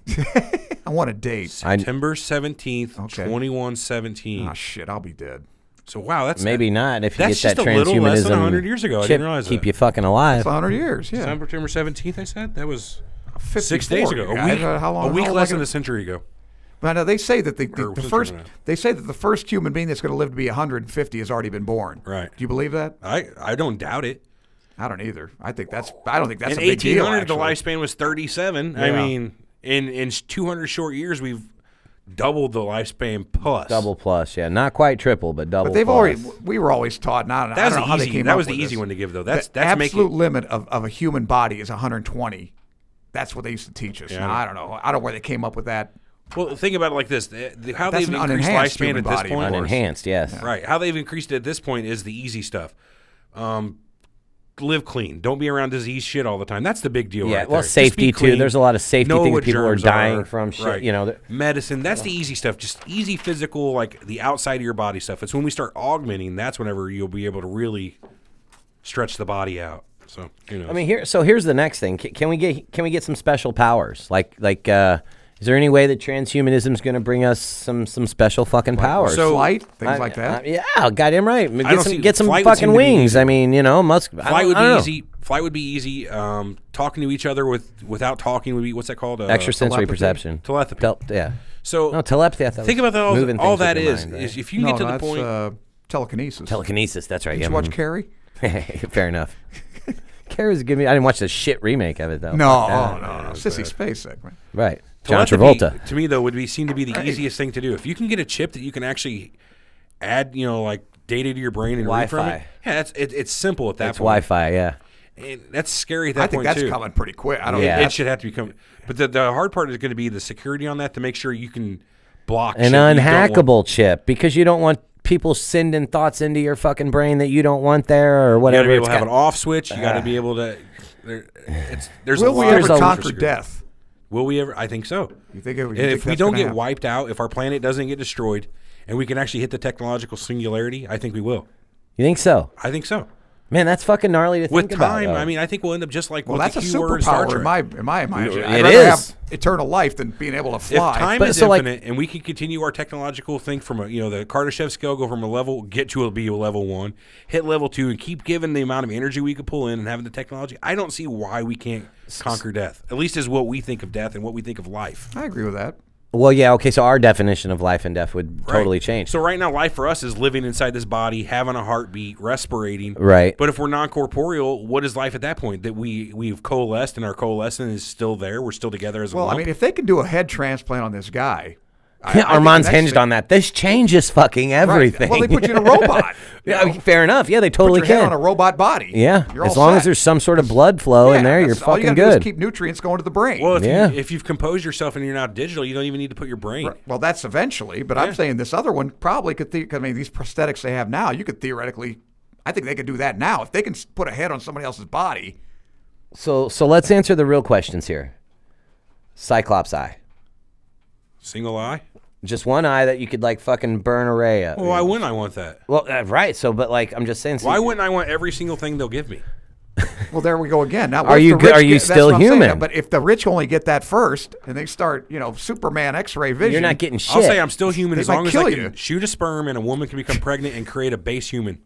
I want a date. September 17th, 2117. Oh shit, I'll be dead. So wow, that's maybe not if you that's get that just a little less than transhumanism 100 years ago. I didn't realize keep that. you fucking alive. It's 100 years. Yeah. September 17th. I said that was 54, 6 days ago. A week less than a century ago. But now they say that they say that the first human being that's going to live to be 150 has already been born. Right. Do you believe that? I don't doubt it. I don't either. I don't think that's in a big deal. 1800, the lifespan was 37. Yeah. I mean, in 200 short years, we've doubled the lifespan plus. Double plus, yeah. Not quite triple, but double But they've plus. already. We were always taught. Not. That was I don't know how they easy. came That up was the with easy this. one to give, though. The That's absolute limit of a human body is 120. That's what they used to teach us. Yeah, Now, I don't know. I don't know where they came up with that. Well, think about it like this: how That's they've an increased unenhanced lifespan human at this body, of point. course. Unenhanced, yes. Right. How they've increased it at this point is the easy stuff. Live clean. Don't be around disease shit all the time. That's the big deal. Yeah, right well, there. Just safety be too. clean. There's a lot of safety Know things what people are germs dying are. from. Shit, Right. you know. Medicine. That's the easy stuff. Just easy physical, like the outside of your body stuff. It's when we start augmenting. That's whenever you'll be able to really stretch the body out. So I mean, here's the next thing. Can we get some special powers? Is there any way that transhumanism is going to bring us some special fucking powers? So- Flight, things like that. Yeah, goddamn right. Get some flight would seem fucking to be wings. easy. I mean, you know, flight would I be don't know. easy. Flight would be easy. Talking to each other without talking would be, what's that called? Extrasensory telepathy. perception. Telepathy. Yeah. So No, telepathy. I thought think was about that. moving All things with that your is mind, right? is if you No, get to the that's point. telekinesis. Telekinesis. That's right. Did Yeah. you watch Carrie? Fair enough. Carrie's giving me. I didn't watch the shit remake of it though. No, Fuck that. no. Sissy Spacek. Right? Right. John Telepathy, Travolta. to me, though, would seem to be the easiest thing to do. If you can get a chip that you can actually add, like data to your brain and read from it. Wi-Fi. Yeah, it's simple at that That's point. Wi-Fi. Yeah. And that's scary at that I think point that's too. coming pretty quick. I don't. Yeah. It should have to be coming. But the hard part is going to be the security on that to make sure you can block An shit you don't want. unhackable chip because you don't want people sending thoughts into your fucking brain that you don't want there or You got whatever. to be able It's to have got- an off switch. You got to be able to. There's Will a we lot ever of conquer security. death? Will we ever? I think so. You think? You And think if we that's don't gonna get happen? wiped out, if our planet doesn't get destroyed, and we can actually hit the technological singularity, I think we will. You think so? I think so. Man, that's fucking gnarly to think With about. time, though. I mean, I think we'll end up just like Well, with that's the a Q word in Star superpower Trek. in my imagination. It I'd rather is. have eternal life than being able to If fly. time But is so, like- infinite and we can continue our technological thing from the Kardashev scale, go from a level, get to be a level 1, hit level 2, and keep giving the amount of energy we could pull in and having the technology, I don't see why we can't conquer death. At least is what we think of death and what we think of life. I agree with that. Well, yeah, okay, so our definition of life and death would totally Right. change. So right now, life for us is living inside this body, having a heartbeat, respirating. Right. But if we're non-corporeal, what is life at that point? That we've coalesced and our coalescence is still there. We're still together as a Well, I lump. mean, if they can do a head transplant on this guy, Yeah, Armand's hinged on that. This changes fucking everything. Well, they put you in a robot. Yeah, fair enough. Yeah, they Put totally your head can. on a robot body. Yeah, You're as all long set. as there's some sort of blood flow in there, you're all you fucking gotta do is good. keep nutrients going to the brain. well, Yeah. if you've composed yourself and you're not digital, you don't even need to put your brain. Well, that's eventually, but I'm saying this other one probably could. I mean, these prosthetics they have now, you could theoretically. I think they could do that now if they can put a head on somebody else's body. So let's answer the real questions here. Cyclops eye. Single eye? Just one eye that you could like fucking burn a ray at. Well, why wouldn't I want that? Well, right. So, but like, I'm just saying. So Why wouldn't I want every single thing they'll give me? Well, there we go again. Now, what Are if you the good- rich are you that's still what I'm saying. human? But if the rich only get that first, and they start, Superman X-ray vision, You're not getting shit. I'll say I'm still human They as might long as I kill can you. shoot a sperm and a woman can become pregnant and create a base human.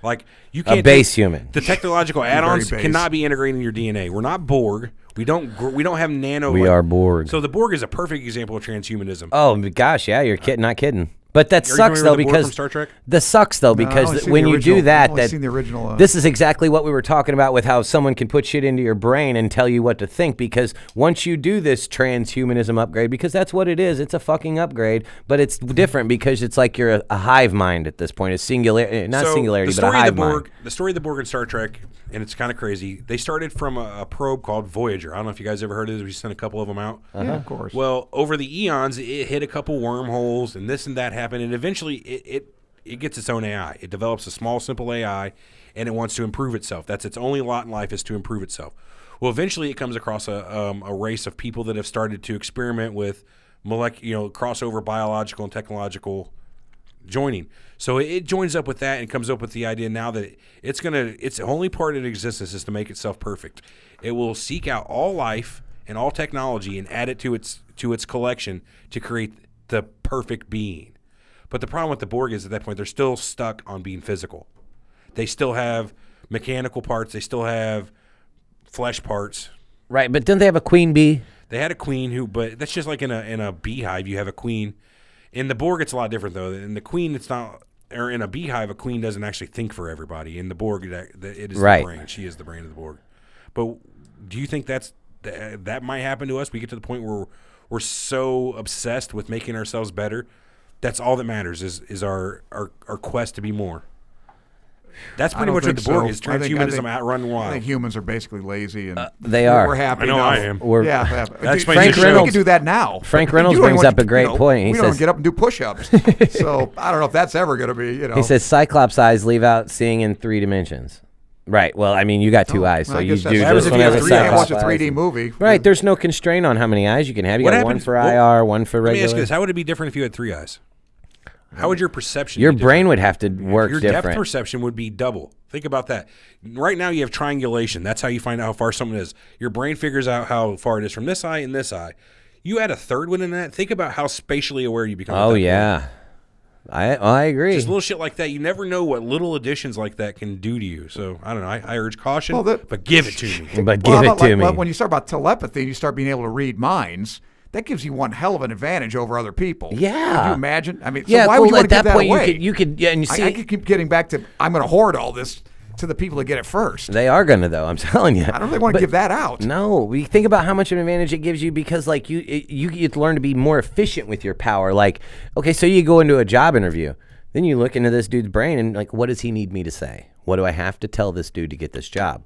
Like you can't base human. The technological add-ons base. cannot be integrated in your DNA. We're not Borg. We don't have nano. We are Borg. So the Borg is a perfect example of transhumanism. Oh gosh, yeah, you're kidding, not kidding. But that Are you sucks familiar though with the Borg because from Star Trek? the sucks though No, I've because only seen when the you original- do that, I've only that seen the original, this is exactly what we were talking about with how someone can put shit into your brain and tell you what to think. Because once you do this transhumanism upgrade, because that's what it is, it's a fucking upgrade, but it's different because it's like you're a hive mind at this point. It's singularity, not So, singularity, the but a story of hive the Borg, mind. The story of the Borg in Star Trek, and it's kind of crazy. They started from a probe called Voyager. I don't know if you guys ever heard of this. We sent a couple of them out. Yeah, of course. Well, over the eons, it hit a couple wormholes, and this and that happened, and eventually it gets its own AI. It develops a small, simple AI, and it wants to improve itself. That's its only lot in life is to improve itself. Well, eventually, it comes across a race of people that have started to experiment with crossover biological and technological joining. So it joins up with that and comes up with the idea now that its only part of existence is to make itself perfect. It will seek out all life and all technology and add it to its collection to create the perfect being. But the problem with the Borg is at that point they're still stuck on being physical. They still have mechanical parts. They still have flesh parts. Right, but didn't they have a queen bee? They had a queen but that's just like in a beehive. You have a queen. In the Borg, it's a lot different though. In the queen, it's not. Or in a beehive, a queen doesn't actually think for everybody. In the Borg, it is Right. the brain. She is the brain of the Borg. But do you think that's that might happen to us. We get to the point where we're so obsessed with making ourselves better. That's all that matters is our quest to be more. That's pretty much what the Borg is. Transhumanism outrun wild. I think humans are basically lazy, and they are. We're happy. I know enough. I am. Yeah. Frank Reynolds, we can do that now. Frank Reynolds brings up a great point. He we says, don't get up and do push-ups. So I don't know if that's ever going to be. He says Cyclops eyes leave out seeing in 3 dimensions. Right. Well, I mean, you got 2 eyes, so you do this one as a Cyclops. You can't watch a Cyclops 3D movie. Right. There's no constraint on how many eyes you can have. You got one for IR, one for regular. Let me ask you this: how would it be different if you had 3 eyes? How would your perception? Your be brain would have to work your different. depth perception would be double. Think about that. Right now, you have triangulation. That's how you find out how far someone is. Your brain figures out how far it is from this eye and this eye. You add a third one in that. Think about how spatially aware you become. Oh yeah, I agree. Just little shit like that. You never know what little additions like that can do to you. So I don't know. I urge caution, but give it to me. But give it to me. When you start about telepathy, you start being able to read minds. That gives you one hell of an advantage over other people. Yeah. Can you imagine? I mean, yeah, so why would you want to at give that that point away? you could and you see I could keep getting back to I'm going to hoard all this to the people that get it first. They are going to, though. I'm telling you. I don't really want to give that out. No, we think about how much of an advantage it gives you because, like, you get to learn to be more efficient with your power. Like, okay, so you go into a job interview, then you look into this dude's brain and like, what does he need me to say? What do I have to tell this dude to get this job?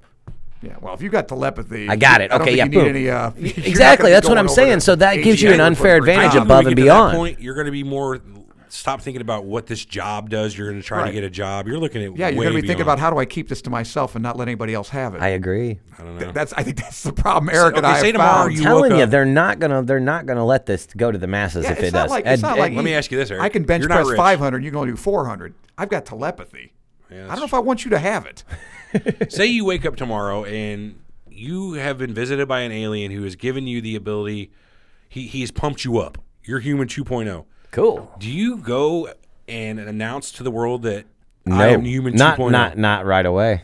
Yeah, well, if you got telepathy, I got it. Okay, yeah, boom. Exactly, that's what I'm saying. So that gives you an unfair advantage above and beyond. At that point, you're going to be more. Stop thinking about what this job does. You're going to try to get a job. You're looking at you're going to be thinking about how do I keep this to myself and not let anybody else have it. I agree. I don't know. I think that's the problem, Eric and I have found. I'm telling you, they're not gonna let this go to the masses if it does. It's not like let me ask you this, Eric. I can bench press 500. You're going to do 400. I've got telepathy. Yeah, I don't know if I want you to have it. Say you wake up tomorrow and you have been visited by an alien who has given you the ability. He's pumped you up. You're human 2.0. Cool. Do you go and announce to the world that I am human 2.0? Not right away.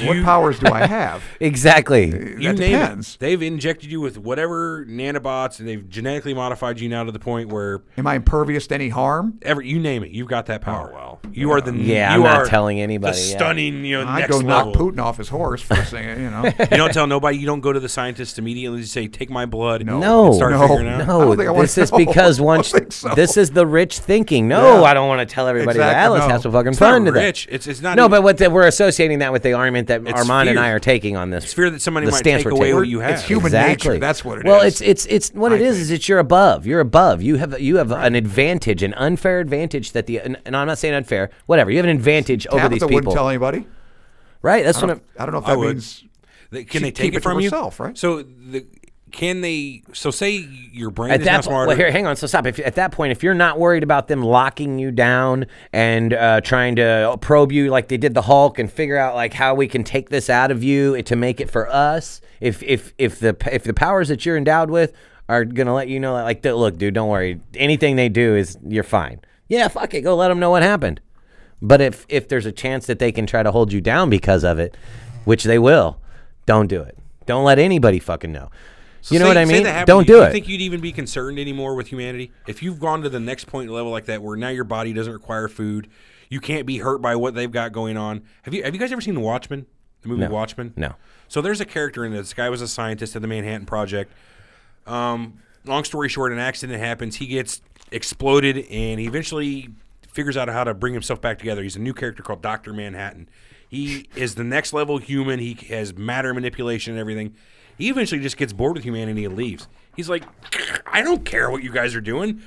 What powers do I have? Exactly. You name it. They've injected you with whatever nanobots, and they've genetically modified you now to the point where. Am I impervious to any harm? You name it. You've got that power. Oh, well. You are the. Yeah, you I'm are not telling anybody. The stunning, I'd next go level. knock Putin off his horse for saying, You don't tell nobody. You don't go to the scientists immediately and say, "Take my blood." No. And start figuring out. No. This is because once this is the rich thinking. No, I don't want to tell everybody that. Let's have some fucking fun to that. Rich. It's not. No, but we're associating that with the argument that Armand and I are taking on this. It's fear that somebody might take away what you have. It's human nature. That's what it is. Well, it's what it is it's you're above. You're above. You have an advantage, an unfair advantage that and I'm not saying unfair. Whatever. You have an advantage over these people. Wouldn't tell anybody. Right. That's what I don't know if that means. Can they take it from you? Right? So can they? So say your brain is now smarter. Well, here, hang on. So stop. At that point, if you're not worried about them locking you down and trying to probe you like they did the Hulk and figure out like how we can take this out of you to make it for us, if the powers that you're endowed with are gonna let you know like, look, dude, don't worry. Anything they do is you're fine. Yeah, fuck it. Go let them know what happened. But if there's a chance that they can try to hold you down because of it, which they will, don't do it. Don't let anybody fucking know. So you know what I mean? Don't do it. Do you think you'd even be concerned anymore with humanity? If you've gone to the next point level like that where now your body doesn't require food, you can't be hurt by what they've got going on. Have you guys ever seen The Watchmen? The movie Watchmen? No. So there's a character in this guy was a scientist at the Manhattan Project. Long story short, an accident happens. He gets exploded and he eventually figures out how to bring himself back together. He's a new character called Dr. Manhattan. He is the next level human. He has matter manipulation and everything. He eventually just gets bored with humanity and leaves. He's like, I don't care what you guys are doing.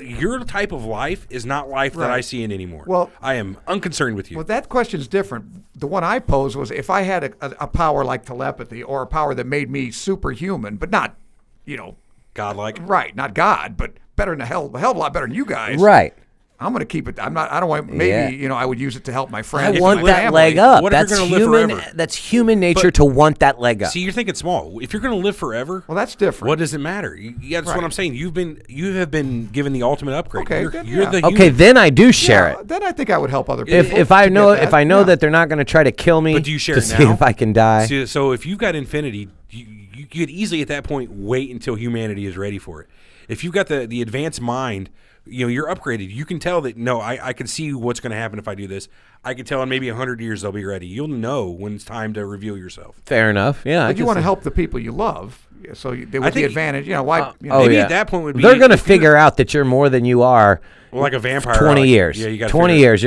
Your type of life is not life that I see in anymore. Well, I am unconcerned with you. Well, that question's different. The one I posed was if I had a power like telepathy or a power that made me superhuman, but not, godlike. Right, not God, but better than a hell of a lot better than you guys. Right. I'm going to keep it. I don't want. Maybe I would use it to help my friends. I want that leg up. That's human. That's human nature to want that leg up. See, you're thinking small. If you're going to live forever, well, that's different. What does it matter? That's what I'm saying. You have been given the ultimate upgrade. Okay, you're the okay. Then I do share it. Then I think I would help other people. If I know that they're not going to try to kill me, but do you share to see if I can die? So if you've got infinity, you could easily at that point wait until humanity is ready for it. If you've got the advanced mind you're upgraded. You can tell that, no, I can see what's going to happen if I do this. I can tell in maybe 100 years they'll be ready. You'll know when it's time to reveal yourself. Fair enough. Yeah. But you want to help the people you love. So there would be advantage. Why? Maybe at that point would be. They're going to figure out that you're more than you are. Well, like a vampire. 20 years. Yeah, you got 20 years.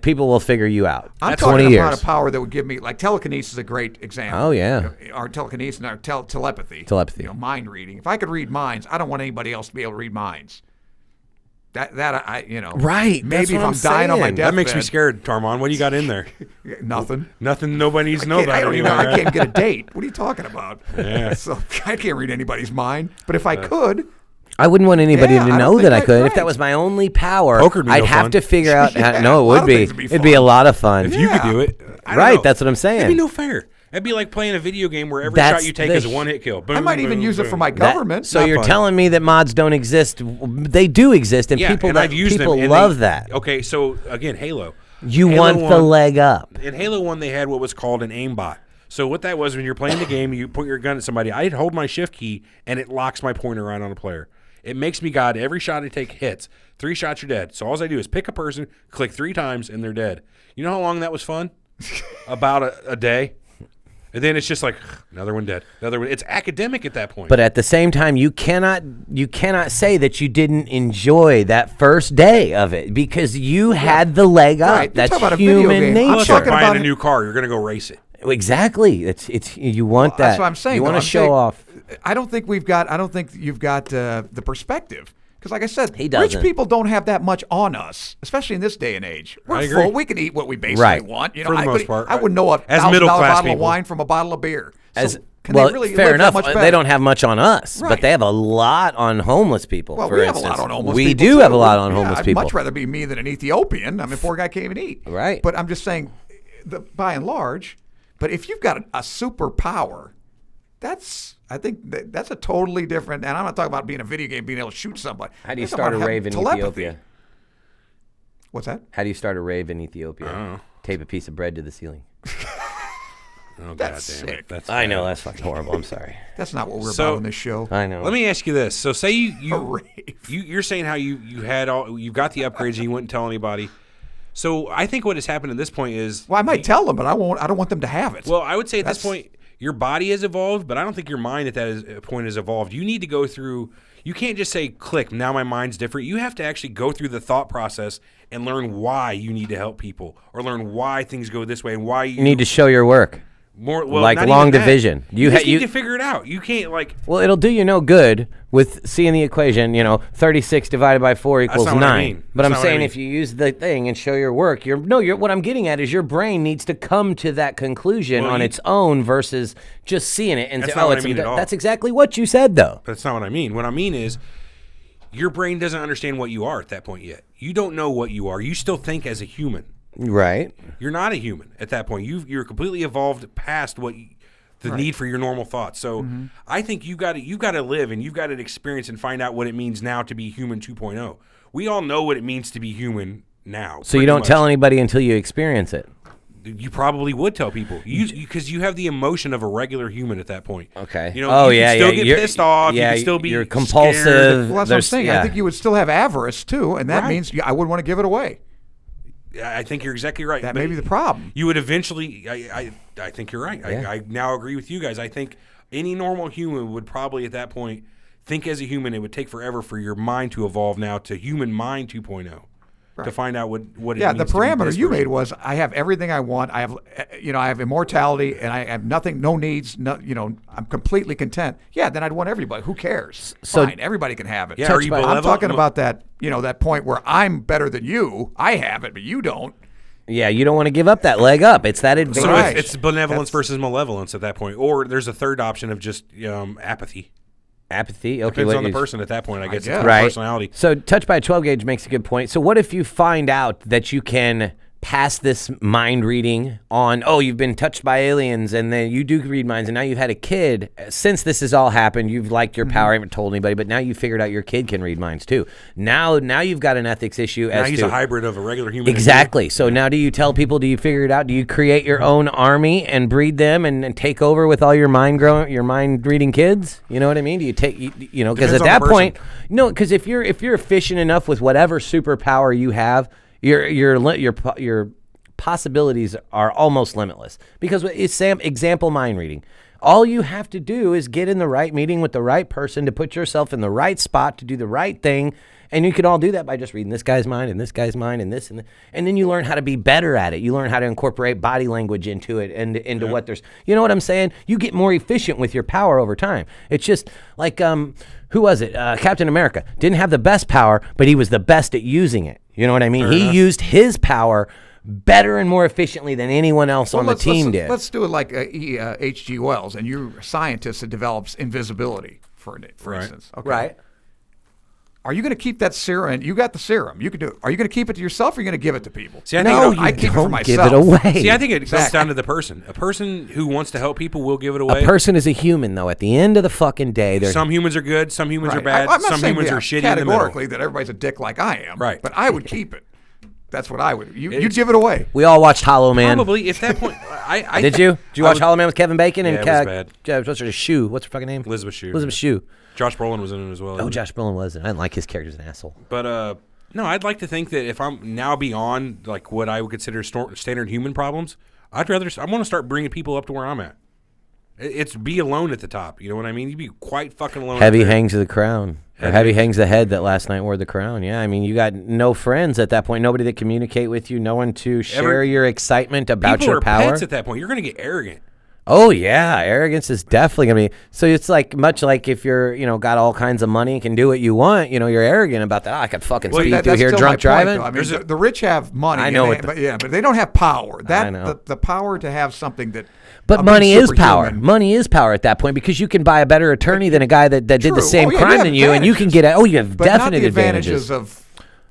People will figure you out. I'm That's talking 20 about years. a power that would give me, like telekinesis is a great example. Oh, yeah. Our telekinesis and our telepathy. Telepathy. Mind reading. If I could read minds, I don't want anybody else to be able to read minds. Right. Maybe if I'm dying on my deathbed. That makes me scared, Tarmon. What do you got in there? Nothing. Nothing nobody needs to know about I don't anyway. I can't get a date. What are you talking about? Yeah. So I can't read anybody's mind. But if I could, I wouldn't want anybody Yeah, to I know don't that think I could. right. If that was my only power, Poker'd be I'd no have fun. to figure out. Yeah, No, a it lot would of be. things would be It'd be a fun. lot of fun. If you could do it, I don't Right, know. that's what I'm saying. That'd be no fair. That'd be like playing a video game where every That's shot you take the- is a one-hit kill. Boom, I might even boom, use it boom. for my government. So Not you're fun. telling me that mods don't exist? They do exist, and Yeah, people and I've used people them, and love that. Okay, so again, Halo. You Halo want the 1 leg up. In Halo 1, they had what was called an aimbot. So what that was, when you're playing the game, you point your gun at somebody, I'd hold my shift key, and it locks my pointer right on a player. It makes me God. Every shot I take hits. 3 shots, you're dead. So all I do is pick a person, click 3 times, and they're dead. You know how long that was fun? About a day. And then it's just like, another one dead. Another one. It's academic at that point. But at the same time, you cannot say that you didn't enjoy that first day of it because you had the leg up. Right, you're That's talking about a video human game. I'm Unless nature. you're talking buying about a new car, you're going to go race it. Exactly. It's you want that. That's what I'm saying. You want though. to I'm show saying, off. I don't think you've got the perspective. Because like I said, He doesn't. rich people don't have that much on us, especially in this day and age. I We're agree. full. We can eat what we basically Right. want. You know, For the I most could- part. I wouldn't know a As $1,000 middle-class bottle of people. wine from a bottle of beer. So can Well, they really fair live enough. that much better? They don't have much on us, but Right. they have a lot on homeless people. Well, for we have a instance. lot on homeless We people. do too. have a lot on homeless I'd people. much rather be me than an Ethiopian. I mean, poor guy can't even eat. Right. But I'm just saying, by and large, but if you've got a superpower, I think that's a totally different. And I'm not talking about being a video game, being able to shoot somebody. How do you I'm talking start a about rave in having telepathy. Ethiopia? What's that? How do you start a rave in Ethiopia? I don't know. Tape a piece of bread to the ceiling. Oh, That's God damn sick. it. That's I know bad. that's fucking horrible. I'm sorry. That's not what we're So- about on this show. I know. Let me ask you this. So say A you rave. you're saying how you had you got the upgrades and you wouldn't tell anybody. So I think what has happened at this point is, Well, I might tell them, but I won't. I don't want them to have it. well, I would say at this That's- point your body has evolved, but I don't think your mind at that point has evolved. You need to go through. You can't just say click. Now my mind's different. You have to actually go through the thought process and learn why you need to help people, or learn why things go this way and why You need to show your work. more well, like not long even that. division. You just you- need to figure it out. You can't like. Well, it'll do you no good with seeing the equation, 36 divided by 4 equals not what I 9. mean. But That's I'm not what I saying mean. if you use the thing and show your work, what I'm getting at is your brain needs to come to that conclusion Well, on you- its own versus just seeing it and That's say, not oh, what it's I mean at all. that's exactly what you said, though. That's not what I mean. What I mean is your brain doesn't understand what you are at that point yet. You don't know what you are. You still think as a human. Right. You're not a human at that point. You're completely evolved past the need for your normal thoughts. So I think you've got to live and you've got to experience and find out what it means now to be human 2.0. We all know what it means to be human now. So you don't tell anybody until you experience it. You probably would tell people because you have the emotion of a regular human at that point. Okay. You know, Oh, you yeah, can still yeah. get You're- pissed off. yeah, you can still be you're scared. compulsive. Well, that's what I'm There's- saying. yeah. I think you would still have avarice too, and that Right. means I wouldn't want to give it away. I think you're exactly right. That But may be the problem. You would eventually. I think you're right. Yeah. I now agree with you guys. I think any normal human would probably at that point think as a human. It would take forever for your mind to evolve now to human mind 2.0 to find out what it Yeah, means the to be parameter this you person. made was I have everything I want. I have, I have immortality, and I have nothing, no needs. No, I'm completely content. Yeah, then I'd want everybody. Who cares? So- Fine, everybody can have it. Yeah, are you I'm benevolent? talking about that. That point where I'm better than you. I have it, but you don't. Yeah, you don't want to give up that leg up. It's that advantage. So Right. it's benevolence That's- versus malevolence at that point, or there's a third option of just apathy. Apathy. Okay, Depends what on the you- person at that point. I guess guess. it's Right. personality. So touch by a 12 gauge makes a good point. So what if you find out that you can pass this mind reading on, oh, you've been touched by aliens, and then you do read minds, and now you've had a kid. Since this has all happened, you've liked your power, haven't told anybody, but now you figured out your kid can read minds too. Now you've got an ethics issue. Now he's a hybrid of a regular human. Exactly. So now do you tell people, do you figure it out? Do you create your own army and breed them and take over with all your mind reading kids? You know what I mean? Do you take, you know, because at that point, no, because if you're efficient enough with whatever superpower you have, your possibilities are almost limitless, because it's example mind reading. All you have to do is get in the right meeting with the right person to put yourself in the right spot to do the right thing, and you can all do that by just reading this guy's mind and this guy's mind and this and then you learn how to be better at it. You learn how to incorporate body language into it and into what there's. You know what I'm saying? You get more efficient with your power over time. It's just like who was it? Captain America didn't have the best power, but he was the best at using it. You know what I mean? Fair enough. Used his power better and more efficiently than anyone else on the team did. Let's do it like H.G. Wells, and you're a scientist that develops invisibility, for instance. Okay. Right. Are you going to keep that serum? And you got the serum. You can do it. Are you going to keep it to yourself, or are you going to give it to people? See, I I keep it for don't myself. give it away. See, I think it comes down to the person. A person who wants to help people will give it away. A person is a human, though. At the end of the fucking day, some humans are good, some humans are bad, I'm not some saying, humans are shitty in the middle. categorically that everybody's a dick like I am. Right. But I would keep it. That's what I would. You'd give it away. we all watched Hollow Man. Probably at that point. Did you? Did you watch Hollow Man with Kevin Bacon and it was bad. what's her Shue? What's her fucking name? Elizabeth Shue. Elizabeth Shue. Josh Brolin was in it as well. Oh, Josh Brolin was. I didn't like his character as an asshole. But no, I'd like to think that if I'm now beyond like what I would consider standard human problems, I want to start bringing people up to where I'm at. It's be alone at the top. You know what I mean? You'd be quite fucking alone. Heavy hangs the crown. Or heavy hangs the head that last night wore the crown. Yeah, I mean, you got no friends at that point. Nobody to communicate with you. No one to share your excitement about your power. People are pets at that point. You're going to get arrogant. Oh yeah, arrogance is definitely gonna be. So it's like much like if you're, got all kinds of money and can do what you want. You're arrogant about that. Oh, I could fucking speed through here drunk driving. I mean, the rich have money. I know, but they don't have power. I know. The power to have something that. But money is power. Money is power at that point, because you can buy a better attorney than a guy that did the same crime than you, and you can get. You have but definite not the advantages of.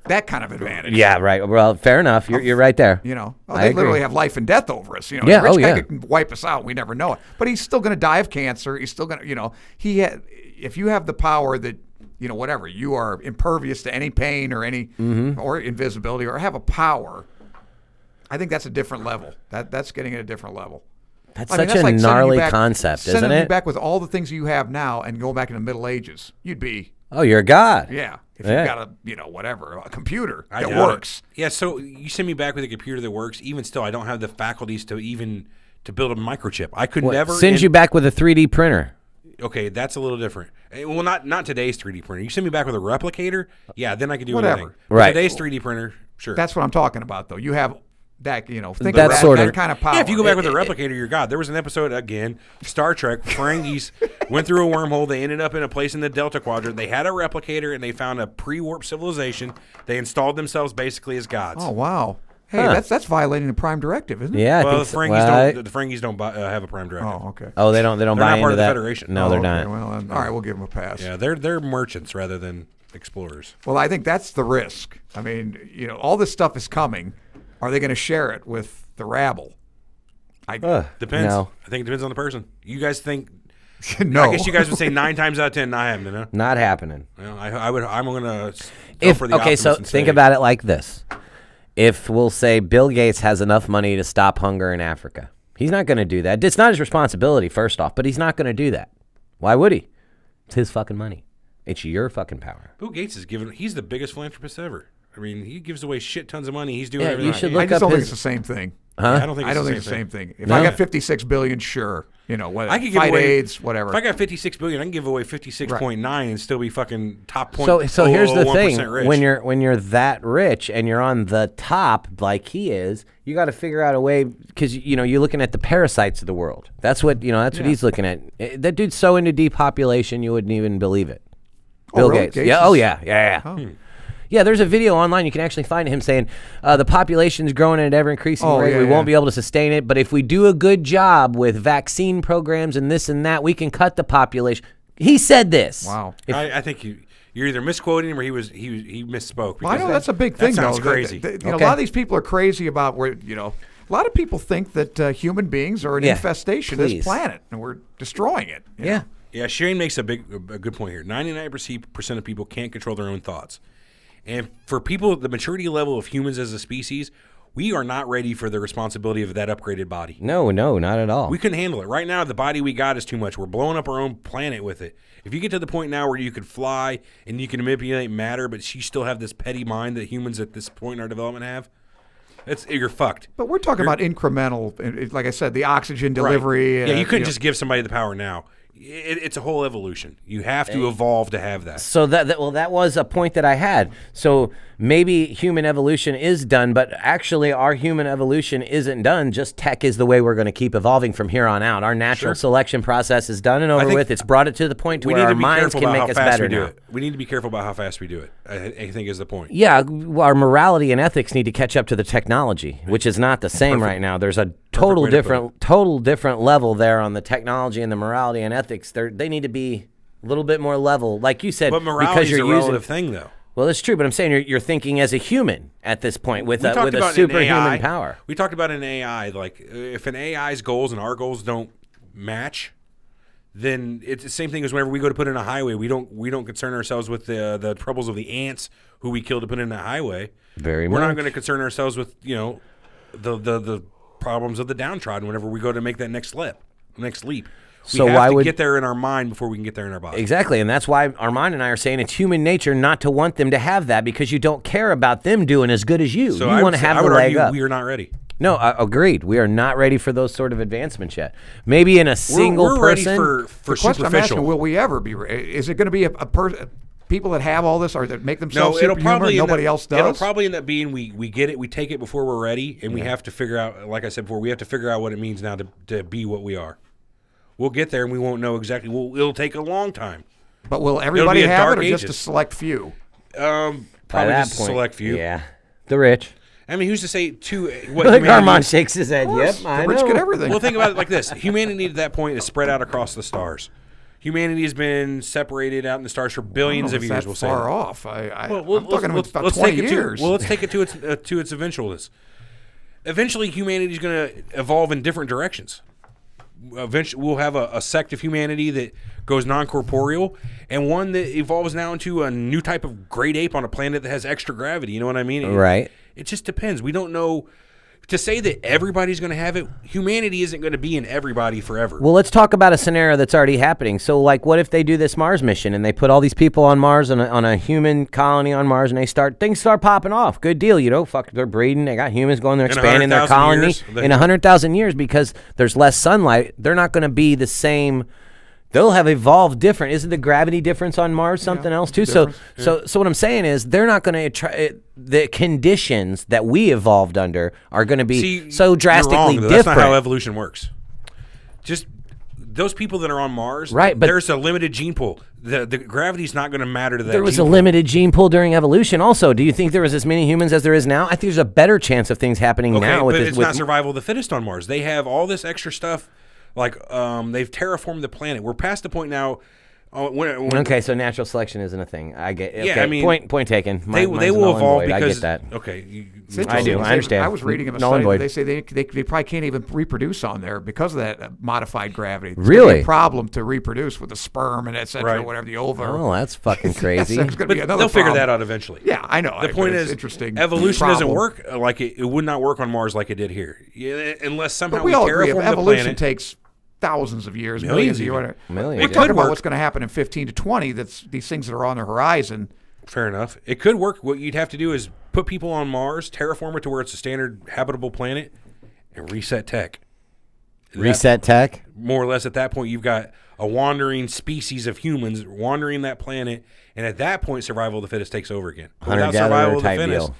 That kind of advantage. Yeah, right. Well, fair enough. You're right there. They literally have life and death over us. The rich guy can wipe us out. We never know it. But he's still going to die of cancer. He's still going to, if you have the power that, whatever, you are impervious to any pain or any, or invisibility, or have a power, I think that's a different level. That's getting at a different level. That's such a gnarly concept, isn't it? Sending you back with all the things you have now and going back in the Middle Ages, you'd be. Oh, you're a god. Yeah. If you've got a computer that works. Yeah, so you send me back with a computer that works. Even still, I don't have the faculties to build a microchip. I could never. Send you back with a 3D printer. Okay, that's a little different. Well, not today's 3D printer. You send me back with a replicator, yeah, then I can do anything. Right. Today's 3D printer, sure. That's what I'm talking about, though. You have that, think that of sort that of kind of power. Yeah, if you go back with a replicator, you're God. There was an episode, again, Star Trek, Ferengis went through a wormhole. They ended up in a place in the Delta Quadrant. They had a replicator, and they found a pre-warp civilization. They installed themselves basically as gods. Oh, wow. Hey, that's violating the Prime Directive, isn't it? Yeah, well, the Ferengis don't have a Prime Directive. Oh, okay. Oh, they don't buy not into part of the that. Federation. No, they're not. Well, all right, we'll give them a pass. Yeah, they're merchants rather than explorers. Well, I think that's the risk. I mean, all this stuff is coming. Are they going to share it with the rabble? Depends. No. I think it depends on the person. You guys think? No. I guess you guys would say 9 times out of 10 not happening. Huh? Not happening. Well, I'm going to go for the okay, so think about it like this. If we'll say Bill Gates has enough money to stop hunger in Africa, he's not going to do that. It's not his responsibility, first off, but he's not going to do that. Why would he? It's his fucking money. It's your fucking power. Bill Gates he's the biggest philanthropist ever. I mean, he gives away shit tons of money. He's doing everything. You should I look just up don't think it's the same thing. Huh? Yeah, I don't think it's the same thing. If I got 56 billion, sure. What, I could fight give away AIDS, whatever. If I got 56 billion, I can give away 56.9 and still be fucking top point. So here's the thing: rich. when you're that rich and you're on the top like he is, you got to figure out a way, because you're looking at the parasites of the world. That's what what he's looking at. That dude's so into depopulation, you wouldn't even believe it. Bill really? Gates. Yeah. Oh yeah. Oh. Yeah, there's a video online. You can actually find him saying the population's growing at an ever-increasing rate. We won't be able to sustain it. But if we do a good job with vaccine programs and this and that, we can cut the population. He said this. Wow. I think you're You're either misquoting him or he misspoke. Well, I know that's a big thing, that sounds though. crazy. A lot of these people are crazy about where, a lot of people think that human beings are an infestation of this planet, and we're destroying it. you know? Yeah, Shane makes a good point here. 99% of people can't control their own thoughts. And for people, the maturity level of humans as a species, we are not ready for the responsibility of that upgraded body. No, not at all. We couldn't handle it. Right now, the body we got is too much. We're blowing up our own planet with it. If you get to the point now where you could fly and you can manipulate matter, but you still have this petty mind that humans at this point in our development have, you're fucked. But we're talking about incremental, like I said, the oxygen delivery. Right. Yeah, you couldn't just give somebody the power now. It's a whole evolution. You have to evolve to have that. So that was a point that I had. So maybe human evolution is done, but actually our human evolution isn't done. Just tech is the way we're going to keep evolving from here on out. Our natural selection process is done and over with. It's brought it to the point to where our minds can make us better now. We need to be careful about how fast we do it, I think is the point. Yeah, our morality and ethics need to catch up to the technology, which is not the same right now. There's a total different level there on the technology and the morality and ethics. They need to be a little bit more level, like you said. But morality is a relative thing, though. Well, it's true, but I'm saying you're thinking as a human at this point with a superhuman power. We talked about an AI, like if an AI's goals and our goals don't match, then it's the same thing as whenever we go to put in a highway. We don't concern ourselves with the troubles of the ants who we kill to put in that highway. We're not going to concern ourselves with the problems of the downtrodden whenever we go to make that next leap. So we have to get there in our mind before we can get there in our body. Exactly, and that's why Armand and I are saying it's human nature not to want them to have that, because you don't care about them doing as good as you. So you want to have the leg up. We are not ready. No, agreed. We are not ready for those sort of advancements yet. Maybe in a single we're person. Ready for the question I'm asking, will we ever be ready? Is it going to be a person? People that have all this or that make themselves superhuman, nobody else does? It'll probably end up being we get it, we take it before we're ready, and we have to figure out, like I said before, we have to figure out what it means now to be what we are. We'll get there and we won't know exactly. It'll take a long time. But will everybody have it or just a select few? Probably just a select few. Yeah. The rich. I mean, who's to say Armand shakes his head. Yep, I know. The rich get everything. Well, think about it like this. Humanity at that point is spread out across the stars. Humanity has been separated out in the stars for billions of years. We'll say far off. I'm talking about 20 years. Let's take it to its eventualness. Eventually, humanity is going to evolve in different directions. Eventually, we'll have a sect of humanity that goes non-corporeal, and one that evolves now into a new type of great ape on a planet that has extra gravity. You know what I mean? Right. It just depends. We don't know. To say that everybody's going to have it, humanity isn't going to be in everybody forever. Well, let's talk about a scenario that's already happening. So, like, what if they do this Mars mission and they put all these people on Mars on a human colony on Mars, and things start popping off? Good deal, fuck, they're breeding. They got humans going there, expanding their colony in 100,000 years because there's less sunlight. They're not going to be the same. They'll have evolved different. Isn't the gravity difference on Mars something else too? So what I'm saying is they're not going to try. The conditions that we evolved under are going to be so drastically different. That's not how evolution works. Just those people that are on Mars, right? But there's a limited gene pool. The gravity's not going to matter to that. There was a limited gene pool during evolution. Also, do you think there was as many humans as there is now? I think there's a better chance of things happening now. But it's not survival of the fittest on Mars. They have all this extra stuff. Like they've terraformed the planet. We're past the point now. Okay, so natural selection isn't a thing. I get. Okay, yeah, I mean, point taken. They will evolve because I get that. Okay, I do. I understand. I was reading of a study. They say they probably can't even reproduce on there because of that modified gravity. It's really? Be a problem to reproduce with the sperm and etc. Whatever the ova. Oh, that's fucking crazy. But they'll figure that out eventually. Yeah, I know. The point is, interesting. Evolution doesn't work like it would not work on Mars like it did here, unless somehow we all agree terraform the evolution planet. Takes thousands of years, millions of years. Millions. We're talking about what's going to happen in 15 to 20. That's these things that are on the horizon. Fair enough. It could work. What you'd have to do is put people on Mars, terraform it to where it's a standard habitable planet, and reset tech. Reset tech? More or less at that point, you've got a wandering species of humans wandering that planet, and at that point, survival of the fittest takes over again. Without survival of the fittest,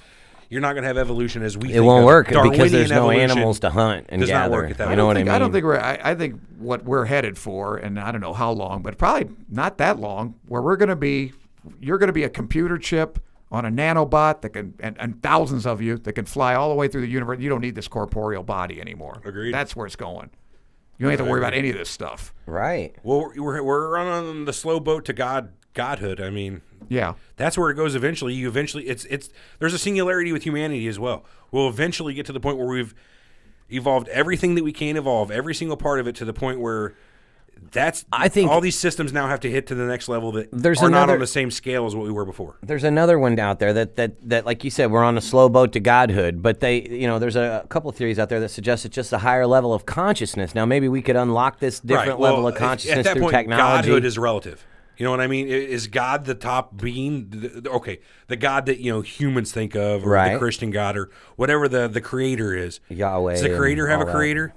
you're not going to have evolution as we think. It won't work because Darwinian there's no evolution animals to hunt and does gather. not work at that You know what I mean? I don't think I think what we're headed for, and I don't know how long, but probably not that long, where you're going to be a computer chip on a nanobot that can, and thousands of you that can fly all the way through the universe. You don't need this corporeal body anymore. Agreed. That's where it's going. You don't have to worry about any of this stuff. Right. Well, we're on the slow boat to God godhood. I mean, Yeah. that's where it goes eventually. There's a singularity with humanity as well. We'll eventually get to the point where we've evolved everything that we can evolve, every single part of it, to the point where I think all these systems now have to hit to the next level that are not on the same scale as what we were before. There's another one out there that like you said, we're on a slow boat to godhood, but there's a couple of theories out there that suggest it's just a higher level of consciousness. Now maybe we could unlock this different level of consciousness at that through point, technology. Godhood is relative. You know what I mean? Is God the top being? The God that humans think of, or the Christian God, or whatever the creator is. Yahweh. Does the creator have a creator?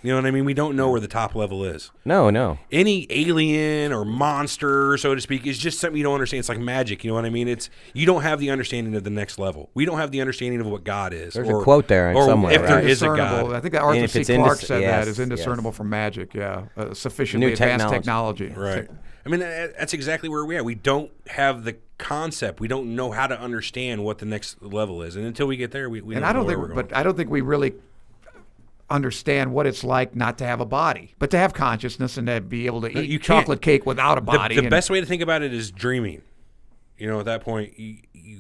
You know what I mean? We don't know where the top level is. No. Any alien or monster, so to speak, is just something you don't understand. It's like magic. You know what I mean? You don't have the understanding of the next level. We don't have the understanding of what God is. There's a quote there somewhere. If there is a God. I think that Arthur C. Clarke said that is indiscernible from magic. Yeah, sufficiently advanced technology. Right. I mean, that's exactly where we are. We don't have the concept. We don't know how to understand what the next level is, and until we get there, we don't know where we're going. But I don't think we really understand what it's like not to have a body, but to have consciousness and to be able to eat chocolate cake without a body. The best way to think about it is dreaming. At that point,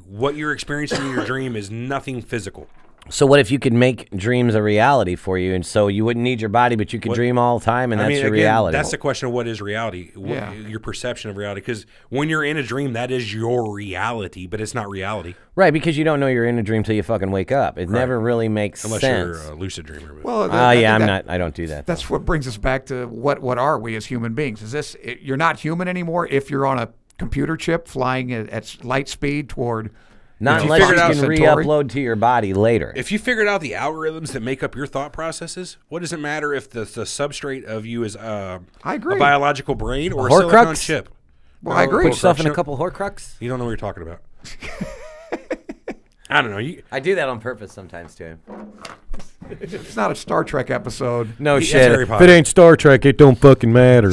what you're experiencing in your dream is nothing physical. So what if you could make dreams a reality for you, and so you wouldn't need your body, but you could dream all the time, and that's your reality? That's the question of what is reality, your perception of reality. Because when you're in a dream, that is your reality, but it's not reality. Right, because you don't know you're in a dream till you fucking wake up. It never really makes sense. Unless you're a lucid dreamer. Well, I don't do that. That's what brings us back to what are we as human beings? You're not human anymore if you're on a computer chip flying at light speed toward... Not unless you can re-upload to your body later. If you figured out the algorithms that make up your thought processes, what does it matter if the substrate of you is a biological brain or a silicon chip? Well, I agree. Put yourself in a couple Horcrux? You don't know what you're talking about. I don't know. I do that on purpose sometimes, too. It's not a Star Trek episode. No shit. If it ain't Star Trek, it don't fucking matter.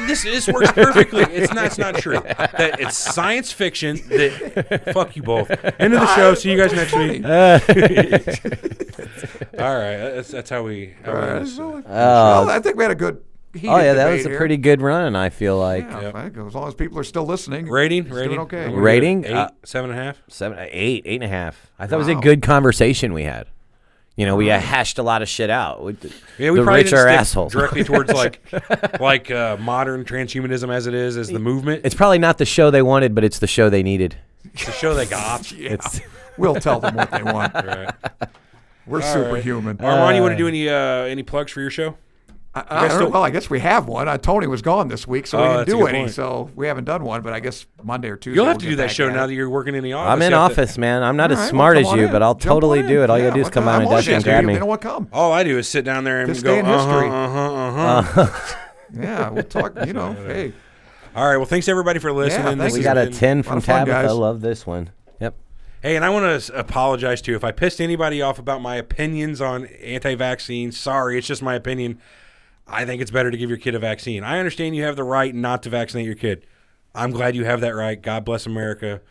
This works perfectly. It's not true. That it's science fiction. Fuck you both. End of the show. See you guys next week. All right. That's how we. Well, I think we had a good. That was a pretty good run. I feel like. Yeah, as long as people are still listening. Rating. Okay. Rating. 8, 7.5. 8.5. I thought it was a good conversation we had. We hashed a lot of shit out. We the probably rich didn't are stick assholes. directly towards modern transhumanism as it is the movement. It's probably not the show they wanted, but it's the show they needed. It's the show they got. We'll tell them what they want. Right. We're superhuman. Armand, you want to do any plugs for your show? I guess we have one. Tony was gone this week, so we didn't do any. So we haven't done one, but I guess Monday or Tuesday. You'll have to do that show now that you're working in the office. I'm in office, man. I'm not as smart as you, but I'll totally do it. All you gotta do is come by my desk and grab me. They don't want to come. All I do is sit down there and This go, day in history. Yeah, we'll talk. Hey. All right. Well, thanks everybody for listening. Yeah, we got a 10 from Tabitha. I guys. love this one. Yep. Hey, and I want to apologize too if I pissed anybody off about my opinions on anti-vaccine. Sorry, it's just my opinion. I think it's better to give your kid a vaccine. I understand you have the right not to vaccinate your kid. I'm glad you have that right. God bless America.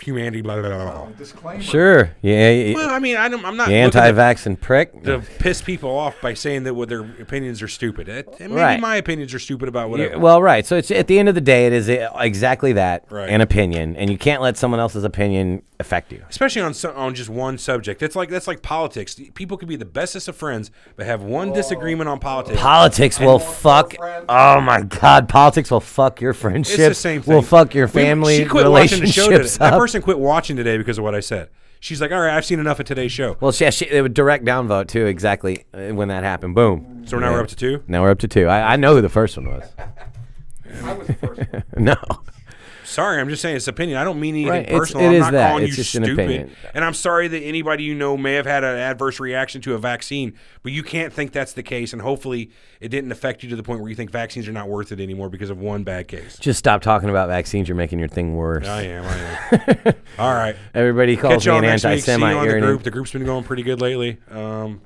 Humanity, blah, blah, blah. Disclaimer. Sure. Yeah. Well, I mean, I'm not the anti-vaccine prick. To piss people off by saying that their opinions are stupid. Maybe my opinions are stupid about whatever. Well, right. So it's at the end of the day, it is exactly that, right. An opinion, and you can't let someone else's opinion affect you. Especially on just one subject. That's like politics. People could be the bestest of friends, but have one disagreement on politics. Politics will fuck. Oh my God! Politics will fuck your friendships. It's the same thing. Will fuck your family she quit watching the show relationships today. up. That person quit watching today because of what I said. She's like, all right, I've seen enough of today's show. Well, it would direct downvote too. Exactly when that happened. Boom. So now we're up to 2. Now we're up to 2. I know who the first one was. I was the first one. No. Sorry, I'm just saying it's opinion. I don't mean anything Right. personal. It is I'm not that. calling It's you just an stupid. opinion. And I'm sorry that anybody you know may have had an adverse reaction to a vaccine, but you can't think that's the case. And hopefully it didn't affect you to the point where you think vaccines are not worth it anymore because of one bad case. Just stop talking about vaccines. You're making your thing worse. I am. All right. Everybody calls Catch me y'all an next week. See you anti-Semite. on the group. The group's been going pretty good lately. I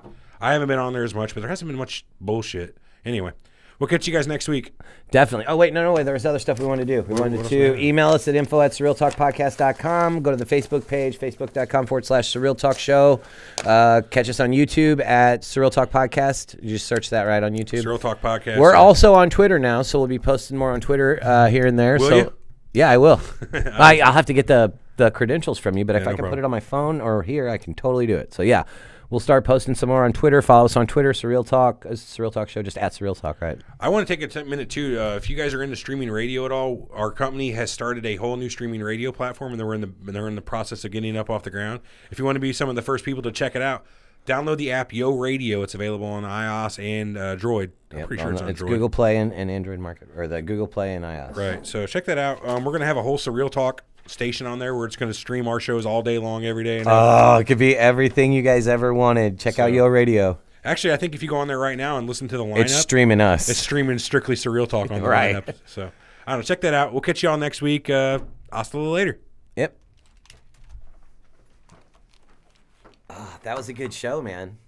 haven't been on there as much, but there hasn't been much bullshit. Anyway. We'll catch you guys next week. Definitely. Oh, wait. No. There was other stuff we wanted to do. We wanted to email us at info@surrealtalkpodcast.com. Go to the Facebook page, facebook.com/Surreal Talk Show. Catch us on YouTube at Surreal Talk Podcast. You just search that right on YouTube. Surreal Talk Podcast. We're also on Twitter now, so we'll be posting more on Twitter here and there. Will you? Yeah, I will. I'll have to get the credentials from you, but if no I can put problem. it on my phone or here, I can totally do it. So yeah, we'll start posting some more on Twitter. Follow us on Twitter, Surreal Talk. Surreal Talk Show, just at Surreal Talk, right? I want to take a minute too. If you guys are into streaming radio at all, our company has started a whole new streaming radio platform, and they're in the process of getting it up off the ground. If you want to be some of the first people to check it out, download the app Yo Radio. It's available on iOS and Droid. I'm pretty sure it's on Droid. Google Play and Android Market, or the Google Play and iOS. Right. So check that out. We're going to have a whole Surreal Talk station on there where it's going to stream our shows all day long, every day. Oh, it could be everything you guys ever wanted. Check out Yo Radio. Actually, I think if you go on there right now and listen to the lineup, It's streaming us. It's streaming strictly Surreal Talk on the Right. lineup. So I don't know. Check that out. We'll catch you all next week. Hasta later. Yep. That was a good show, man.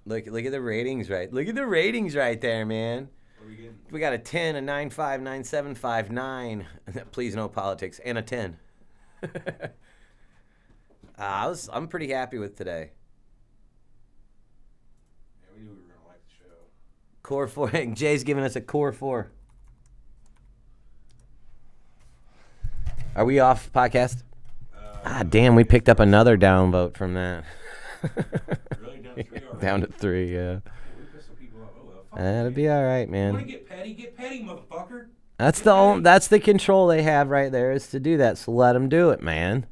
Look at the ratings, right? Look at the ratings right there, man. What are we getting? We got a 10, a 9.5, 9.75, 9. Please no politics, and a 10. I'm pretty happy with today. Yeah, we knew we were going to like the show. Core 4. Jay's giving us a core 4. Are we off podcast? Damn, we picked up another downvote from that. Really? Down to 3 already? Down to 3, yeah. We pissed some people off. Oh, well, fuck That'll it. be all right, You man. want to get petty? Get petty, motherfucker. That's the control they have right there, is to do that. So let them do it, man.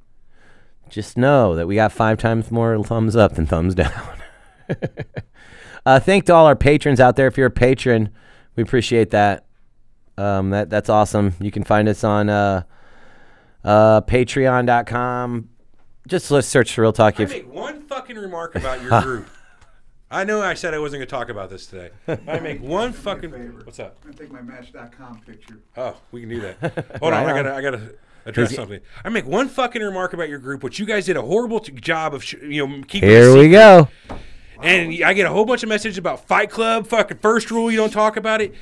Just know that we got 5 times more thumbs up than thumbs down. Thank to all our patrons out there. If you're a patron, we appreciate that. That's awesome. You can find us on patreon.com. Just let's search Surreal Talk. I make one fucking remark about your group. I know I said I wasn't going to talk about this today. I make one fucking... What's up? I'm going to take my Match.com picture. Oh, we can do that. Hold on, I gotta address something. I make one fucking remark about your group, which you guys did a horrible job of, keeping. Here we go. And I get a whole bunch of messages about Fight Club. Fucking first rule, you don't talk about it.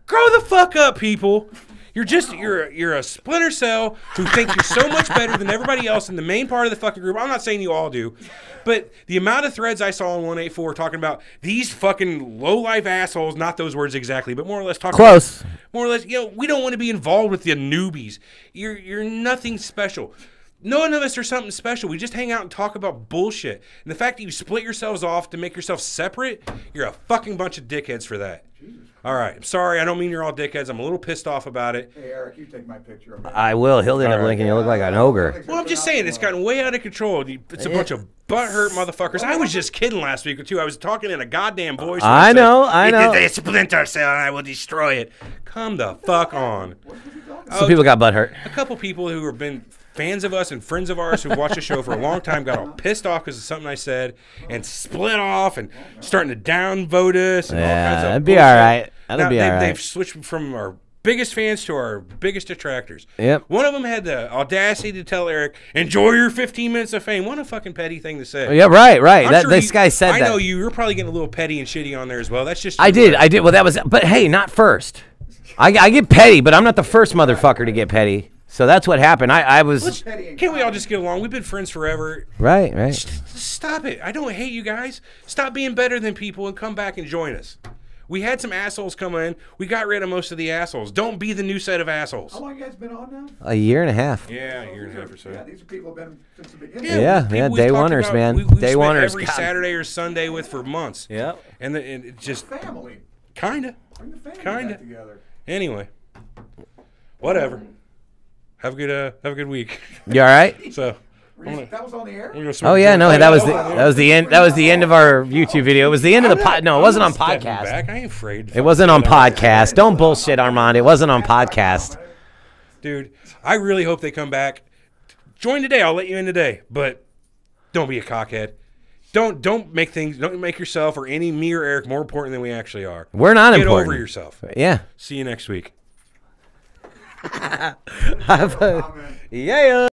Grow the fuck up, people. You're a splinter cell who think you're so much better than everybody else in the main part of the fucking group. I'm not saying you all do, but the amount of threads I saw on 184 talking about these fucking low-life assholes, not those words exactly, but more or less talking Close. about, more or less, we don't want to be involved with the newbies. You're nothing special. None of us are something special. We just hang out and talk about bullshit. And the fact that you split yourselves off to make yourself separate, you're a fucking bunch of dickheads for that. All right. I'm sorry. I don't mean you're all dickheads. I'm a little pissed off about it. Hey, Eric, you take my picture. I will. He'll end up linking. You look like an ogre. Well, I'm just saying, it's gotten way out of control. It's a bunch of butthurt motherfuckers. I was just kidding last week, too. I was talking in a goddamn voice. I know. If they splinter cell, I will destroy it. Come the fuck on. Some people got butt hurt. A couple people who have been fans of us and friends of ours who've watched the show for a long time got all pissed off because of something I said and split off and starting to downvote us and all kinds of that'd be bullshit. all right. That'll be all right. They've switched from our biggest fans to our biggest detractors. Yep. One of them had the audacity to tell Eric, enjoy your 15 minutes of fame. What a fucking petty thing to say. Yeah, right. I'm sure This guy said that. I know you're probably getting a little petty and shitty on there as well. That's just I did. Well, that was. But hey, not first. I get petty, but I'm not the first motherfucker to get petty. So that's what happened. I was. Can't we all just get along? We've been friends forever. Right. Stop it. I don't hate you guys. Stop being better than people and come back and join us. We had some assholes come in. We got rid of most of the assholes. Don't be the new set of assholes. How long you guys been on now? A year and a half. Yeah, a year and a half or so. Yeah, these are people who have been since the beginning. Yeah, people we've day talked oneers, about, man. we've Day spent oneers. every God. Saturday or Sunday with for months. Yep. And it just Family. kinda. Bring the family Kinda. back together. Anyway, whatever. Have a good week. You all right? So. That was on the air? Oh yeah, no, that was the end. That was the end of our YouTube video. It was the end of the pod. No, it wasn't on podcast. Back. I ain't afraid. It wasn't on podcast. Don't bullshit, Armand. It wasn't on podcast. Dude, I really hope they come back. Join today. I'll let you in today. But don't be a cockhead. Don't make yourself or me or Eric more important than we actually are. We're not Get important. over yourself. Yeah. See you next week. Yeah.